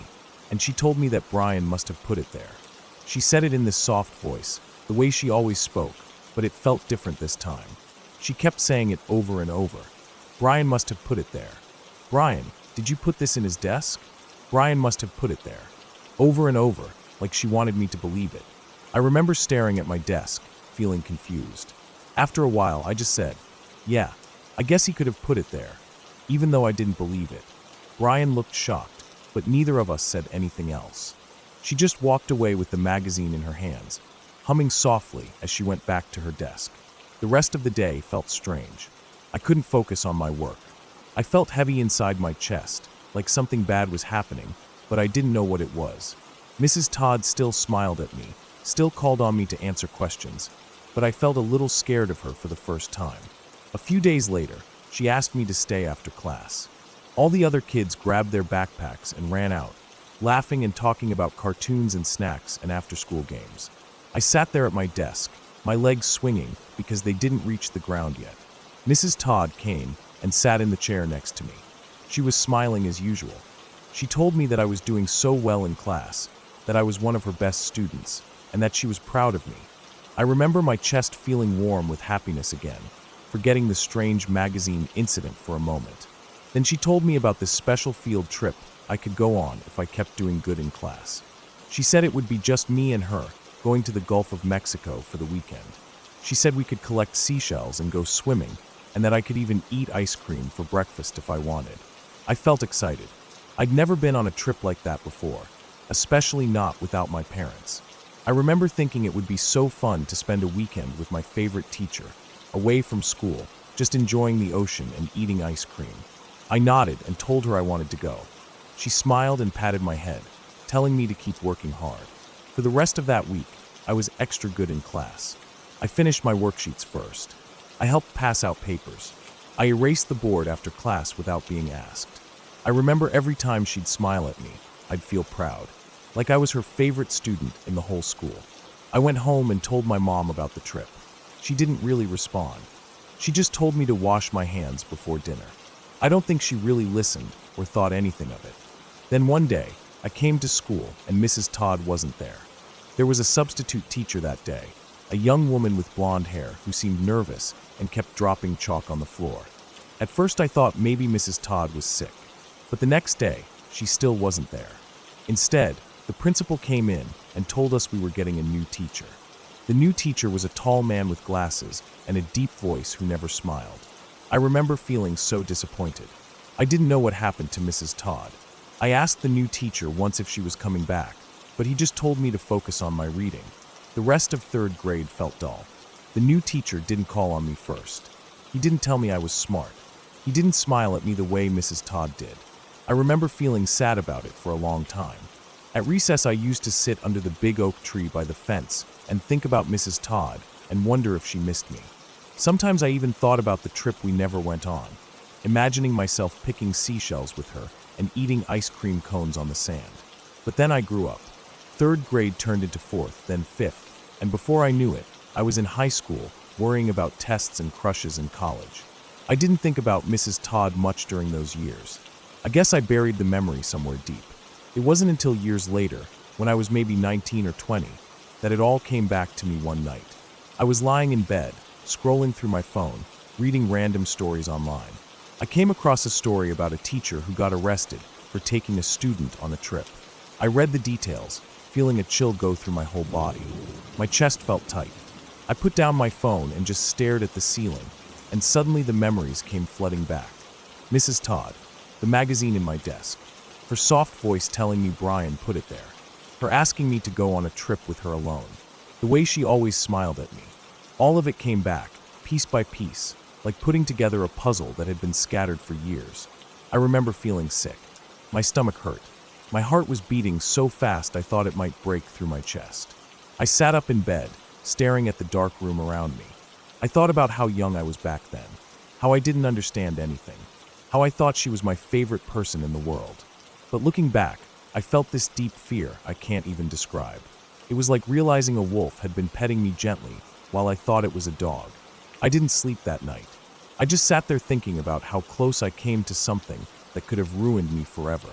and she told me that Brian must have put it there. She said it in this soft voice, the way she always spoke, but it felt different this time. She kept saying it over and over. Brian must have put it there. Brian, did you put this in his desk? Brian must have put it there. Over and over, like she wanted me to believe it. I remember staring at my desk, feeling confused. After a while, I just said, "Yeah, I guess he could have put it there," even though I didn't believe it. Brian looked shocked, but neither of us said anything else. She just walked away with the magazine in her hands, humming softly as she went back to her desk. The rest of the day felt strange. I couldn't focus on my work. I felt heavy inside my chest, like something bad was happening, but I didn't know what it was. Mrs. Todd still smiled at me, still called on me to answer questions, but I felt a little scared of her for the first time. A few days later, she asked me to stay after class. All the other kids grabbed their backpacks and ran out, laughing and talking about cartoons and snacks and after-school games. I sat there at my desk, my legs swinging because they didn't reach the ground yet. Mrs. Todd came and sat in the chair next to me. She was smiling as usual. She told me that I was doing so well in class, that I was one of her best students, and that she was proud of me. I remember my chest feeling warm with happiness again, forgetting the strange magazine incident for a moment. Then she told me about this special field trip I could go on if I kept doing good in class. She said it would be just me and her, going to the Gulf of Mexico for the weekend. She said we could collect seashells and go swimming, and that I could even eat ice cream for breakfast if I wanted. I felt excited. I'd never been on a trip like that before, especially not without my parents. I remember thinking it would be so fun to spend a weekend with my favorite teacher, away from school, just enjoying the ocean and eating ice cream. I nodded and told her I wanted to go. She smiled and patted my head, telling me to keep working hard. For the rest of that week, I was extra good in class. I finished my worksheets first. I helped pass out papers. I erased the board after class without being asked. I remember every time she'd smile at me, I'd feel proud, like I was her favorite student in the whole school. I went home and told my mom about the trip. She didn't really respond. She just told me to wash my hands before dinner. I don't think she really listened or thought anything of it. Then one day, I came to school and Mrs. Todd wasn't there. There was a substitute teacher that day, a young woman with blonde hair who seemed nervous and kept dropping chalk on the floor. At first I thought maybe Mrs. Todd was sick, but the next day, she still wasn't there. Instead, the principal came in and told us we were getting a new teacher. The new teacher was a tall man with glasses and a deep voice who never smiled. I remember feeling so disappointed. I didn't know what happened to Mrs. Todd. I asked the new teacher once if she was coming back, but he just told me to focus on my reading. The rest of third grade felt dull. The new teacher didn't call on me first. He didn't tell me I was smart. He didn't smile at me the way Mrs. Todd did. I remember feeling sad about it for a long time. At recess, I used to sit under the big oak tree by the fence and think about Mrs. Todd and wonder if she missed me. Sometimes I even thought about the trip we never went on, imagining myself picking seashells with her and eating ice cream cones on the sand. But then I grew up. Third grade turned into fourth, then fifth, and before I knew it, I was in high school, worrying about tests and crushes in college. I didn't think about Mrs. Todd much during those years. I guess I buried the memory somewhere deep. It wasn't until years later, when I was maybe 19 or 20, that it all came back to me one night. I was lying in bed, scrolling through my phone, reading random stories online. I came across a story about a teacher who got arrested for taking a student on a trip. I read the details, feeling a chill go through my whole body. My chest felt tight. I put down my phone and just stared at the ceiling, and suddenly the memories came flooding back. Mrs. Todd, the magazine in my desk, her soft voice telling me Brian put it there, her asking me to go on a trip with her alone, the way she always smiled at me. All of it came back, piece by piece, like putting together a puzzle that had been scattered for years. I remember feeling sick. My stomach hurt. My heart was beating so fast I thought it might break through my chest. I sat up in bed, staring at the dark room around me. I thought about how young I was back then, how I didn't understand anything, how I thought she was my favorite person in the world. But looking back, I felt this deep fear I can't even describe. It was like realizing a wolf had been petting me gently while I thought it was a dog. I didn't sleep that night. I just sat there thinking about how close I came to something that could have ruined me forever.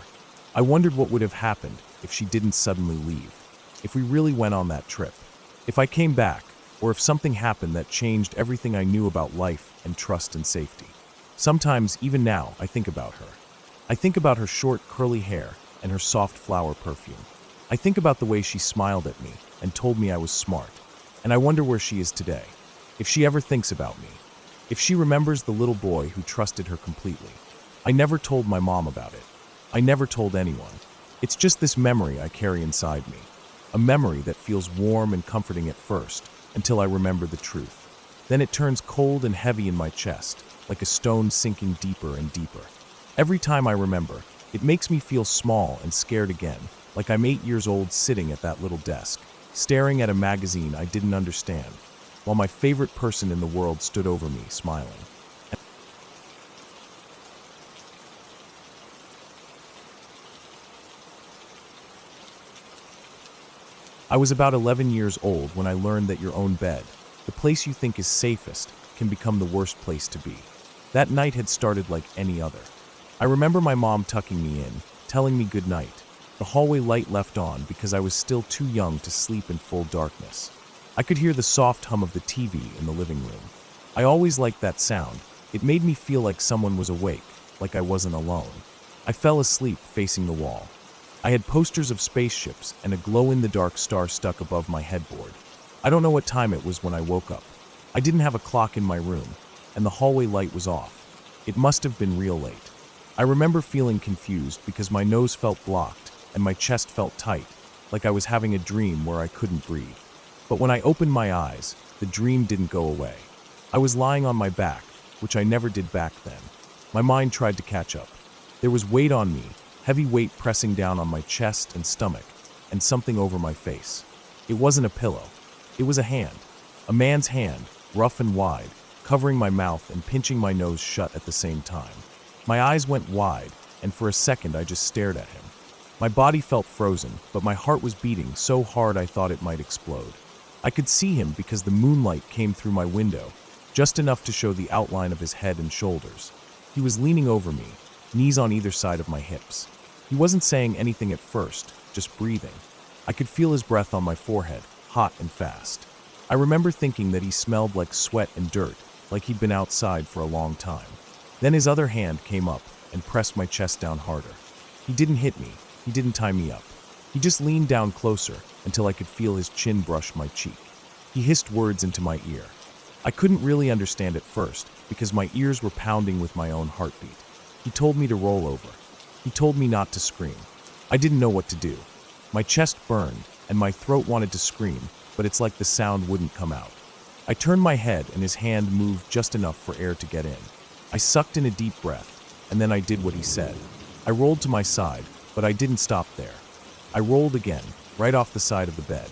I wondered what would have happened if she didn't suddenly leave, if we really went on that trip, if I came back, or if something happened that changed everything I knew about life and trust and safety. Sometimes, even now, I think about her. I think about her short, curly hair and her soft flower perfume. I think about the way she smiled at me and told me I was smart. And I wonder where she is today, if she ever thinks about me, if she remembers the little boy who trusted her completely. I never told my mom about it. I never told anyone. It's just this memory I carry inside me, a memory that feels warm and comforting at first, until I remember the truth. Then it turns cold and heavy in my chest, like a stone sinking deeper and deeper. Every time I remember, it makes me feel small and scared again, like I'm 8 years old sitting at that little desk, staring at a magazine I didn't understand, while my favorite person in the world stood over me, smiling. I was about 11 years old when I learned that your own bed, the place you think is safest, can become the worst place to be. That night had started like any other. I remember my mom tucking me in, telling me good night, the hallway light left on because I was still too young to sleep in full darkness. I could hear the soft hum of the TV in the living room. I always liked that sound. It made me feel like someone was awake, like I wasn't alone. I fell asleep facing the wall. I had posters of spaceships and a glow-in-the-dark star stuck above my headboard. I don't know what time it was when I woke up. I didn't have a clock in my room, and the hallway light was off. It must have been real late. I remember feeling confused because my nose felt blocked and my chest felt tight, like I was having a dream where I couldn't breathe. But when I opened my eyes, the dream didn't go away. I was lying on my back, which I never did back then. My mind tried to catch up. There was weight on me, heavy weight pressing down on my chest and stomach, and something over my face. It wasn't a pillow. It was a hand. A man's hand, rough and wide, covering my mouth and pinching my nose shut at the same time. My eyes went wide, and for a second I just stared at him. My body felt frozen, but my heart was beating so hard I thought it might explode. I could see him because the moonlight came through my window, just enough to show the outline of his head and shoulders. He was leaning over me, knees on either side of my hips. He wasn't saying anything at first, just breathing. I could feel his breath on my forehead, hot and fast. I remember thinking that he smelled like sweat and dirt, like he'd been outside for a long time. Then his other hand came up and pressed my chest down harder. He didn't hit me. He didn't tie me up. He just leaned down closer until I could feel his chin brush my cheek. He hissed words into my ear. I couldn't really understand at first because my ears were pounding with my own heartbeat. He told me to roll over. He told me not to scream. I didn't know what to do. My chest burned and my throat wanted to scream, but it's like the sound wouldn't come out. I turned my head and his hand moved just enough for air to get in. I sucked in a deep breath, and then I did what he said. I rolled to my side, but I didn't stop there. I rolled again, right off the side of the bed.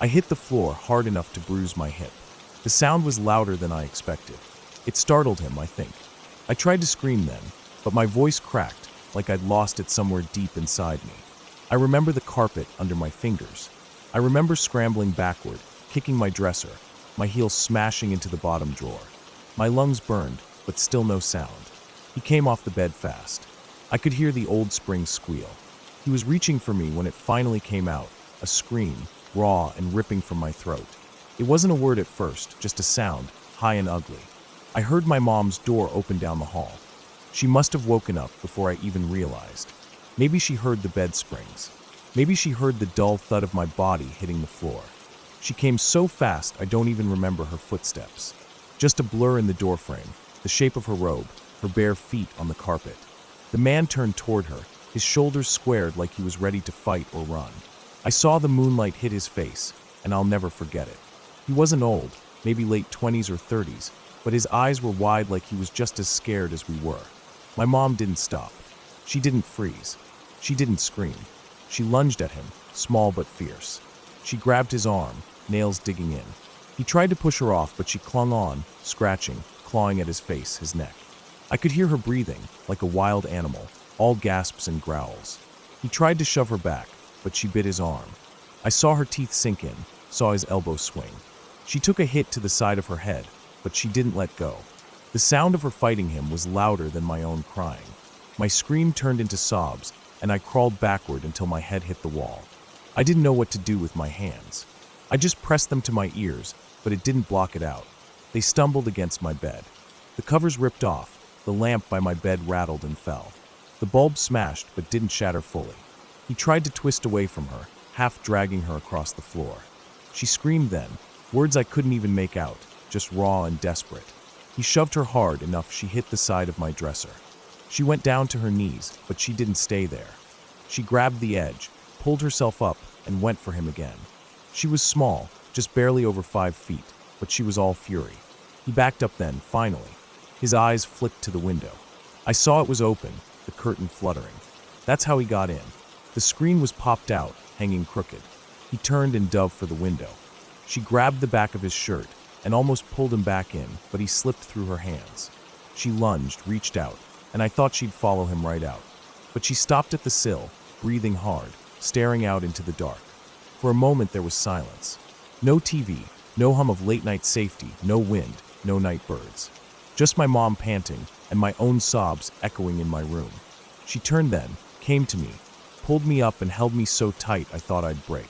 I hit the floor hard enough to bruise my hip. The sound was louder than I expected. It startled him, I think. I tried to scream then, but my voice cracked, like I'd lost it somewhere deep inside me. I remember the carpet under my fingers. I remember scrambling backward, kicking my dresser, my heels smashing into the bottom drawer. My lungs burned, but still no sound. He came off the bed fast. I could hear the old spring squeal. He was reaching for me when it finally came out, a scream, raw and ripping from my throat. It wasn't a word at first, just a sound, high and ugly. I heard my mom's door open down the hall. She must have woken up before I even realized. Maybe she heard the bed springs. Maybe she heard the dull thud of my body hitting the floor. She came so fast I don't even remember her footsteps. Just a blur in the doorframe, the shape of her robe, her bare feet on the carpet. The man turned toward her, his shoulders squared like he was ready to fight or run. I saw the moonlight hit his face, and I'll never forget it. He wasn't old, maybe late 20s or 30s, but his eyes were wide like he was just as scared as we were. My mom didn't stop. She didn't freeze. She didn't scream. She lunged at him, small but fierce. She grabbed his arm, nails digging in. He tried to push her off, but she clung on, scratching, clawing at his face, his neck. I could hear her breathing, like a wild animal, all gasps and growls. He tried to shove her back, but she bit his arm. I saw her teeth sink in, saw his elbow swing. She took a hit to the side of her head, but she didn't let go. The sound of her fighting him was louder than my own crying. My scream turned into sobs, and I crawled backward until my head hit the wall. I didn't know what to do with my hands. I just pressed them to my ears, but it didn't block it out. They stumbled against my bed. The covers ripped off, the lamp by my bed rattled and fell. The bulb smashed but didn't shatter fully. He tried to twist away from her, half dragging her across the floor. She screamed then, words I couldn't even make out, just raw and desperate. He shoved her hard enough she hit the side of my dresser. She went down to her knees, but she didn't stay there. She grabbed the edge, pulled herself up, and went for him again. She was small, just barely over 5 feet, but she was all fury. He backed up then, finally. His eyes flicked to the window. I saw it was open, the curtain fluttering. That's how he got in. The screen was popped out, hanging crooked. He turned and dove for the window. She grabbed the back of his shirt and almost pulled him back in, but he slipped through her hands. She lunged, reached out, and I thought she'd follow him right out. But she stopped at the sill, breathing hard, staring out into the dark. For a moment there was silence. No TV, no hum of late-night safety, no wind, no night birds. Just my mom panting and my own sobs echoing in my room. She turned then, came to me, pulled me up and held me so tight I thought I'd break.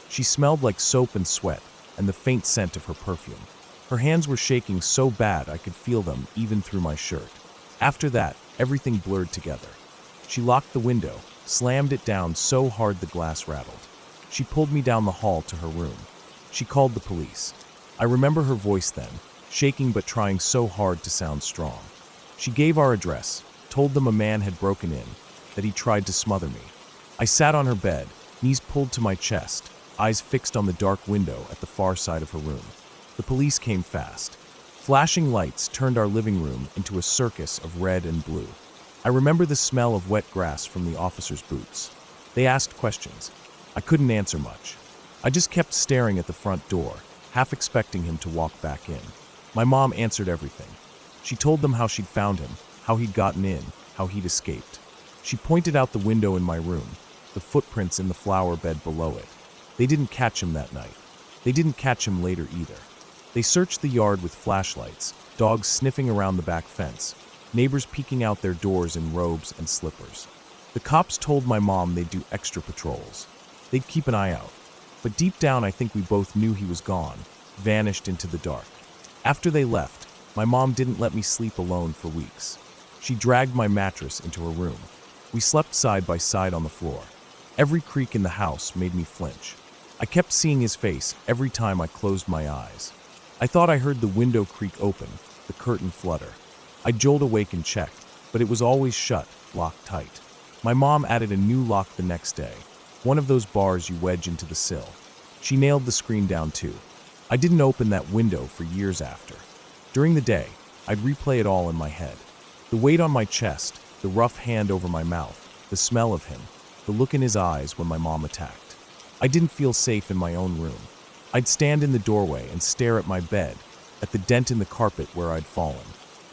She smelled like soap and sweat and the faint scent of her perfume. Her hands were shaking so bad I could feel them even through my shirt. After that, everything blurred together. She locked the window, slammed it down so hard the glass rattled. She pulled me down the hall to her room. She called the police. I remember her voice then, shaking but trying so hard to sound strong. She gave our address, told them a man had broken in, that he tried to smother me. I sat on her bed, knees pulled to my chest, eyes fixed on the dark window at the far side of her room. The police came fast. Flashing lights turned our living room into a circus of red and blue. I remember the smell of wet grass from the officers' boots. They asked questions. I couldn't answer much. I just kept staring at the front door, half expecting him to walk back in. My mom answered everything. She told them how she'd found him, how he'd gotten in, how he'd escaped. She pointed out the window in my room, the footprints in the flower bed below it. They didn't catch him that night. They didn't catch him later either. They searched the yard with flashlights, dogs sniffing around the back fence, neighbors peeking out their doors in robes and slippers. The cops told my mom they'd do extra patrols. They'd keep an eye out. But deep down I think we both knew he was gone, vanished into the dark. After they left, my mom didn't let me sleep alone for weeks. She dragged my mattress into her room. We slept side by side on the floor. Every creak in the house made me flinch. I kept seeing his face every time I closed my eyes. I thought I heard the window creak open, the curtain flutter. I'd jolt awake and check, but it was always shut, locked tight. My mom added a new lock the next day, one of those bars you wedge into the sill. She nailed the screen down too. I didn't open that window for years after. During the day, I'd replay it all in my head. The weight on my chest, the rough hand over my mouth, the smell of him, the look in his eyes when my mom attacked. I didn't feel safe in my own room. I'd stand in the doorway and stare at my bed, at the dent in the carpet where I'd fallen.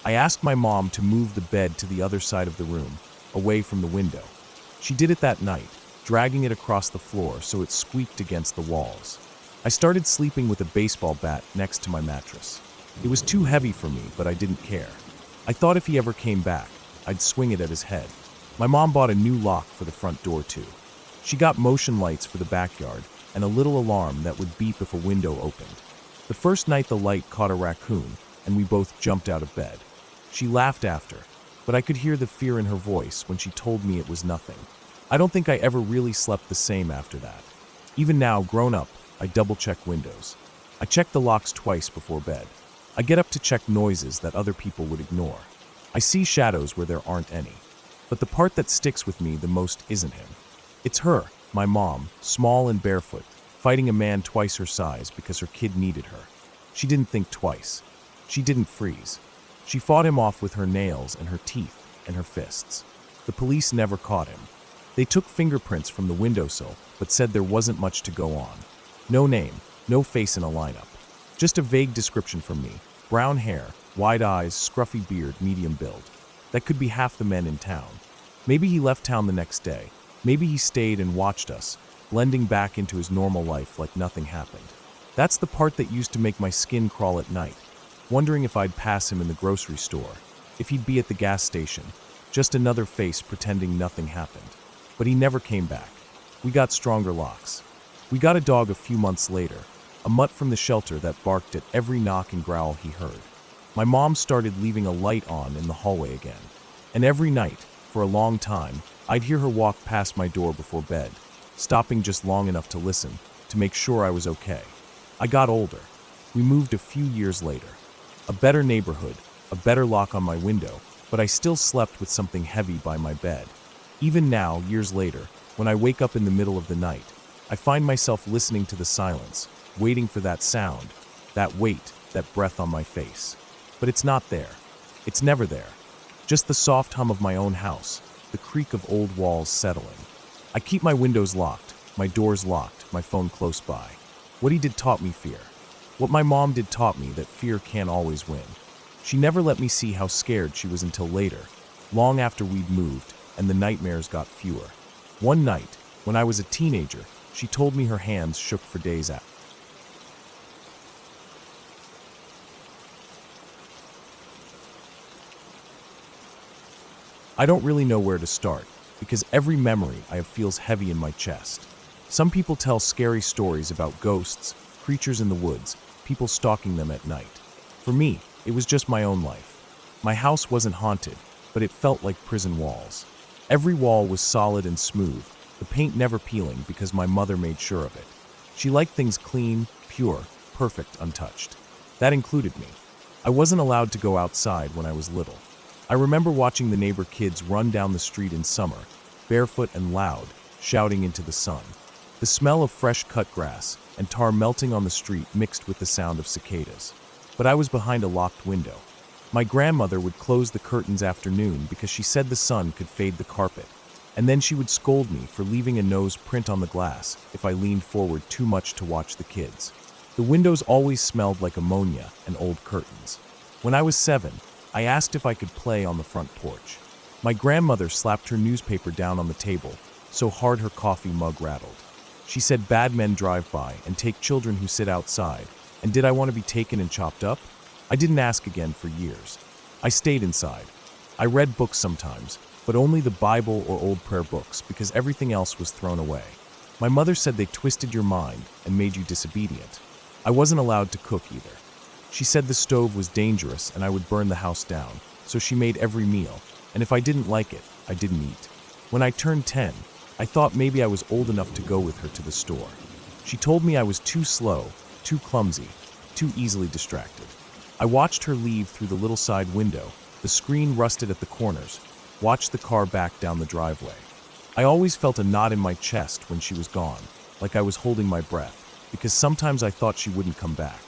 I asked my mom to move the bed to the other side of the room, away from the window. She did it that night, dragging it across the floor so it squeaked against the walls. I started sleeping with a baseball bat next to my mattress. It was too heavy for me, but I didn't care. I thought if he ever came back, I'd swing it at his head. My mom bought a new lock for the front door too. She got motion lights for the backyard and a little alarm that would beep if a window opened. The first night the light caught a raccoon, and we both jumped out of bed. She laughed after, but I could hear the fear in her voice when she told me it was nothing. I don't think I ever really slept the same after that. Even now, grown up, I double-check windows. I check the locks twice before bed. I get up to check noises that other people would ignore. I see shadows where there aren't any. But the part that sticks with me the most isn't him. It's her, my mom, small and barefoot, fighting a man twice her size because her kid needed her. She didn't think twice. She didn't freeze. She fought him off with her nails and her teeth and her fists. The police never caught him. They took fingerprints from the windowsill, but said there wasn't much to go on. No name, no face in a lineup. Just a vague description from me. Brown hair, wide eyes, scruffy beard, medium build. That could be half the men in town. Maybe he left town the next day. Maybe he stayed and watched us, blending back into his normal life like nothing happened. That's the part that used to make my skin crawl at night, wondering if I'd pass him in the grocery store, if he'd be at the gas station, just another face pretending nothing happened. But he never came back. We got stronger locks. We got a dog a few months later, a mutt from the shelter that barked at every knock and growl he heard. My mom started leaving a light on in the hallway again. And every night, for a long time, I'd hear her walk past my door before bed, stopping just long enough to listen, to make sure I was okay. I got older. We moved a few years later. A better neighborhood, a better lock on my window, but I still slept with something heavy by my bed. Even now, years later, when I wake up in the middle of the night, I find myself listening to the silence, waiting for that sound, that weight, that breath on my face. But it's not there. It's never there. Just the soft hum of my own house, the creak of old walls settling. I keep my windows locked, my doors locked, my phone close by. What he did taught me fear. What my mom did taught me that fear can't always win. She never let me see how scared she was until later, long after we'd moved and the nightmares got fewer. One night, when I was a teenager, she told me her hands shook for days after. I don't really know where to start, because every memory I have feels heavy in my chest. Some people tell scary stories about ghosts, creatures in the woods, people stalking them at night. For me, it was just my own life. My house wasn't haunted, but it felt like prison walls. Every wall was solid and smooth, the paint never peeling because my mother made sure of it. She liked things clean, pure, perfect, untouched. That included me. I wasn't allowed to go outside when I was little. I remember watching the neighbor kids run down the street in summer, barefoot and loud, shouting into the sun. The smell of fresh cut grass and tar melting on the street mixed with the sound of cicadas. But I was behind a locked window. My grandmother would close the curtains after noon because she said the sun could fade the carpet, and then she would scold me for leaving a nose print on the glass if I leaned forward too much to watch the kids. The windows always smelled like ammonia and old curtains. When I was 7, I asked if I could play on the front porch. My grandmother slapped her newspaper down on the table so hard her coffee mug rattled. She said bad men drive by and take children who sit outside, and did I want to be taken and chopped up? I didn't ask again for years. I stayed inside. I read books sometimes, but only the Bible or old prayer books because everything else was thrown away. My mother said they twisted your mind and made you disobedient. I wasn't allowed to cook either. She said the stove was dangerous and I would burn the house down, so she made every meal, and if I didn't like it, I didn't eat. When I turned 10, I thought maybe I was old enough to go with her to the store. She told me I was too slow, too clumsy, too easily distracted. I watched her leave through the little side window, the screen rusted at the corners, watched the car back down the driveway. I always felt a knot in my chest when she was gone, like I was holding my breath, because sometimes I thought she wouldn't come back.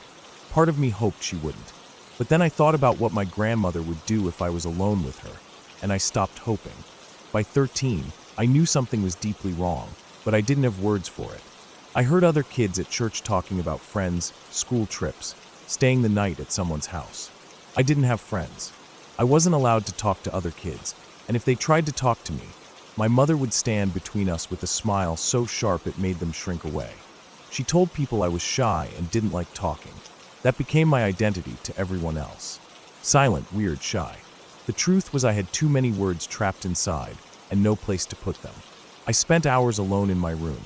Part of me hoped she wouldn't. But then I thought about what my grandmother would do if I was alone with her, and I stopped hoping. By 13, I knew something was deeply wrong, but I didn't have words for it. I heard other kids at church talking about friends, school trips, staying the night at someone's house. I didn't have friends. I wasn't allowed to talk to other kids, and if they tried to talk to me, my mother would stand between us with a smile so sharp it made them shrink away. She told people I was shy and didn't like talking. That became my identity to everyone else. Silent, weird, shy. The truth was I had too many words trapped inside and no place to put them. I spent hours alone in my room,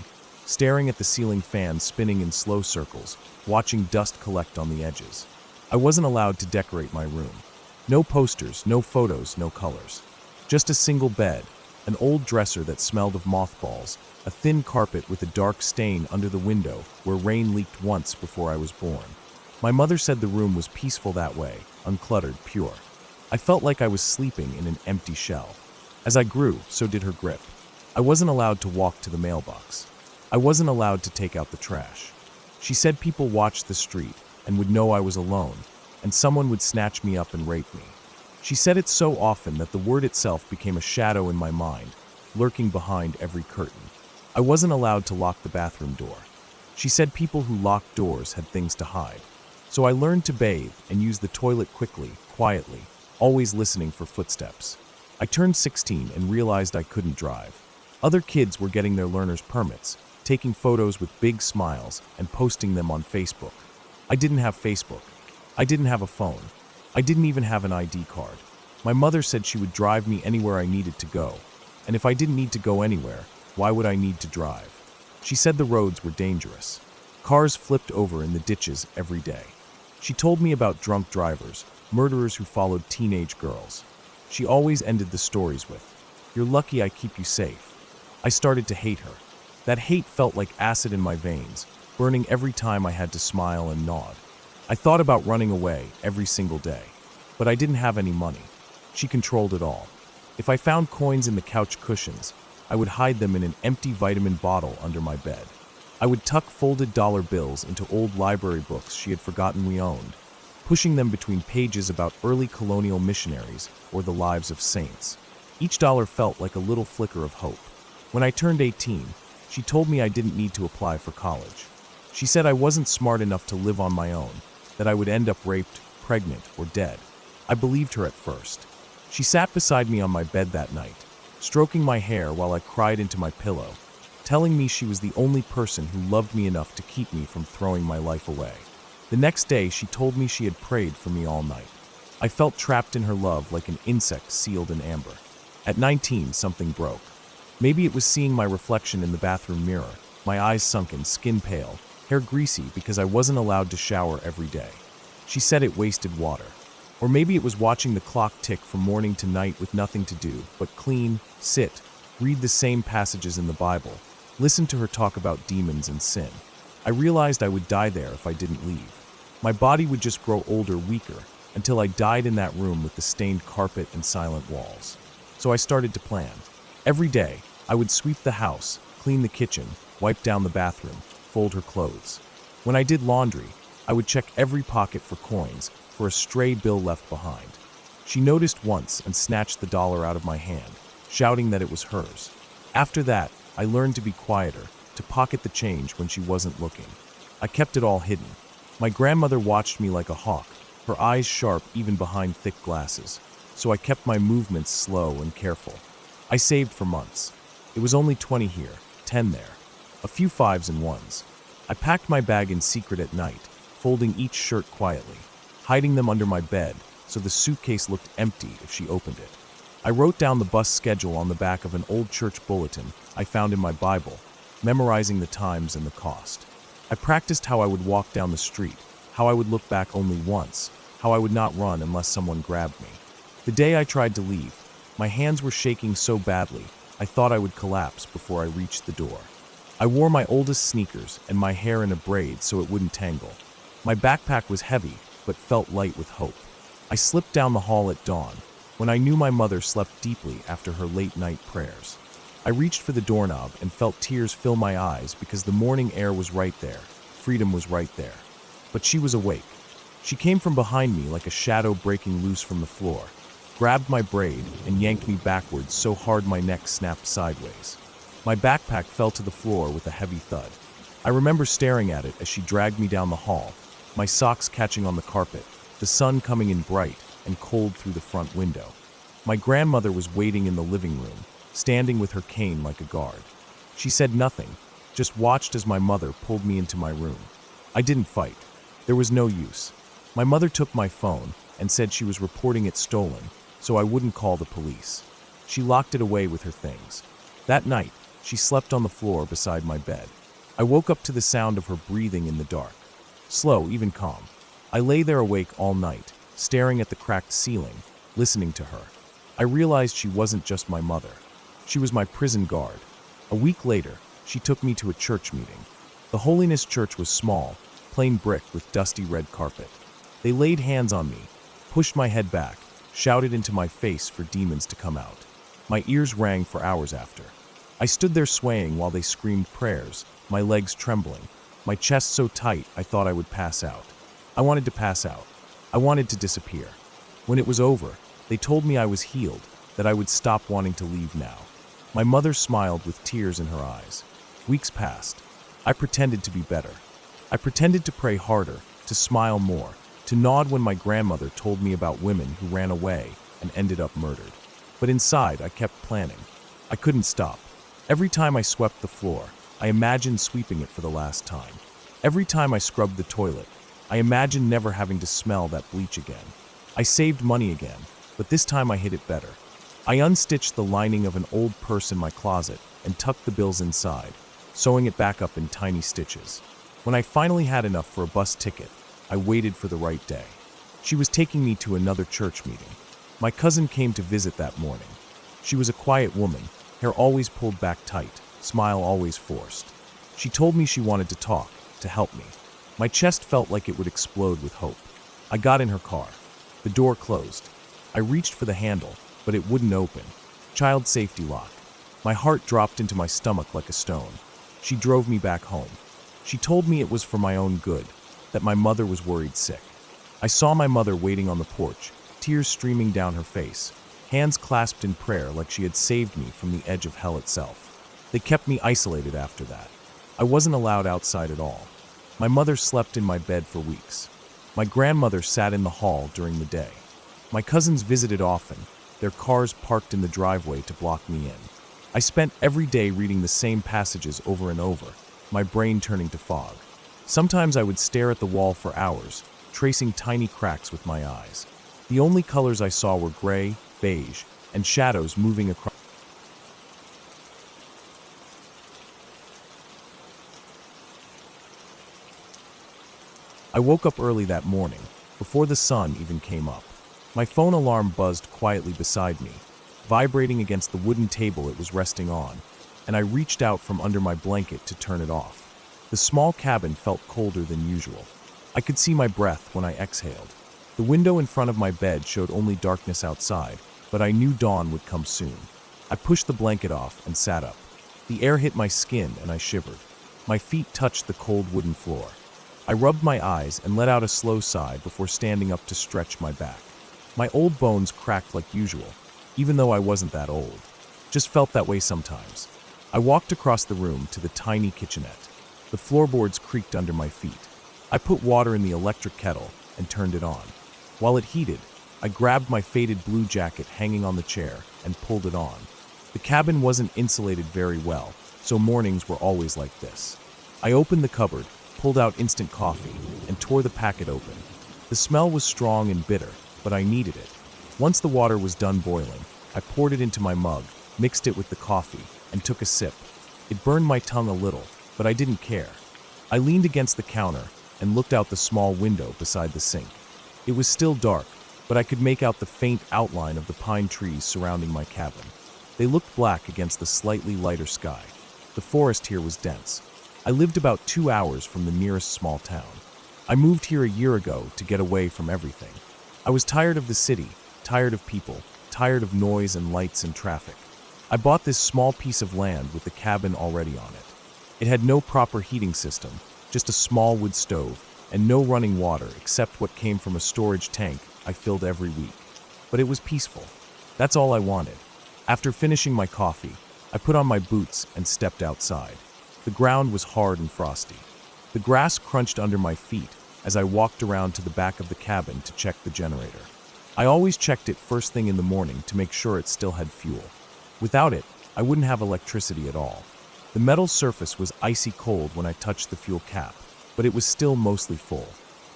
staring at the ceiling fan spinning in slow circles, watching dust collect on the edges. I wasn't allowed to decorate my room. No posters, no photos, no colors. Just a single bed, an old dresser that smelled of mothballs, a thin carpet with a dark stain under the window where rain leaked once before I was born. My mother said the room was peaceful that way, uncluttered, pure. I felt like I was sleeping in an empty shell. As I grew, so did her grip. I wasn't allowed to walk to the mailbox. I wasn't allowed to take out the trash. She said people watched the street and would know I was alone, and someone would snatch me up and rape me. She said it so often that the word itself became a shadow in my mind, lurking behind every curtain. I wasn't allowed to lock the bathroom door. She said people who locked doors had things to hide. So I learned to bathe and use the toilet quickly, quietly, always listening for footsteps. I turned 16 and realized I couldn't drive. Other kids were getting their learner's permits, taking photos with big smiles and posting them on Facebook. I didn't have Facebook. I didn't have a phone. I didn't even have an ID card. My mother said she would drive me anywhere I needed to go. And if I didn't need to go anywhere, why would I need to drive? She said the roads were dangerous. Cars flipped over in the ditches every day. She told me about drunk drivers, murderers who followed teenage girls. She always ended the stories with, "You're lucky I keep you safe." I started to hate her. That hate felt like acid in my veins, burning every time I had to smile and nod. I thought about running away every single day, but I didn't have any money. She controlled it all. If I found coins in the couch cushions, I would hide them in an empty vitamin bottle under my bed. I would tuck folded dollar bills into old library books she had forgotten we owned, pushing them between pages about early colonial missionaries or the lives of saints. Each dollar felt like a little flicker of hope. When I turned 18, she told me I didn't need to apply for college. She said I wasn't smart enough to live on my own, that I would end up raped, pregnant, or dead. I believed her at first. She sat beside me on my bed that night, stroking my hair while I cried into my pillow, telling me she was the only person who loved me enough to keep me from throwing my life away. The next day, she told me she had prayed for me all night. I felt trapped in her love like an insect sealed in amber. At 19, something broke. Maybe it was seeing my reflection in the bathroom mirror, my eyes sunken, skin pale, hair greasy because I wasn't allowed to shower every day. She said it wasted water. Or maybe it was watching the clock tick from morning to night with nothing to do but clean, sit, read the same passages in the Bible, listen to her talk about demons and sin. I realized I would die there if I didn't leave. My body would just grow older, weaker, until I died in that room with the stained carpet and silent walls. So I started to plan. Every day, I would sweep the house, clean the kitchen, wipe down the bathroom, fold her clothes. When I did laundry, I would check every pocket for coins, for a stray bill left behind. She noticed once and snatched the dollar out of my hand, shouting that it was hers. After that, I learned to be quieter, to pocket the change when she wasn't looking. I kept it all hidden. My grandmother watched me like a hawk, her eyes sharp even behind thick glasses, so I kept my movements slow and careful. I saved for months. It was only 20 here, 10 there, a few 5s and 1s. I packed my bag in secret at night, folding each shirt quietly, hiding them under my bed so the suitcase looked empty if she opened it. I wrote down the bus schedule on the back of an old church bulletin I found in my Bible, memorizing the times and the cost. I practiced how I would walk down the street, how I would look back only once, how I would not run unless someone grabbed me. The day I tried to leave, my hands were shaking so badly I thought I would collapse before I reached the door. I wore my oldest sneakers and my hair in a braid so it wouldn't tangle. My backpack was heavy, but felt light with hope. I slipped down the hall at dawn, when I knew my mother slept deeply after her late-night prayers. I reached for the doorknob and felt tears fill my eyes because the morning air was right there, freedom was right there. But she was awake. She came from behind me like a shadow breaking loose from the floor, grabbed my braid and yanked me backwards so hard my neck snapped sideways. My backpack fell to the floor with a heavy thud. I remember staring at it as she dragged me down the hall, my socks catching on the carpet, the sun coming in bright and cold through the front window. My grandmother was waiting in the living room, standing with her cane like a guard. She said nothing, just watched as my mother pulled me into my room. I didn't fight. There was no use. My mother took my phone and said she was reporting it stolen, so I wouldn't call the police. She locked it away with her things. That night, she slept on the floor beside my bed. I woke up to the sound of her breathing in the dark. Slow, even calm. I lay there awake all night, staring at the cracked ceiling, listening to her. I realized she wasn't just my mother. She was my prison guard. A week later, she took me to a church meeting. The Holiness Church was small, plain brick with dusty red carpet. They laid hands on me, pushed my head back, shouted into my face for demons to come out. My ears rang for hours after. I stood there swaying while they screamed prayers, my legs trembling, my chest so tight I thought I would pass out. I wanted to pass out. I wanted to disappear. When it was over, they told me I was healed, that I would stop wanting to leave now. My mother smiled with tears in her eyes. Weeks passed. I pretended to be better. I pretended to pray harder, to smile more, to nod when my grandmother told me about women who ran away and ended up murdered. But inside, I kept planning. I couldn't stop. Every time I swept the floor, I imagined sweeping it for the last time. Every time I scrubbed the toilet, I imagined never having to smell that bleach again. I saved money again, but this time I hid it better. I unstitched the lining of an old purse in my closet and tucked the bills inside, sewing it back up in tiny stitches. When I finally had enough for a bus ticket, I waited for the right day. She was taking me to another church meeting. My cousin came to visit that morning. She was a quiet woman, hair always pulled back tight, smile always forced. She told me she wanted to talk, to help me. My chest felt like it would explode with hope. I got in her car. The door closed. I reached for the handle, but it wouldn't open. Child safety lock. My heart dropped into my stomach like a stone. She drove me back home. She told me it was for my own good, that my mother was worried sick. I saw my mother waiting on the porch, tears streaming down her face, hands clasped in prayer like she had saved me from the edge of hell itself. They kept me isolated after that. I wasn't allowed outside at all. My mother slept in my bed for weeks. My grandmother sat in the hall during the day. My cousins visited often, their cars parked in the driveway to block me in. I spent every day reading the same passages over and over, my brain turning to fog. Sometimes I would stare at the wall for hours, tracing tiny cracks with my eyes. The only colors I saw were gray, beige, and shadows moving across. I woke up early that morning, before the sun even came up. My phone alarm buzzed quietly beside me, vibrating against the wooden table it was resting on, and I reached out from under my blanket to turn it off. The small cabin felt colder than usual. I could see my breath when I exhaled. The window in front of my bed showed only darkness outside, but I knew dawn would come soon. I pushed the blanket off and sat up. The air hit my skin and I shivered. My feet touched the cold wooden floor. I rubbed my eyes and let out a slow sigh before standing up to stretch my back. My old bones cracked like usual, even though I wasn't that old. Just felt that way sometimes. I walked across the room to the tiny kitchenette. The floorboards creaked under my feet. I put water in the electric kettle and turned it on. While it heated, I grabbed my faded blue jacket hanging on the chair and pulled it on. The cabin wasn't insulated very well, so mornings were always like this. I opened the cupboard, pulled out instant coffee, and tore the packet open. The smell was strong and bitter, but I needed it. Once the water was done boiling, I poured it into my mug, mixed it with the coffee, and took a sip. It burned my tongue a little, but I didn't care. I leaned against the counter and looked out the small window beside the sink. It was still dark, but I could make out the faint outline of the pine trees surrounding my cabin. They looked black against the slightly lighter sky. The forest here was dense. I lived about 2 hours from the nearest small town. I moved here a year ago to get away from everything. I was tired of the city, tired of people, tired of noise and lights and traffic. I bought this small piece of land with the cabin already on it. It had no proper heating system, just a small wood stove, and no running water except what came from a storage tank I filled every week. But it was peaceful. That's all I wanted. After finishing my coffee, I put on my boots and stepped outside. The ground was hard and frosty. The grass crunched under my feet as I walked around to the back of the cabin to check the generator. I always checked it first thing in the morning to make sure it still had fuel. Without it, I wouldn't have electricity at all. The metal surface was icy cold when I touched the fuel cap, but it was still mostly full.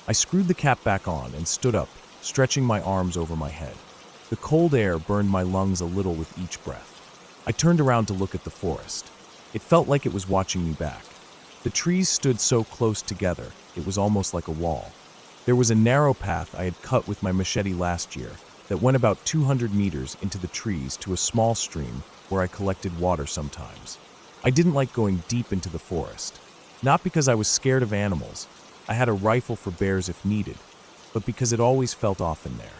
I screwed the cap back on and stood up, stretching my arms over my head. The cold air burned my lungs a little with each breath. I turned around to look at the forest. It felt like it was watching me back. The trees stood so close together, it was almost like a wall. There was a narrow path I had cut with my machete last year that went about 200 meters into the trees to a small stream where I collected water sometimes. I didn't like going deep into the forest, not because I was scared of animals. I had a rifle for bears if needed, but because it always felt off in there,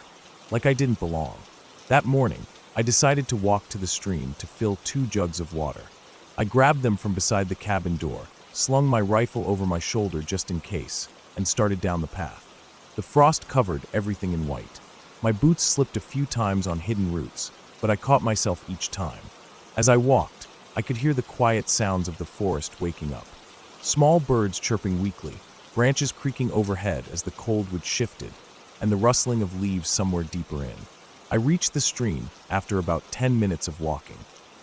like I didn't belong. That morning, I decided to walk to the stream to fill 2 jugs of water. I grabbed them from beside the cabin door, slung my rifle over my shoulder just in case, and started down the path. The frost covered everything in white. My boots slipped a few times on hidden roots, but I caught myself each time. As I walked, I could hear the quiet sounds of the forest waking up. Small birds chirping weakly, branches creaking overhead as the cold wind shifted, and the rustling of leaves somewhere deeper in. I reached the stream after about 10 minutes of walking.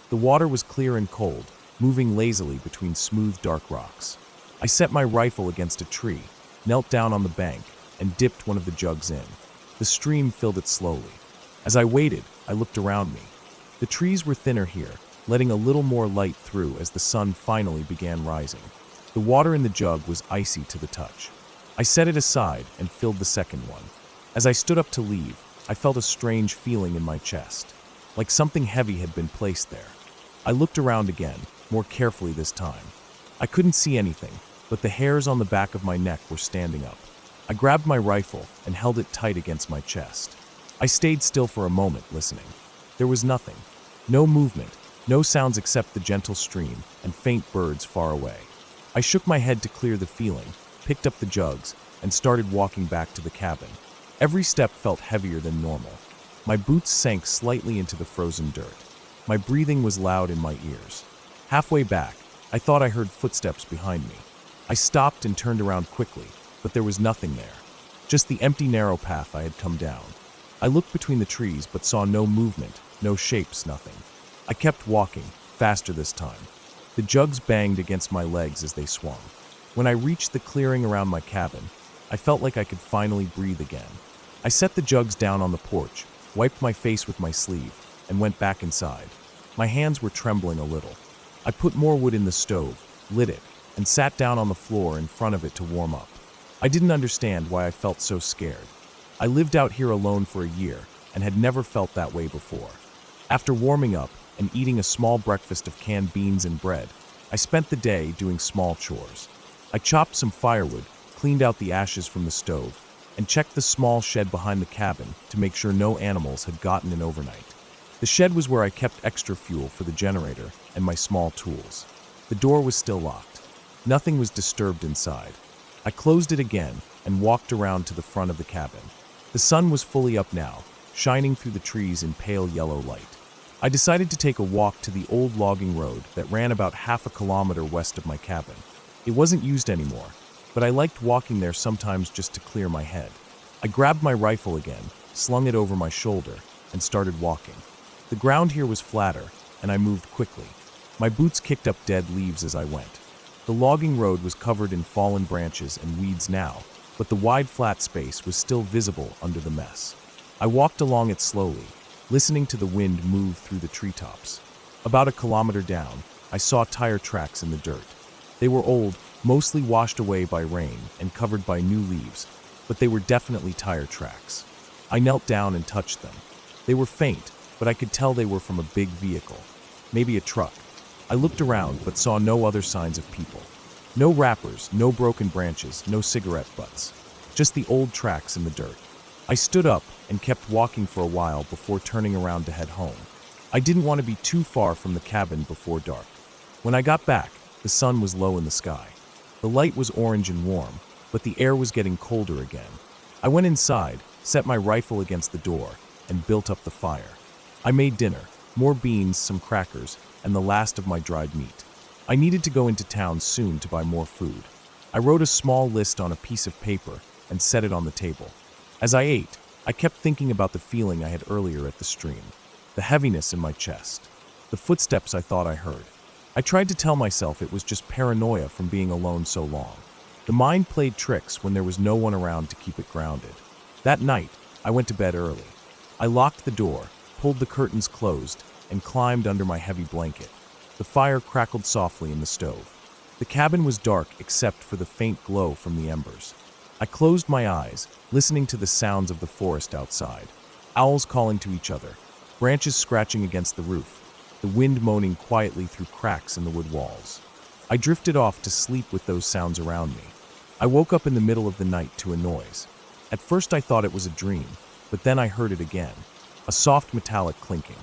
The water was clear and cold, moving lazily between smooth, dark rocks. I set my rifle against a tree, knelt down on the bank, and dipped one of the jugs in. The stream filled it slowly. As I waited, I looked around me. The trees were thinner here, letting a little more light through as the sun finally began rising. The water in the jug was icy to the touch. I set it aside and filled the second one. As I stood up to leave, I felt a strange feeling in my chest, like something heavy had been placed there. I looked around again, more carefully this time. I couldn't see anything, but the hairs on the back of my neck were standing up. I grabbed my rifle and held it tight against my chest. I stayed still for a moment, listening. There was nothing. No movement, no sounds except the gentle stream and faint birds far away. I shook my head to clear the feeling, picked up the jugs, and started walking back to the cabin. Every step felt heavier than normal. My boots sank slightly into the frozen dirt. My breathing was loud in my ears. Halfway back, I thought I heard footsteps behind me. I stopped and turned around quickly, but there was nothing there. Just the empty narrow path I had come down. I looked between the trees but saw no movement, no shapes, nothing. I kept walking, faster this time. The jugs banged against my legs as they swung. When I reached the clearing around my cabin, I felt like I could finally breathe again. I set the jugs down on the porch, wiped my face with my sleeve, and went back inside. My hands were trembling a little. I put more wood in the stove, lit it, and sat down on the floor in front of it to warm up. I didn't understand why I felt so scared. I lived out here alone for a year and had never felt that way before. After warming up and eating a small breakfast of canned beans and bread, I spent the day doing small chores. I chopped some firewood, cleaned out the ashes from the stove, and checked the small shed behind the cabin to make sure no animals had gotten in overnight. The shed was where I kept extra fuel for the generator and my small tools. The door was still locked. Nothing was disturbed inside. I closed it again and walked around to the front of the cabin. The sun was fully up now, shining through the trees in pale yellow light. I decided to take a walk to the old logging road that ran about half a kilometer west of my cabin. It wasn't used anymore, but I liked walking there sometimes just to clear my head. I grabbed my rifle again, slung it over my shoulder, and started walking. The ground here was flatter, and I moved quickly. My boots kicked up dead leaves as I went. The logging road was covered in fallen branches and weeds now, but the wide flat space was still visible under the mess. I walked along it slowly, listening to the wind move through the treetops. About a kilometer down, I saw tire tracks in the dirt. They were old, mostly washed away by rain and covered by new leaves, but they were definitely tire tracks. I knelt down and touched them. They were faint, but I could tell they were from a big vehicle, maybe a truck. I looked around but saw no other signs of people. No wrappers, no broken branches, no cigarette butts. Just the old tracks in the dirt. I stood up and kept walking for a while before turning around to head home. I didn't want to be too far from the cabin before dark. When I got back, the sun was low in the sky. The light was orange and warm, but the air was getting colder again. I went inside, set my rifle against the door, and built up the fire. I made dinner, more beans, some crackers, and the last of my dried meat. I needed to go into town soon to buy more food. I wrote a small list on a piece of paper and set it on the table. As I ate, I kept thinking about the feeling I had earlier at the stream, the heaviness in my chest, the footsteps I thought I heard. I tried to tell myself it was just paranoia from being alone so long. The mind played tricks when there was no one around to keep it grounded. That night, I went to bed early. I locked the door, pulled the curtains closed, and climbed under my heavy blanket. The fire crackled softly in the stove. The cabin was dark except for the faint glow from the embers. I closed my eyes, listening to the sounds of the forest outside. Owls calling to each other, branches scratching against the roof, the wind moaning quietly through cracks in the wood walls. I drifted off to sleep with those sounds around me. I woke up in the middle of the night to a noise. At first I thought it was a dream, but then I heard it again, a soft metallic clinking.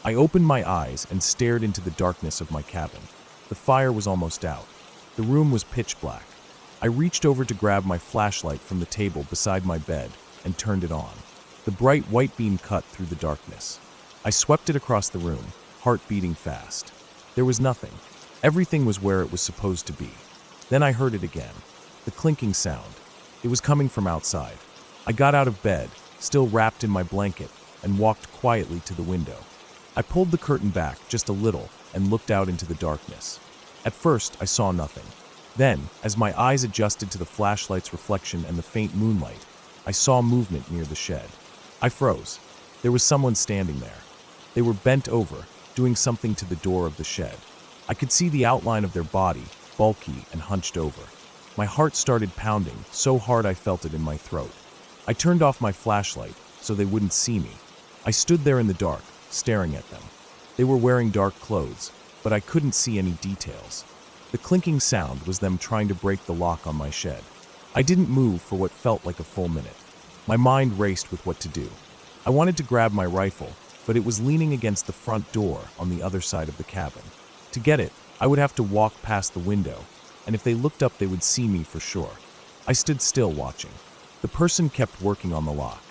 I opened my eyes and stared into the darkness of my cabin. The fire was almost out. The room was pitch black. I reached over to grab my flashlight from the table beside my bed and turned it on. The bright white beam cut through the darkness. I swept it across the room, heart beating fast. There was nothing. Everything was where it was supposed to be. Then I heard it again. The clinking sound. It was coming from outside. I got out of bed, still wrapped in my blanket, and walked quietly to the window. I pulled the curtain back just a little and looked out into the darkness. At first, I saw nothing. Then, as my eyes adjusted to the flashlight's reflection and the faint moonlight, I saw movement near the shed. I froze. There was someone standing there. They were bent over, doing something to the door of the shed. I could see the outline of their body, bulky and hunched over. My heart started pounding so hard I felt it in my throat. I turned off my flashlight so they wouldn't see me. I stood there in the dark, staring at them. They were wearing dark clothes, but I couldn't see any details. The clinking sound was them trying to break the lock on my shed. I didn't move for what felt like a full minute. My mind raced with what to do. I wanted to grab my rifle, but it was leaning against the front door on the other side of the cabin. To get it, I would have to walk past the window, and if they looked up they would see me for sure. I stood still watching. The person kept working on the lock.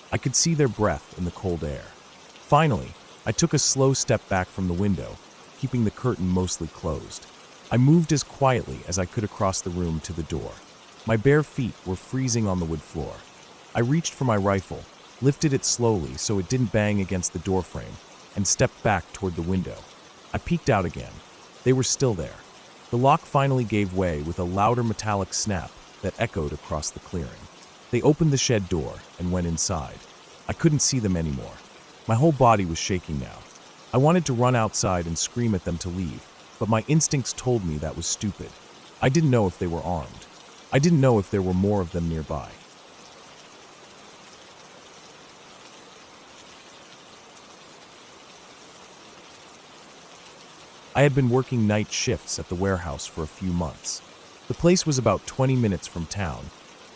I could see their breath in the cold air. Finally, I took a slow step back from the window, keeping the curtain mostly closed. I moved as quietly as I could across the room to the door. My bare feet were freezing on the wood floor. I reached for my rifle, lifted it slowly so it didn't bang against the doorframe, and stepped back toward the window. I peeked out again. They were still there. The lock finally gave way with a louder metallic snap that echoed across the clearing. They opened the shed door and went inside. I couldn't see them anymore. My whole body was shaking now. I wanted to run outside and scream at them to leave, but my instincts told me that was stupid. I didn't know if they were armed. I didn't know if there were more of them nearby. I had been working night shifts at the warehouse for a few months. The place was about 20 minutes from town,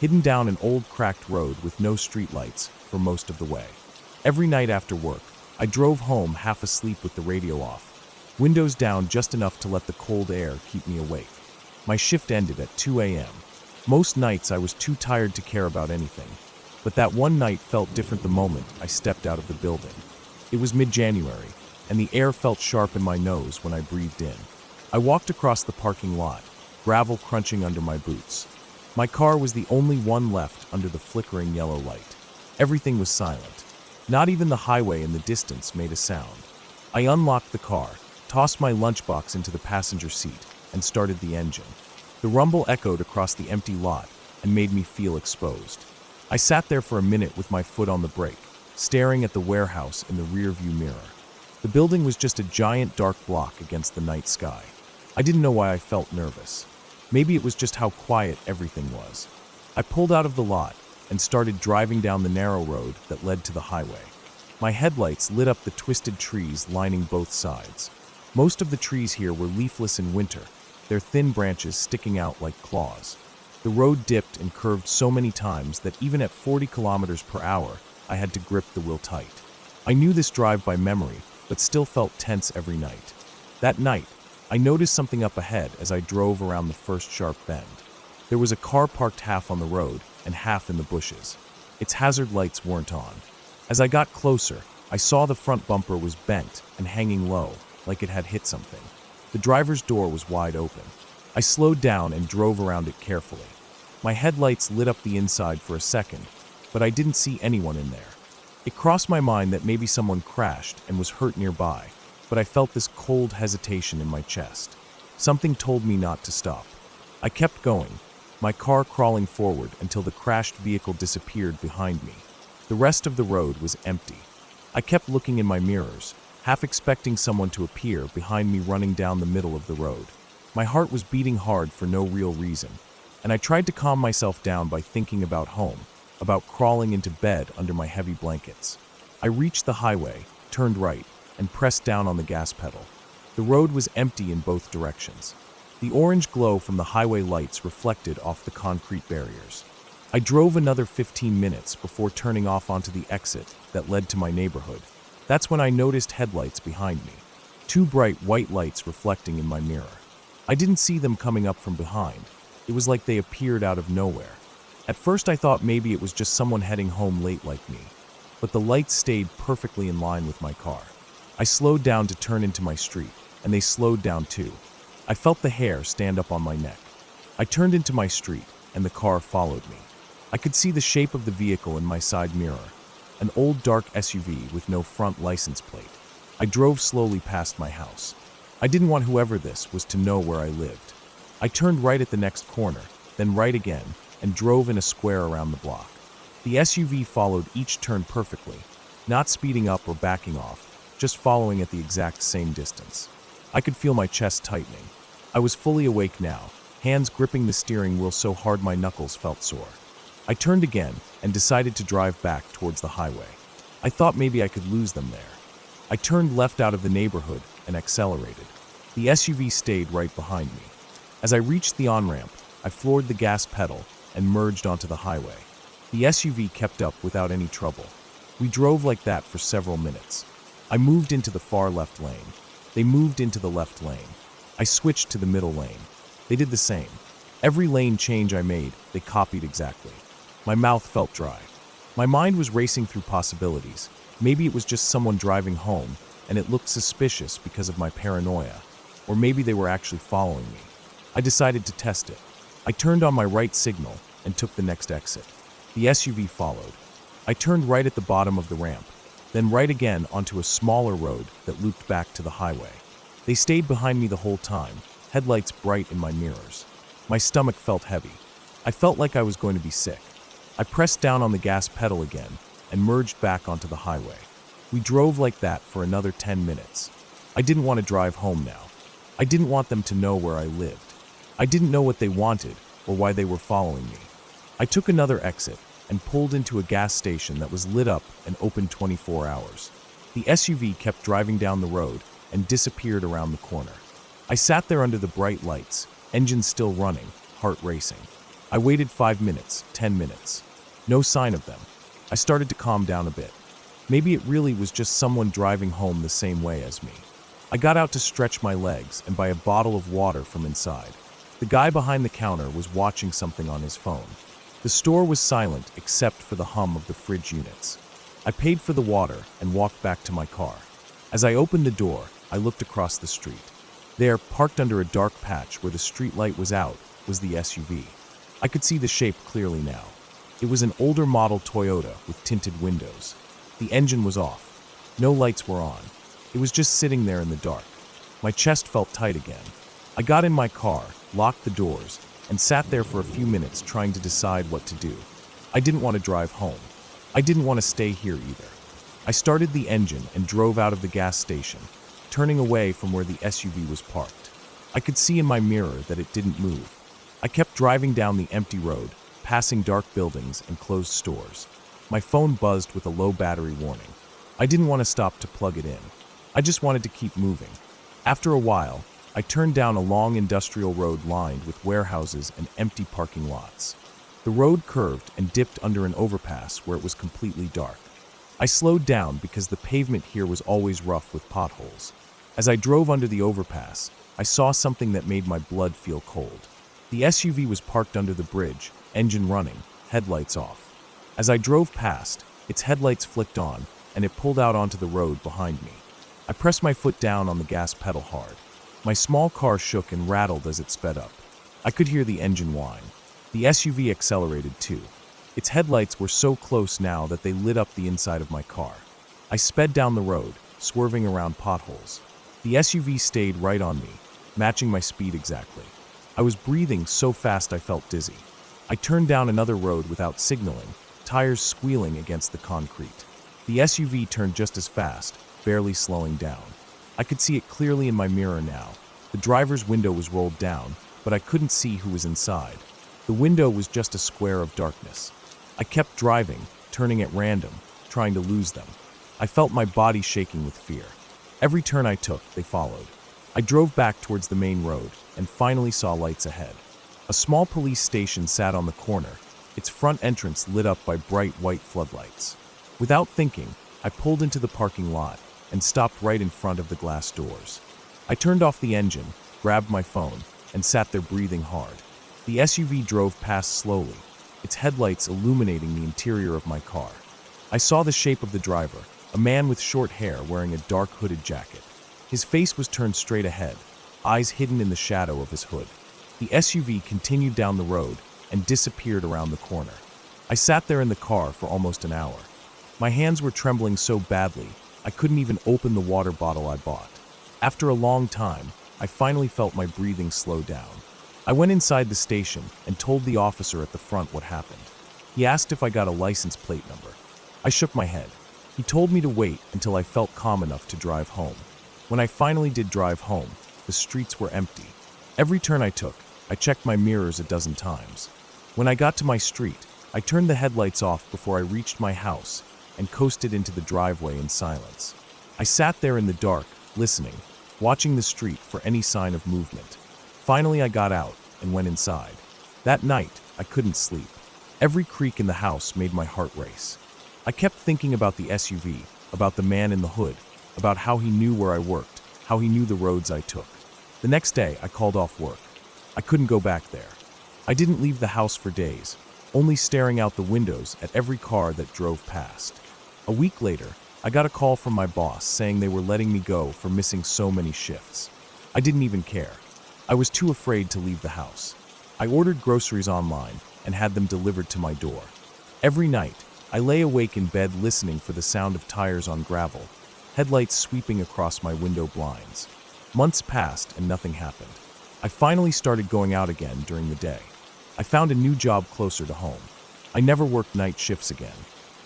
hidden down an old cracked road with no streetlights for most of the way. Every night after work, I drove home half asleep with the radio off, windows down just enough to let the cold air keep me awake. My shift ended at 2 a.m. Most nights I was too tired to care about anything, but that one night felt different the moment I stepped out of the building. It was mid-January, and the air felt sharp in my nose when I breathed in. I walked across the parking lot, gravel crunching under my boots. My car was the only one left under the flickering yellow light. Everything was silent. Not even the highway in the distance made a sound. I unlocked the car, tossed my lunchbox into the passenger seat, and started the engine. The rumble echoed across the empty lot and made me feel exposed. I sat there for a minute with my foot on the brake, staring at the warehouse in the rearview mirror. The building was just a giant dark block against the night sky. I didn't know why I felt nervous. Maybe it was just how quiet everything was. I pulled out of the lot and started driving down the narrow road that led to the highway. My headlights lit up the twisted trees lining both sides. Most of the trees here were leafless in winter, their thin branches sticking out like claws. The road dipped and curved so many times that even at 40 kilometers per hour, I had to grip the wheel tight. I knew this drive by memory, but still felt tense every night. That night, I noticed something up ahead as I drove around the first sharp bend. There was a car parked half on the road and half in the bushes. Its hazard lights weren't on. As I got closer, I saw the front bumper was bent and hanging low, like it had hit something. The driver's door was wide open. I slowed down and drove around it carefully. My headlights lit up the inside for a second, but I didn't see anyone in there. It crossed my mind that maybe someone crashed and was hurt nearby, but I felt this cold hesitation in my chest. Something told me not to stop. I kept going, my car crawling forward until the crashed vehicle disappeared behind me. The rest of the road was empty. I kept looking in my mirrors, half expecting someone to appear behind me running down the middle of the road. My heart was beating hard for no real reason. and I tried to calm myself down by thinking about home, about crawling into bed under my heavy blankets. I reached the highway, turned right, and pressed down on the gas pedal. The road was empty in both directions. The orange glow from the highway lights reflected off the concrete barriers. I drove another 15 minutes before turning off onto the exit that led to my neighborhood. That's when I noticed headlights behind me. Two bright white lights reflecting in my mirror. I didn't see them coming up from behind. It was like they appeared out of nowhere. At first I thought maybe it was just someone heading home late like me, but the lights stayed perfectly in line with my car. I slowed down to turn into my street, and they slowed down too. I felt the hair stand up on my neck. I turned into my street, and the car followed me. I could see the shape of the vehicle in my side mirror, an old dark SUV with no front license plate. I drove slowly past my house. I didn't want whoever this was to know where I lived. I turned right at the next corner, then right again, and drove in a square around the block. The SUV followed each turn perfectly, not speeding up or backing off, just following at the exact same distance. I could feel my chest tightening. I was fully awake now, hands gripping the steering wheel so hard my knuckles felt sore. I turned again and decided to drive back towards the highway. I thought maybe I could lose them there. I turned left out of the neighborhood and accelerated. The SUV stayed right behind me. As I reached the on-ramp, I floored the gas pedal and merged onto the highway. The SUV kept up without any trouble. We drove like that for several minutes. I moved into the far left lane. They moved into the left lane. I switched to the middle lane. They did the same. Every lane change I made, they copied exactly. My mouth felt dry. My mind was racing through possibilities. Maybe it was just someone driving home, and it looked suspicious because of my paranoia. Or maybe they were actually following me. I decided to test it. I turned on my right signal and took the next exit. The SUV followed. I turned right at the bottom of the ramp, then right again onto a smaller road that looped back to the highway. They stayed behind me the whole time, headlights bright in my mirrors. My stomach felt heavy. I felt like I was going to be sick. I pressed down on the gas pedal again and merged back onto the highway. We drove like that for another 10 minutes. I didn't want to drive home now. I didn't want them to know where I lived. I didn't know what they wanted or why they were following me. I took another exit and pulled into a gas station that was lit up and open 24 hours. The SUV kept driving down the road and disappeared around the corner. I sat there under the bright lights, engine still running, heart racing. I waited 5 minutes, 10 minutes. No sign of them. I started to calm down a bit. Maybe it really was just someone driving home the same way as me. I got out to stretch my legs and buy a bottle of water from inside. The guy behind the counter was watching something on his phone. The store was silent except for the hum of the fridge units. I paid for the water and walked back to my car. As I opened the door, I looked across the street. There, parked under a dark patch where the street light was out, was the SUV. I could see the shape clearly now. It was an older model Toyota with tinted windows. The engine was off. No lights were on. It was just sitting there in the dark. My chest felt tight again. I got in my car, locked the doors, and sat there for a few minutes trying to decide what to do. I didn't want to drive home. I didn't want to stay here either. I started the engine and drove out of the gas station, turning away from where the SUV was parked. I could see in my mirror that it didn't move. I kept driving down the empty road, passing dark buildings and closed stores. My phone buzzed with a low battery warning. I didn't want to stop to plug it in. I just wanted to keep moving. After a while, I turned down a long industrial road lined with warehouses and empty parking lots. The road curved and dipped under an overpass where it was completely dark. I slowed down because the pavement here was always rough with potholes. As I drove under the overpass, I saw something that made my blood feel cold. The SUV was parked under the bridge, engine running, headlights off. As I drove past, its headlights flicked on, and it pulled out onto the road behind me. I pressed my foot down on the gas pedal hard. My small car shook and rattled as it sped up. I could hear the engine whine. The SUV accelerated too. Its headlights were so close now that they lit up the inside of my car. I sped down the road, swerving around potholes. The SUV stayed right on me, matching my speed exactly. I was breathing so fast I felt dizzy. I turned down another road without signaling, tires squealing against the concrete. The SUV turned just as fast, barely slowing down. I could see it clearly in my mirror now. The driver's window was rolled down, but I couldn't see who was inside. The window was just a square of darkness. I kept driving, turning at random, trying to lose them. I felt my body shaking with fear. Every turn I took, they followed. I drove back towards the main road and finally saw lights ahead. A small police station sat on the corner, its front entrance lit up by bright white floodlights. Without thinking, I pulled into the parking lot and stopped right in front of the glass doors. I turned off the engine, grabbed my phone, and sat there breathing hard. The SUV drove past slowly, its headlights illuminating the interior of my car. I saw the shape of the driver, a man with short hair wearing a dark hooded jacket. His face was turned straight ahead, eyes hidden in the shadow of his hood. The SUV continued down the road and disappeared around the corner. I sat there in the car for almost an hour. My hands were trembling so badly, I couldn't even open the water bottle I bought. After a long time, I finally felt my breathing slow down. I went inside the station and told the officer at the front what happened. He asked if I got a license plate number. I shook my head. He told me to wait until I felt calm enough to drive home. When I finally did drive home, the streets were empty. Every turn I took, I checked my mirrors a dozen times. When I got to my street, I turned the headlights off before I reached my house and coasted into the driveway in silence. I sat there in the dark, listening, watching the street for any sign of movement. Finally, I got out and went inside. That night, I couldn't sleep. Every creak in the house made my heart race. I kept thinking about the SUV, about the man in the hood, about how he knew where I worked, how he knew the roads I took. The next day, I called off work. I couldn't go back there. I didn't leave the house for days, only staring out the windows at every car that drove past. A week later, I got a call from my boss saying they were letting me go for missing so many shifts. I didn't even care. I was too afraid to leave the house. I ordered groceries online and had them delivered to my door. Every night, I lay awake in bed listening for the sound of tires on gravel, headlights sweeping across my window blinds. Months passed and nothing happened. I finally started going out again during the day. I found a new job closer to home. I never worked night shifts again.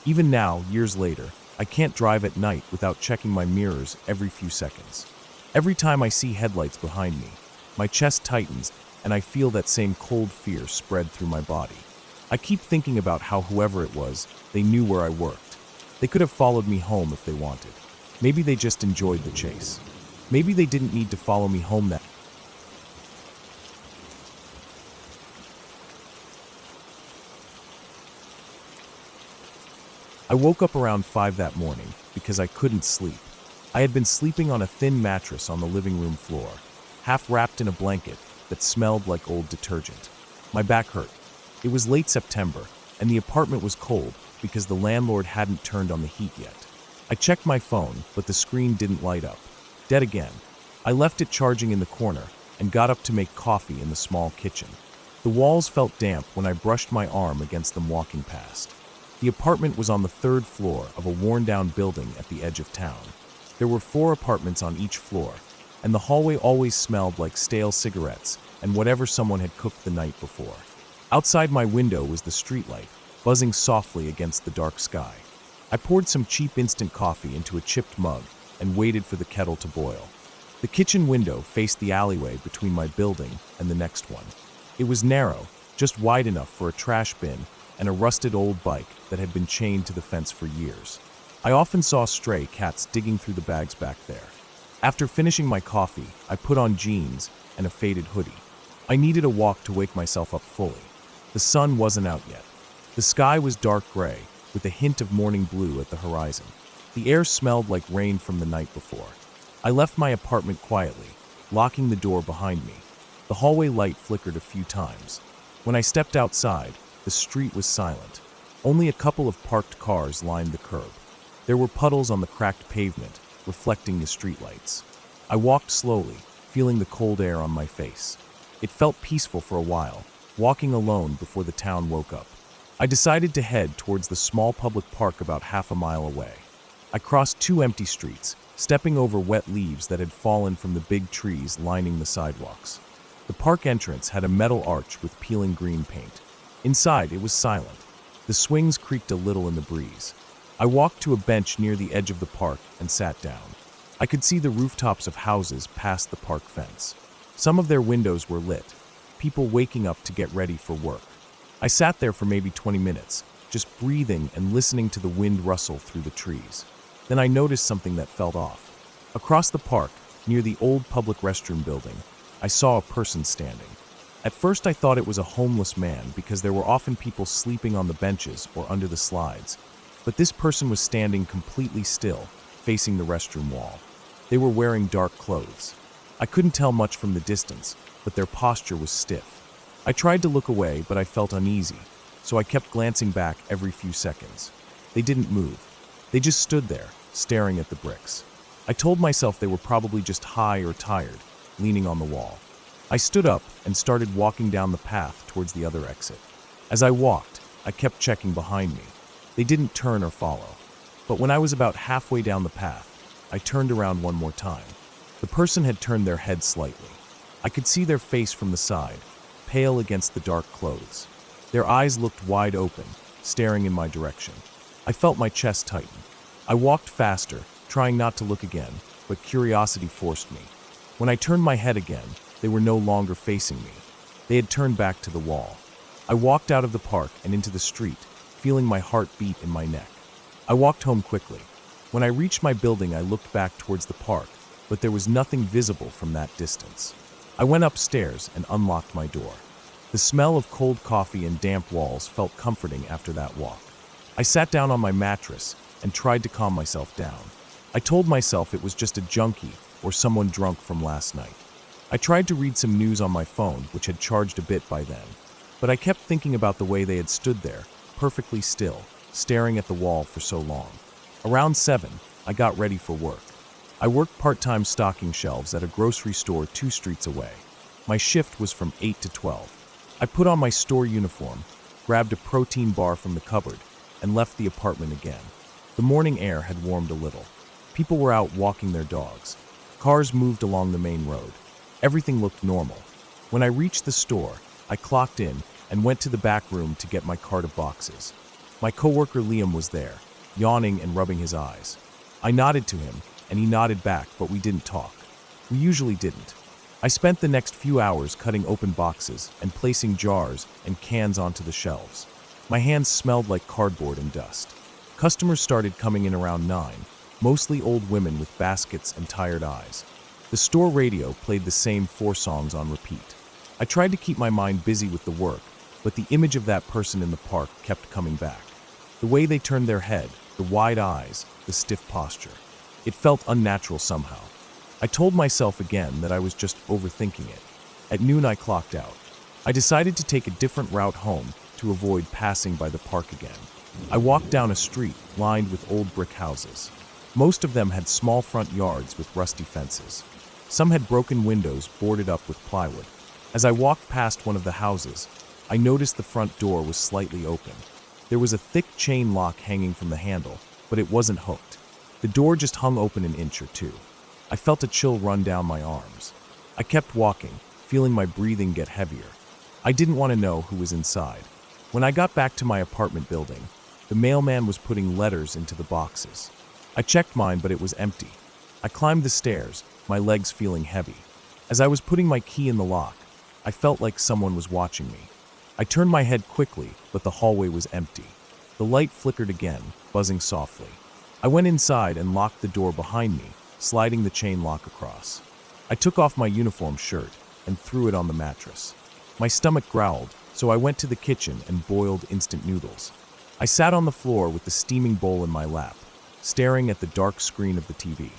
Even now, years later, I can't drive at night without checking my mirrors every few seconds. Every time I see headlights behind me, my chest tightens and I feel that same cold fear spread through my body. I keep thinking about how whoever it was, they knew where I worked. They could have followed me home if they wanted. Maybe they just enjoyed the chase. Maybe they didn't need to follow me home that. I woke up around 5 that morning because I couldn't sleep. I had been sleeping on a thin mattress on the living room floor, half wrapped in a blanket that smelled like old detergent. My back hurt. It was late September, and the apartment was cold because the landlord hadn't turned on the heat yet. I checked my phone, but the screen didn't light up. Dead again. I left it charging in the corner and got up to make coffee in the small kitchen. The walls felt damp when I brushed my arm against them walking past. The apartment was on the 3rd floor of a worn-down building at the edge of town. There were 4 apartments on each floor, and the hallway always smelled like stale cigarettes and whatever someone had cooked the night before. Outside my window was the streetlight, buzzing softly against the dark sky. I poured some cheap instant coffee into a chipped mug and waited for the kettle to boil. The kitchen window faced the alleyway between my building and the next one. It was narrow, just wide enough for a trash bin and a rusted old bike that had been chained to the fence for years. I often saw stray cats digging through the bags back there. After finishing my coffee, I put on jeans and a faded hoodie. I needed a walk to wake myself up fully. The sun wasn't out yet. The sky was dark gray, with a hint of morning blue at the horizon. The air smelled like rain from the night before. I left my apartment quietly, locking the door behind me. The hallway light flickered a few times. When I stepped outside, the street was silent. Only a couple of parked cars lined the curb. There were puddles on the cracked pavement, reflecting the streetlights. I walked slowly, feeling the cold air on my face. It felt peaceful for a while, walking alone before the town woke up. I decided to head towards the small public park about half a mile away. I crossed 2 empty streets, stepping over wet leaves that had fallen from the big trees lining the sidewalks. The park entrance had a metal arch with peeling green paint. Inside, it was silent. The swings creaked a little in the breeze. I walked to a bench near the edge of the park and sat down. I could see the rooftops of houses past the park fence. Some of their windows were lit. people waking up to get ready for work. I sat there for maybe 20 minutes, just breathing and listening to the wind rustle through the trees. Then I noticed something that felt off. Across the park, near the old public restroom building, I saw a person standing. At first I thought it was a homeless man because there were often people sleeping on the benches or under the slides. But this person was standing completely still, facing the restroom wall. They were wearing dark clothes. I couldn't tell much from the distance, but their posture was stiff. I tried to look away, but I felt uneasy, so I kept glancing back every few seconds. They didn't move. They just stood there, staring at the bricks. I told myself they were probably just high or tired, leaning on the wall. I stood up and started walking down the path towards the other exit. As I walked, I kept checking behind me. They didn't turn or follow. But when I was about halfway down the path, I turned around one more time. The person had turned their head slightly. I could see their face from the side, pale against the dark clothes. Their eyes looked wide open, staring in my direction. I felt my chest tighten. I walked faster, trying not to look again, but curiosity forced me. When I turned my head again, they were no longer facing me. They had turned back to the wall. I walked out of the park and into the street, feeling my heart beat in my neck. I walked home quickly. When I reached my building, I looked back towards the park, but there was nothing visible from that distance. I went upstairs and unlocked my door. The smell of cold coffee and damp walls felt comforting after that walk. I sat down on my mattress and tried to calm myself down. I told myself it was just a junkie or someone drunk from last night. I tried to read some news on my phone, which had charged a bit by then, but I kept thinking about the way they had stood there, perfectly still, staring at the wall for so long. Around 7, I got ready for work. I worked part-time stocking shelves at a grocery store 2 streets away. My shift was from 8 to 12. I put on my store uniform, grabbed a protein bar from the cupboard, and left the apartment again. The morning air had warmed a little. People were out walking their dogs. Cars moved along the main road. Everything looked normal. When I reached the store, I clocked in and went to the back room to get my cart of boxes. My coworker Liam was there, yawning and rubbing his eyes. I nodded to him, and he nodded back, but we didn't talk. We usually didn't. I spent the next few hours cutting open boxes and placing jars and cans onto the shelves. My hands smelled like cardboard and dust. Customers started coming in around 9, mostly old women with baskets and tired eyes. The store radio played the same 4 songs on repeat. I tried to keep my mind busy with the work, but the image of that person in the park kept coming back. The way they turned their head, the wide eyes, the stiff posture. It felt unnatural somehow. I told myself again that I was just overthinking it. At noon I clocked out. I decided to take a different route home to avoid passing by the park again. I walked down a street lined with old brick houses. Most of them had small front yards with rusty fences. Some had broken windows boarded up with plywood. As I walked past one of the houses, I noticed the front door was slightly open. There was a thick chain lock hanging from the handle, but it wasn't hooked. The door just hung open an inch or two. I felt a chill run down my arms. I kept walking, feeling my breathing get heavier. I didn't want to know who was inside. When I got back to my apartment building, the mailman was putting letters into the boxes. I checked mine, but it was empty. I climbed the stairs, my legs feeling heavy. As I was putting my key in the lock, I felt like someone was watching me. I turned my head quickly, but the hallway was empty. The light flickered again, buzzing softly. I went inside and locked the door behind me, sliding the chain lock across. I took off my uniform shirt and threw it on the mattress. My stomach growled, so I went to the kitchen and boiled instant noodles. I sat on the floor with the steaming bowl in my lap, staring at the dark screen of the TV.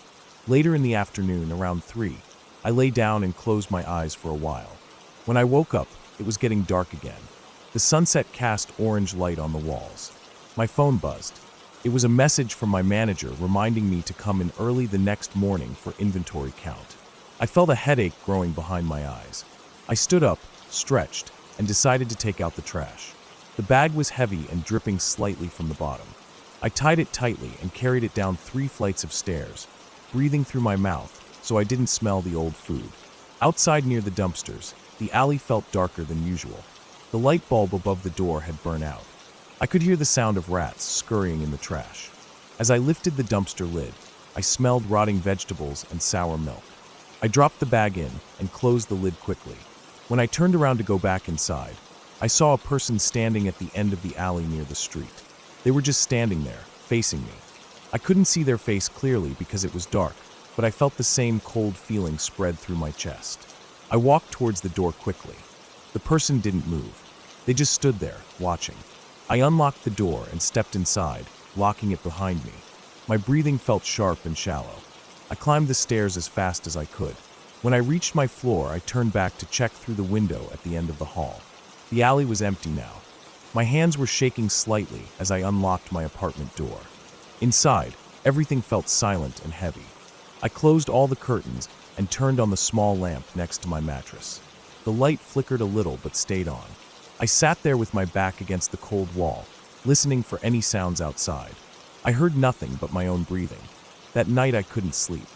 Later in the afternoon, around 3, I lay down and closed my eyes for a while. When I woke up, it was getting dark again. The sunset cast orange light on the walls. My phone buzzed. It was a message from my manager reminding me to come in early the next morning for inventory count. I felt a headache growing behind my eyes. I stood up, stretched, and decided to take out the trash. The bag was heavy and dripping slightly from the bottom. I tied it tightly and carried it down 3 flights of stairs, breathing through my mouth so I didn't smell the old food. Outside near the dumpsters, the alley felt darker than usual. The light bulb above the door had burned out. I could hear the sound of rats scurrying in the trash. As I lifted the dumpster lid, I smelled rotting vegetables and sour milk. I dropped the bag in and closed the lid quickly. When I turned around to go back inside, I saw a person standing at the end of the alley near the street. They were just standing there, facing me. I couldn't see their face clearly because it was dark, but I felt the same cold feeling spread through my chest. I walked towards the door quickly. The person didn't move. They just stood there, watching. I unlocked the door and stepped inside, locking it behind me. My breathing felt sharp and shallow. I climbed the stairs as fast as I could. When I reached my floor, I turned back to check through the window at the end of the hall. The alley was empty now. My hands were shaking slightly as I unlocked my apartment door. Inside, everything felt silent and heavy. I closed all the curtains and turned on the small lamp next to my mattress. The light flickered a little but stayed on. I sat there with my back against the cold wall, listening for any sounds outside. I heard nothing but my own breathing. That night I couldn't sleep.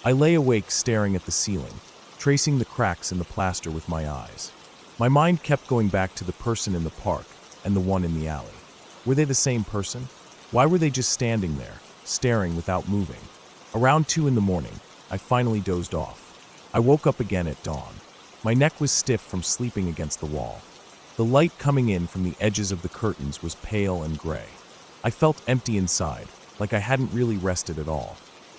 I lay awake staring at the ceiling, tracing the cracks in the plaster with my eyes. My mind kept going back to the person in the park and the one in the alley. Were they the same person? Why were they just standing there, staring without moving? Around 2 in the morning, I finally dozed off. I woke up again at dawn. My neck was stiff from sleeping against the wall. The light coming in from the edges of the curtains was pale and gray. I felt empty inside, like I hadn't really rested at all.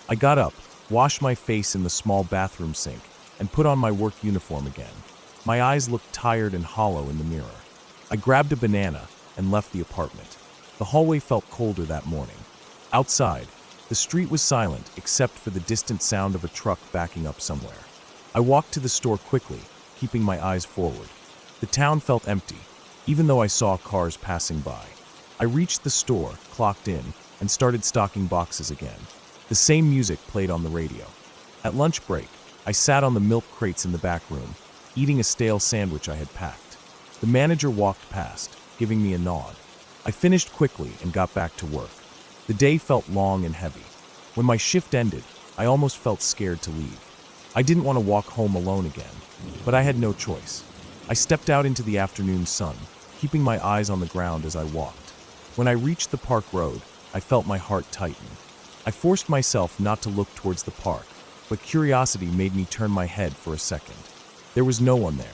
I got up, washed my face in the small bathroom sink, and put on my work uniform again. My eyes looked tired and hollow in the mirror. I grabbed a banana and left the apartment. The hallway felt colder that morning. Outside, the street was silent except for the distant sound of a truck backing up somewhere. I walked to the store quickly, keeping my eyes forward. The town felt empty, even though I saw cars passing by. I reached the store, clocked in, and started stocking boxes again. The same music played on the radio. At lunch break, I sat on the milk crates in the back room, eating a stale sandwich I had packed. The manager walked past, giving me a nod. I finished quickly and got back to work. The day felt long and heavy. When my shift ended, I almost felt scared to leave. I didn't want to walk home alone again, but I had no choice. I stepped out into the afternoon sun, keeping my eyes on the ground as I walked. When I reached the park road, I felt my heart tighten. I forced myself not to look towards the park, but curiosity made me turn my head for a second. There was no one there.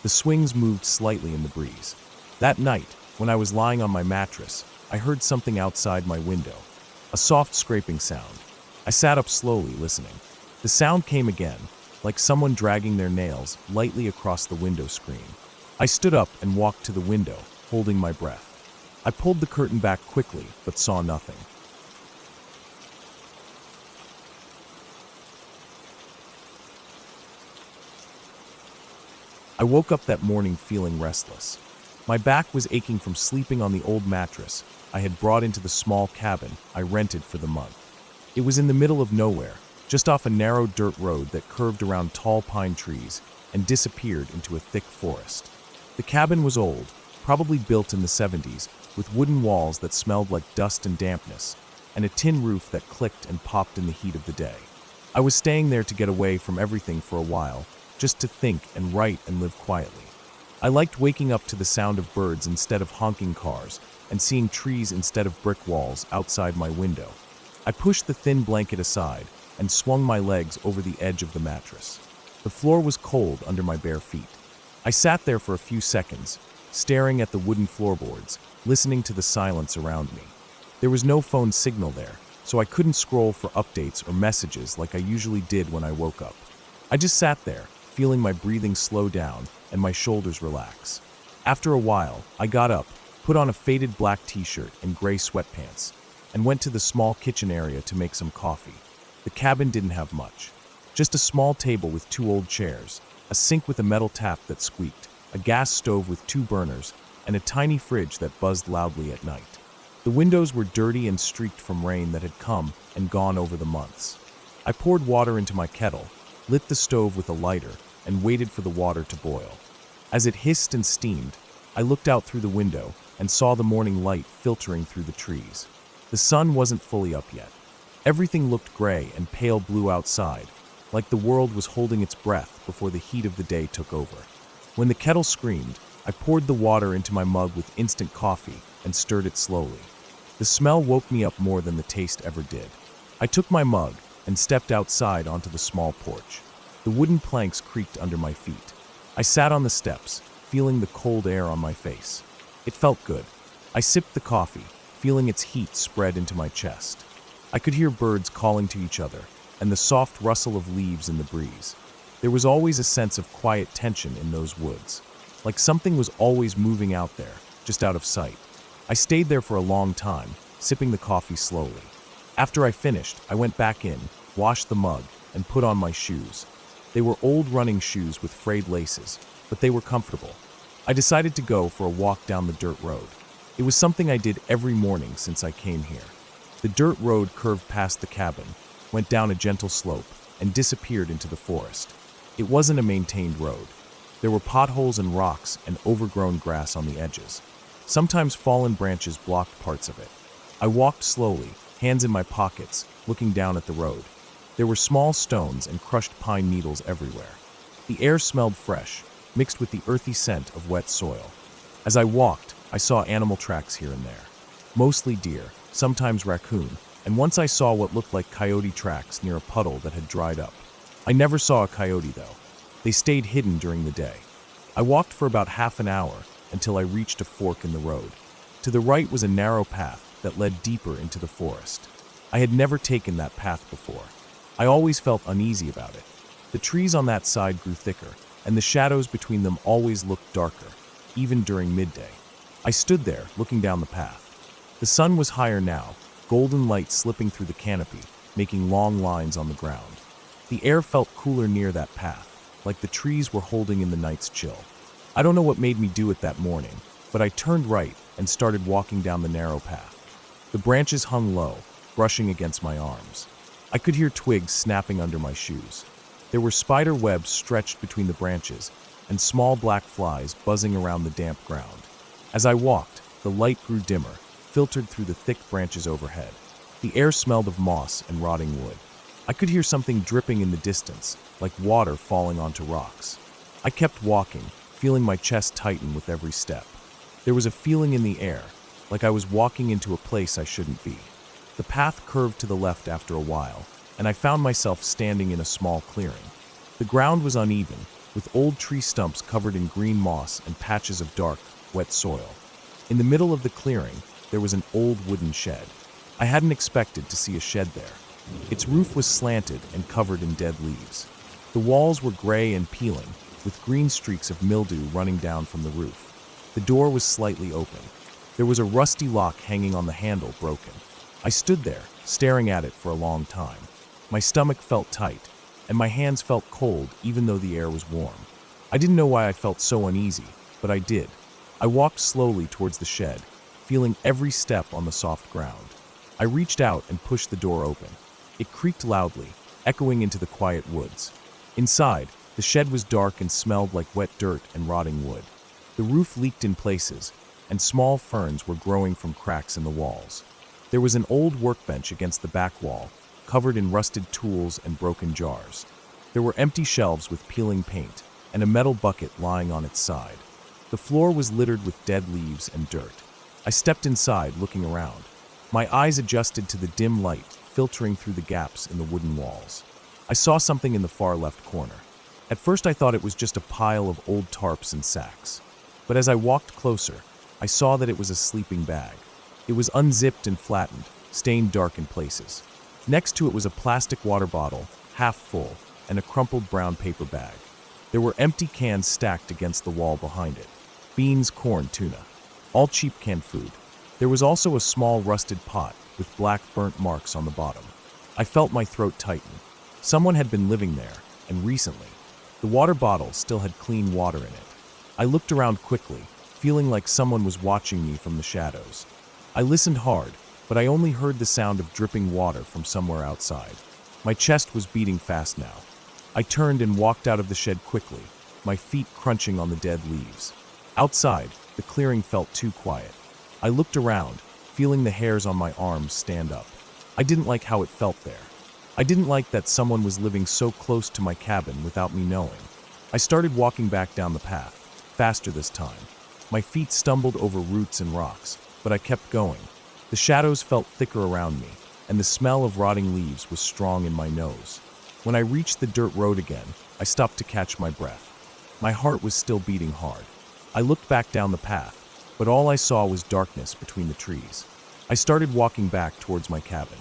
The swings moved slightly in the breeze. That night, when I was lying on my mattress, I heard something outside my window. A soft scraping sound. I sat up slowly, listening. The sound came again, like someone dragging their nails lightly across the window screen. I stood up and walked to the window, holding my breath. I pulled the curtain back quickly, but saw nothing. I woke up that morning feeling restless. My back was aching from sleeping on the old mattress I had brought into the small cabin I rented for the month. It was in the middle of nowhere, just off a narrow dirt road that curved around tall pine trees and disappeared into a thick forest. The cabin was old, probably built in the 70s, with wooden walls that smelled like dust and dampness, and a tin roof that clicked and popped in the heat of the day. I was staying there to get away from everything for a while, just to think and write and live quietly. I liked waking up to the sound of birds instead of honking cars, and seeing trees instead of brick walls outside my window. I pushed the thin blanket aside and swung my legs over the edge of the mattress. The floor was cold under my bare feet. I sat there for a few seconds, staring at the wooden floorboards, listening to the silence around me. There was no phone signal there, so I couldn't scroll for updates or messages like I usually did when I woke up. I just sat there, feeling my breathing slow down and my shoulders relax. After a while, I got up, put on a faded black t-shirt and gray sweatpants, and went to the small kitchen area to make some coffee. The cabin didn't have much. Just a small table with 2 old chairs, a sink with a metal tap that squeaked, a gas stove with 2 burners, and a tiny fridge that buzzed loudly at night. The windows were dirty and streaked from rain that had come and gone over the months. I poured water into my kettle, lit the stove with a lighter, and waited for the water to boil. As it hissed and steamed, I looked out through the window and saw the morning light filtering through the trees. The sun wasn't fully up yet. Everything looked gray and pale blue outside, like the world was holding its breath before the heat of the day took over. When the kettle screamed, I poured the water into my mug with instant coffee and stirred it slowly. The smell woke me up more than the taste ever did. I took my mug and stepped outside onto the small porch. The wooden planks creaked under my feet. I sat on the steps, feeling the cold air on my face. It felt good. I sipped the coffee, feeling its heat spread into my chest. I could hear birds calling to each other, and the soft rustle of leaves in the breeze. There was always a sense of quiet tension in those woods, like something was always moving out there, just out of sight. I stayed there for a long time, sipping the coffee slowly. After I finished, I went back in, washed the mug, and put on my shoes. They were old running shoes with frayed laces, but they were comfortable. I decided to go for a walk down the dirt road. It was something I did every morning since I came here. The dirt road curved past the cabin, went down a gentle slope, and disappeared into the forest. It wasn't a maintained road. There were potholes and rocks and overgrown grass on the edges. Sometimes fallen branches blocked parts of it. I walked slowly, hands in my pockets, looking down at the road. There were small stones and crushed pine needles everywhere. The air smelled fresh, mixed with the earthy scent of wet soil. As I walked, I saw animal tracks here and there. Mostly deer, sometimes raccoon, and once I saw what looked like coyote tracks near a puddle that had dried up. I never saw a coyote though. They stayed hidden during the day. I walked for about half an hour until I reached a fork in the road. To the right was a narrow path that led deeper into the forest. I had never taken that path before. I always felt uneasy about it. The trees on that side grew thicker, and the shadows between them always looked darker, even during midday. I stood there, looking down the path. The sun was higher now, golden light slipping through the canopy, making long lines on the ground. The air felt cooler near that path, like the trees were holding in the night's chill. I don't know what made me do it that morning, but I turned right and started walking down the narrow path. The branches hung low, brushing against my arms. I could hear twigs snapping under my shoes. There were spider webs stretched between the branches, and small black flies buzzing around the damp ground. As I walked, the light grew dimmer, filtered through the thick branches overhead. The air smelled of moss and rotting wood. I could hear something dripping in the distance, like water falling onto rocks. I kept walking, feeling my chest tighten with every step. There was a feeling in the air, like I was walking into a place I shouldn't be. The path curved to the left after a while, and I found myself standing in a small clearing. The ground was uneven, with old tree stumps covered in green moss and patches of dark, wet soil. In the middle of the clearing, there was an old wooden shed. I hadn't expected to see a shed there. Its roof was slanted and covered in dead leaves. The walls were gray and peeling, with green streaks of mildew running down from the roof. The door was slightly open. There was a rusty lock hanging on the handle, broken. I stood there, staring at it for a long time. My stomach felt tight, and my hands felt cold even though the air was warm. I didn't know why I felt so uneasy, but I did. I walked slowly towards the shed, feeling every step on the soft ground. I reached out and pushed the door open. It creaked loudly, echoing into the quiet woods. Inside, the shed was dark and smelled like wet dirt and rotting wood. The roof leaked in places, and small ferns were growing from cracks in the walls. There was an old workbench against the back wall, covered in rusted tools and broken jars. There were empty shelves with peeling paint, and a metal bucket lying on its side. The floor was littered with dead leaves and dirt. I stepped inside, looking around. My eyes adjusted to the dim light filtering through the gaps in the wooden walls. I saw something in the far left corner. At first I thought it was just a pile of old tarps and sacks. But as I walked closer, I saw that it was a sleeping bag. It was unzipped and flattened, stained dark in places. Next to it was a plastic water bottle, half full, and a crumpled brown paper bag. There were empty cans stacked against the wall behind it. Beans, corn, tuna. All cheap canned food. There was also a small rusted pot with black burnt marks on the bottom. I felt my throat tighten. Someone had been living there, and recently. The water bottle still had clean water in it. I looked around quickly, feeling like someone was watching me from the shadows. I listened hard, but I only heard the sound of dripping water from somewhere outside. My chest was beating fast now. I turned and walked out of the shed quickly, my feet crunching on the dead leaves. Outside, the clearing felt too quiet. I looked around, feeling the hairs on my arms stand up. I didn't like how it felt there. I didn't like that someone was living so close to my cabin without me knowing. I started walking back down the path, faster this time. My feet stumbled over roots and rocks, but I kept going. The shadows felt thicker around me, and the smell of rotting leaves was strong in my nose. When I reached the dirt road again, I stopped to catch my breath. My heart was still beating hard. I looked back down the path, but all I saw was darkness between the trees. I started walking back towards my cabin.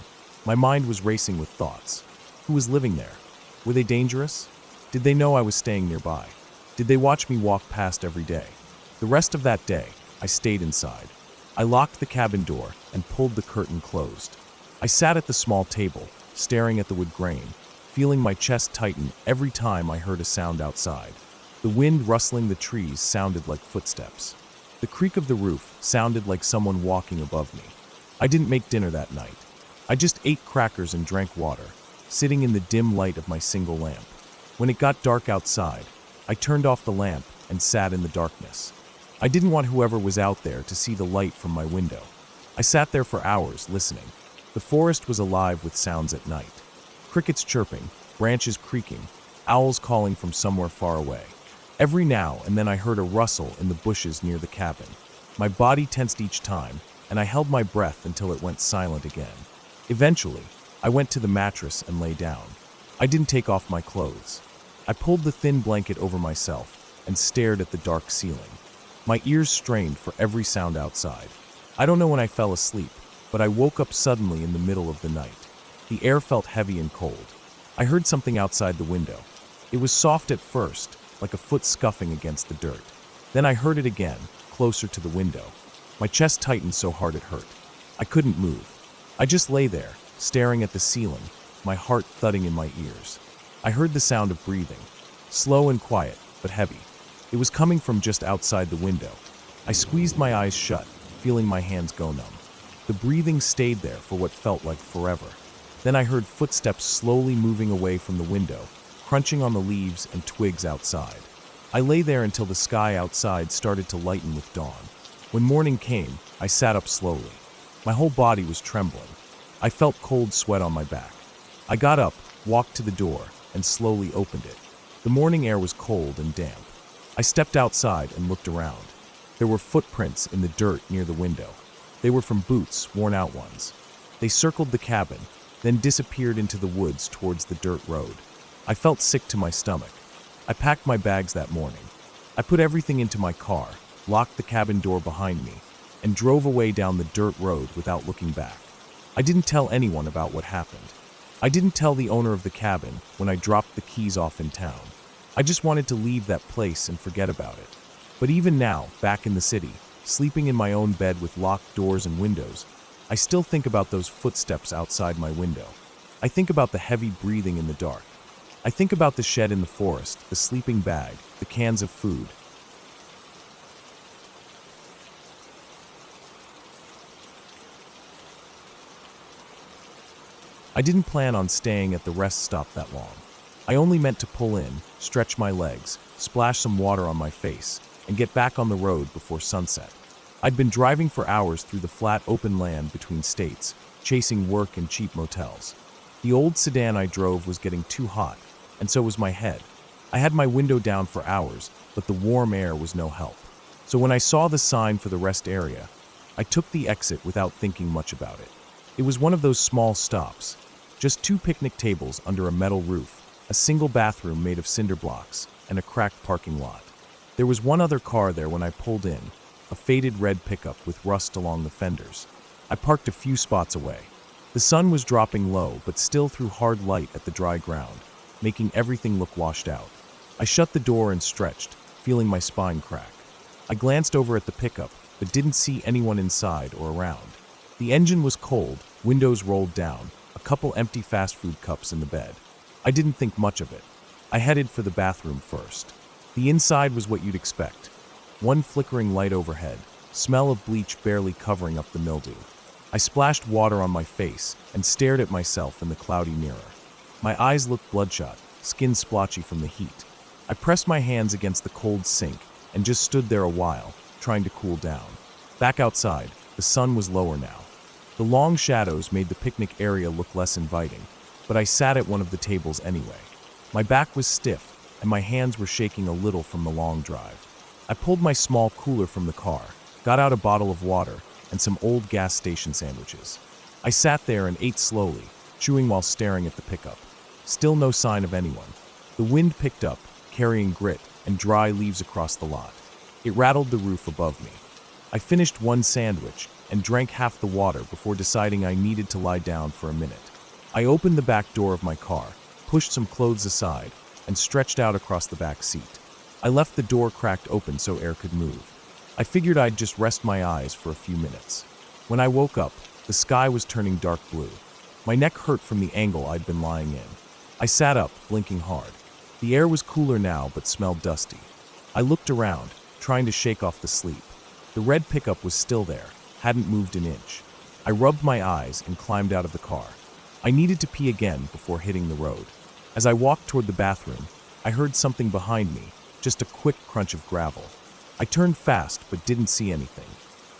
My mind was racing with thoughts. Who was living there? Were they dangerous? Did they know I was staying nearby? Did they watch me walk past every day? The rest of that day, I stayed inside. I locked the cabin door and pulled the curtain closed. I sat at the small table, staring at the wood grain, feeling my chest tighten every time I heard a sound outside. The wind rustling the trees sounded like footsteps. The creak of the roof sounded like someone walking above me. I didn't make dinner that night. I just ate crackers and drank water, sitting in the dim light of my single lamp. When it got dark outside, I turned off the lamp and sat in the darkness. I didn't want whoever was out there to see the light from my window. I sat there for hours listening. The forest was alive with sounds at night. Crickets chirping, branches creaking, owls calling from somewhere far away. Every now and then I heard a rustle in the bushes near the cabin. My body tensed each time, and I held my breath until it went silent again. Eventually, I went to the mattress and lay down. I didn't take off my clothes. I pulled the thin blanket over myself and stared at the dark ceiling. My ears strained for every sound outside. I don't know when I fell asleep, but I woke up suddenly in the middle of the night. The air felt heavy and cold. I heard something outside the window. It was soft at first, like a foot scuffing against the dirt. Then I heard it again, closer to the window. My chest tightened so hard it hurt. I couldn't move. I just lay there, staring at the ceiling, my heart thudding in my ears. I heard the sound of breathing, slow and quiet, but heavy. It was coming from just outside the window. I squeezed my eyes shut, feeling my hands go numb. The breathing stayed there for what felt like forever. Then I heard footsteps slowly moving away from the window, crunching on the leaves and twigs outside. I lay there until the sky outside started to lighten with dawn. When morning came, I sat up slowly. My whole body was trembling. I felt cold sweat on my back. I got up, walked to the door, and slowly opened it. The morning air was cold and damp. I stepped outside and looked around. There were footprints in the dirt near the window. They were from boots, worn out ones. They circled the cabin, then disappeared into the woods towards the dirt road. I felt sick to my stomach. I packed my bags that morning. I put everything into my car, locked the cabin door behind me, and drove away down the dirt road without looking back. I didn't tell anyone about what happened. I didn't tell the owner of the cabin when I dropped the keys off in town. I just wanted to leave that place and forget about it. But even now, back in the city, sleeping in my own bed with locked doors and windows, I still think about those footsteps outside my window. I think about the heavy breathing in the dark. I think about the shed in the forest, the sleeping bag, the cans of food. I didn't plan on staying at the rest stop that long. I only meant to pull in, stretch my legs, splash some water on my face, and get back on the road before sunset. I'd been driving for hours through the flat open land between states, chasing work and cheap motels. The old sedan I drove was getting too hot, and so was my head. I had my window down for hours, but the warm air was no help. So when I saw the sign for the rest area, I took the exit without thinking much about it. It was one of those small stops, just 2 picnic tables under a metal roof, a single bathroom made of cinder blocks, and a cracked parking lot. There was one other car there when I pulled in, a faded red pickup with rust along the fenders. I parked a few spots away. The sun was dropping low, but still threw hard light at the dry ground, making everything look washed out. I shut the door and stretched, feeling my spine crack. I glanced over at the pickup, but didn't see anyone inside or around. The engine was cold, windows rolled down, a couple empty fast food cups in the bed. I didn't think much of it. I headed for the bathroom first. The inside was what you'd expect. One flickering light overhead, smell of bleach barely covering up the mildew. I splashed water on my face and stared at myself in the cloudy mirror. My eyes looked bloodshot, skin splotchy from the heat. I pressed my hands against the cold sink and just stood there a while, trying to cool down. Back outside, the sun was lower now. The long shadows made the picnic area look less inviting, but I sat at one of the tables anyway. My back was stiff, and my hands were shaking a little from the long drive. I pulled my small cooler from the car, got out a bottle of water, and some old gas station sandwiches. I sat there and ate slowly, chewing while staring at the pickup. Still no sign of anyone. The wind picked up, carrying grit, and dry leaves across the lot. It rattled the roof above me. I finished one sandwich and drank half the water before deciding I needed to lie down for a minute. I opened the back door of my car, pushed some clothes aside, and stretched out across the back seat. I left the door cracked open so air could move. I figured I'd just rest my eyes for a few minutes. When I woke up, the sky was turning dark blue. My neck hurt from the angle I'd been lying in. I sat up, blinking hard. The air was cooler now but smelled dusty. I looked around, trying to shake off the sleep. The red pickup was still there, hadn't moved an inch. I rubbed my eyes and climbed out of the car. I needed to pee again before hitting the road. As I walked toward the bathroom, I heard something behind me, just a quick crunch of gravel. I turned fast but didn't see anything.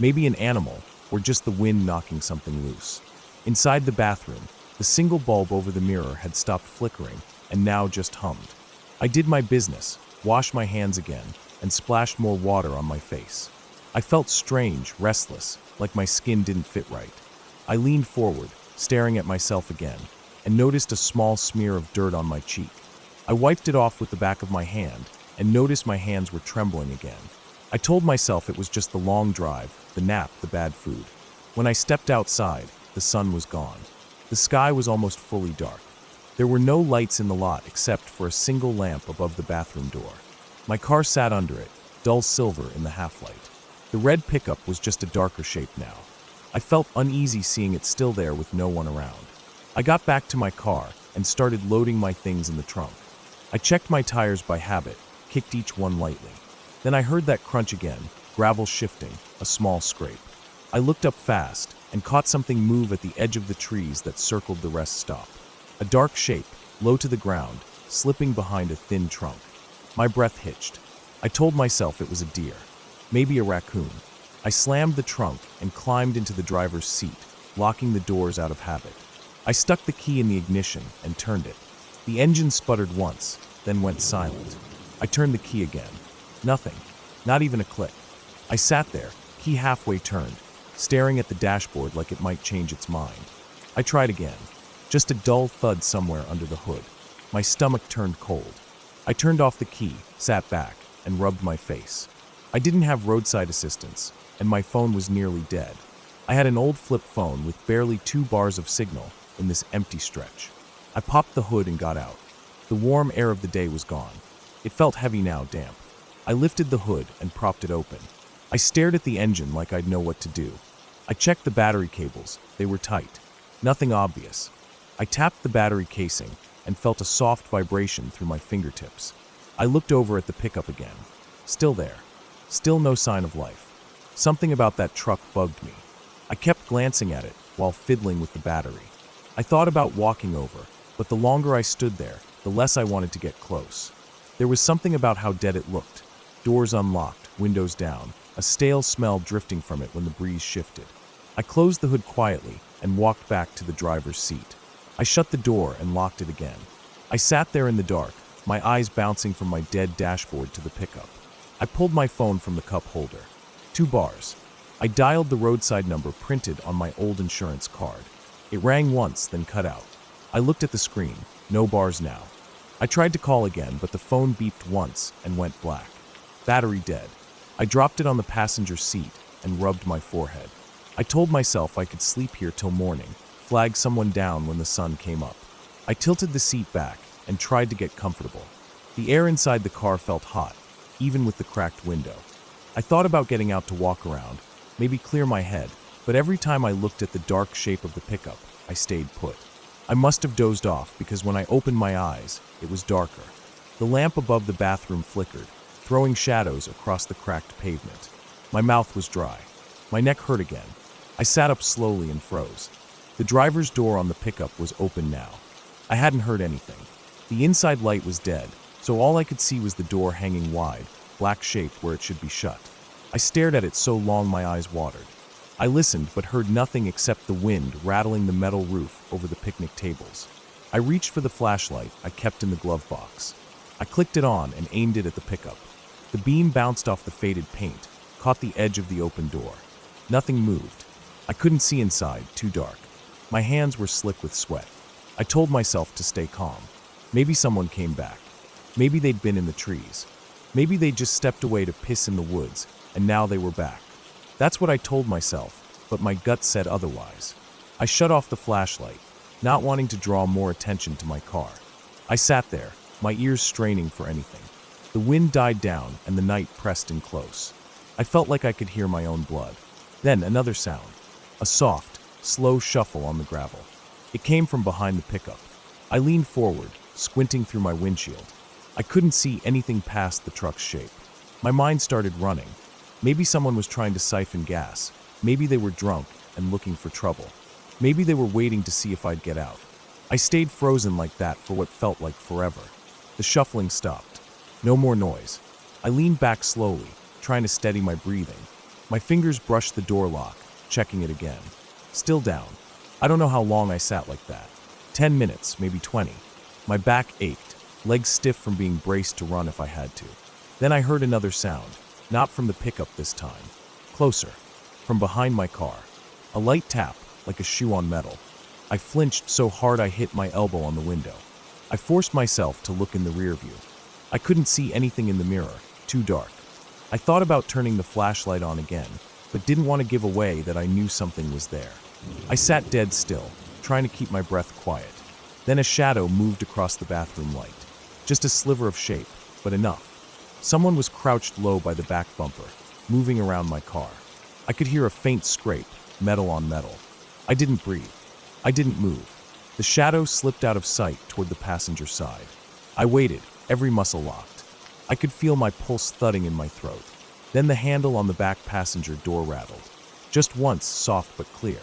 Maybe an animal, or just the wind knocking something loose. Inside the bathroom, the single bulb over the mirror had stopped flickering and now just hummed. I did my business, washed my hands again, and splashed more water on my face. I felt strange, restless, like my skin didn't fit right. I leaned forward, staring at myself again, and noticed a small smear of dirt on my cheek. I wiped it off with the back of my hand and noticed my hands were trembling again. I told myself it was just the long drive, the nap, the bad food. When I stepped outside, the sun was gone. The sky was almost fully dark. There were no lights in the lot except for a single lamp above the bathroom door. My car sat under it, dull silver in the half-light. The red pickup was just a darker shape now. I felt uneasy seeing it still there with no one around. I got back to my car and started loading my things in the trunk. I checked my tires by habit, kicked each one lightly. Then I heard that crunch again, gravel shifting, a small scrape. I looked up fast and caught something move at the edge of the trees that circled the rest stop. A dark shape, low to the ground, slipping behind a thin trunk. My breath hitched. I told myself it was a deer, maybe a raccoon. I slammed the trunk and climbed into the driver's seat, locking the doors out of habit. I stuck the key in the ignition and turned it. The engine sputtered once, then went silent. I turned the key again. Nothing, not even a click. I sat there, key halfway turned, staring at the dashboard like it might change its mind. I tried again. Just a dull thud somewhere under the hood. My stomach turned cold. I turned off the key, sat back, and rubbed my face. I didn't have roadside assistance, and my phone was nearly dead. I had an old flip phone with barely 2 bars of signal in this empty stretch. I popped the hood and got out. The warm air of the day was gone. It felt heavy now, damp. I lifted the hood and propped it open. I stared at the engine like I'd know what to do. I checked the battery cables. They were tight. Nothing obvious. I tapped the battery casing and felt a soft vibration through my fingertips. I looked over at the pickup again. Still there. Still no sign of life. Something about that truck bugged me. I kept glancing at it while fiddling with the battery. I thought about walking over, but the longer I stood there, the less I wanted to get close. There was something about how dead it looked. Doors unlocked, windows down, a stale smell drifting from it when the breeze shifted. I closed the hood quietly and walked back to the driver's seat. I shut the door and locked it again. I sat there in the dark, my eyes bouncing from my dead dashboard to the pickup. I pulled my phone from the cup holder. 2 bars. I dialed the roadside number printed on my old insurance card. It rang once, then cut out. I looked at the screen. No bars now. I tried to call again, but the phone beeped once and went black. Battery dead. I dropped it on the passenger seat and rubbed my forehead. I told myself I could sleep here till morning, flag someone down when the sun came up. I tilted the seat back and tried to get comfortable. The air inside the car felt hot, even with the cracked window. I thought about getting out to walk around, maybe clear my head, but every time I looked at the dark shape of the pickup, I stayed put. I must have dozed off because when I opened my eyes, it was darker. The lamp above the bathroom flickered, throwing shadows across the cracked pavement. My mouth was dry. My neck hurt again. I sat up slowly and froze. The driver's door on the pickup was open now. I hadn't heard anything. The inside light was dead, so all I could see was the door hanging wide, black-shaped where it should be shut. I stared at it so long my eyes watered. I listened but heard nothing except the wind rattling the metal roof over the picnic tables. I reached for the flashlight I kept in the glove box. I clicked it on and aimed it at the pickup. The beam bounced off the faded paint, caught the edge of the open door. Nothing moved. I couldn't see inside, too dark. My hands were slick with sweat. I told myself to stay calm. Maybe someone came back. Maybe they'd been in the trees. Maybe they just stepped away to piss in the woods, and now they were back. That's what I told myself, but my gut said otherwise. I shut off the flashlight, not wanting to draw more attention to my car. I sat there, my ears straining for anything. The wind died down and the night pressed in close. I felt like I could hear my own blood. Then another sound, a soft, slow shuffle on the gravel. It came from behind the pickup. I leaned forward, squinting through my windshield. I couldn't see anything past the truck's shape. My mind started running. Maybe someone was trying to siphon gas. Maybe they were drunk and looking for trouble. Maybe they were waiting to see if I'd get out. I stayed frozen like that for what felt like forever. The shuffling stopped. No more noise. I leaned back slowly, trying to steady my breathing. My fingers brushed the door lock, checking it again. Still down. I don't know how long I sat like that. 10 minutes, maybe 20. My back ached, legs stiff from being braced to run if I had to. Then I heard another sound, not from the pickup this time. Closer, from behind my car. A light tap, like a shoe on metal. I flinched so hard I hit my elbow on the window. I forced myself to look in the rear view. I couldn't see anything in the mirror, too dark. I thought about turning the flashlight on again, but didn't want to give away that I knew something was there. I sat dead still, trying to keep my breath quiet. Then a shadow moved across the bathroom light. Just a sliver of shape, but enough. Someone was crouched low by the back bumper, moving around my car. I could hear a faint scrape, metal on metal. I didn't breathe. I didn't move. The shadow slipped out of sight toward the passenger side. I waited, every muscle locked. I could feel my pulse thudding in my throat. Then the handle on the back passenger door rattled. Just once, soft but clear.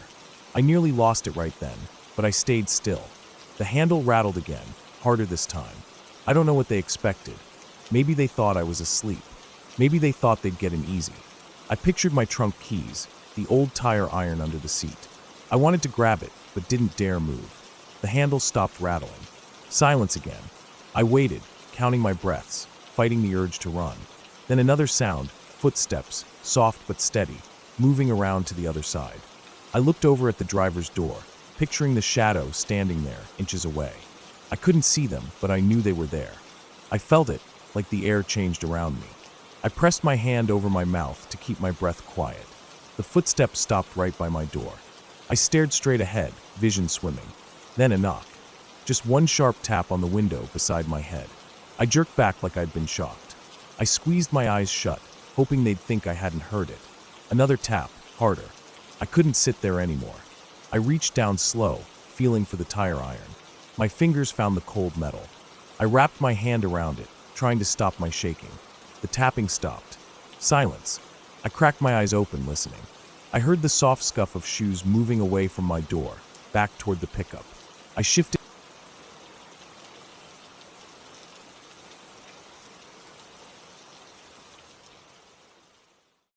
I nearly lost it right then, but I stayed still. The handle rattled again, harder this time. I don't know what they expected. Maybe they thought I was asleep. Maybe they thought they'd get in easy. I pictured my trunk keys, the old tire iron under the seat. I wanted to grab it, but didn't dare move. The handle stopped rattling. Silence again. I waited, counting my breaths, fighting the urge to run. Then another sound, footsteps, soft but steady, moving around to the other side. I looked over at the driver's door, picturing the shadow standing there, inches away. I couldn't see them, but I knew they were there. I felt it, like the air changed around me. I pressed my hand over my mouth to keep my breath quiet. The footsteps stopped right by my door. I stared straight ahead, vision swimming. Then a knock. Just one sharp tap on the window beside my head. I jerked back like I'd been shocked. I squeezed my eyes shut, hoping they'd think I hadn't heard it. Another tap, harder. I couldn't sit there anymore. I reached down slow, feeling for the tire iron. My fingers found the cold metal. I wrapped my hand around it, trying to stop my shaking. The tapping stopped. Silence. I cracked my eyes open, listening. I heard the soft scuff of shoes moving away from my door, back toward the pickup. I shifted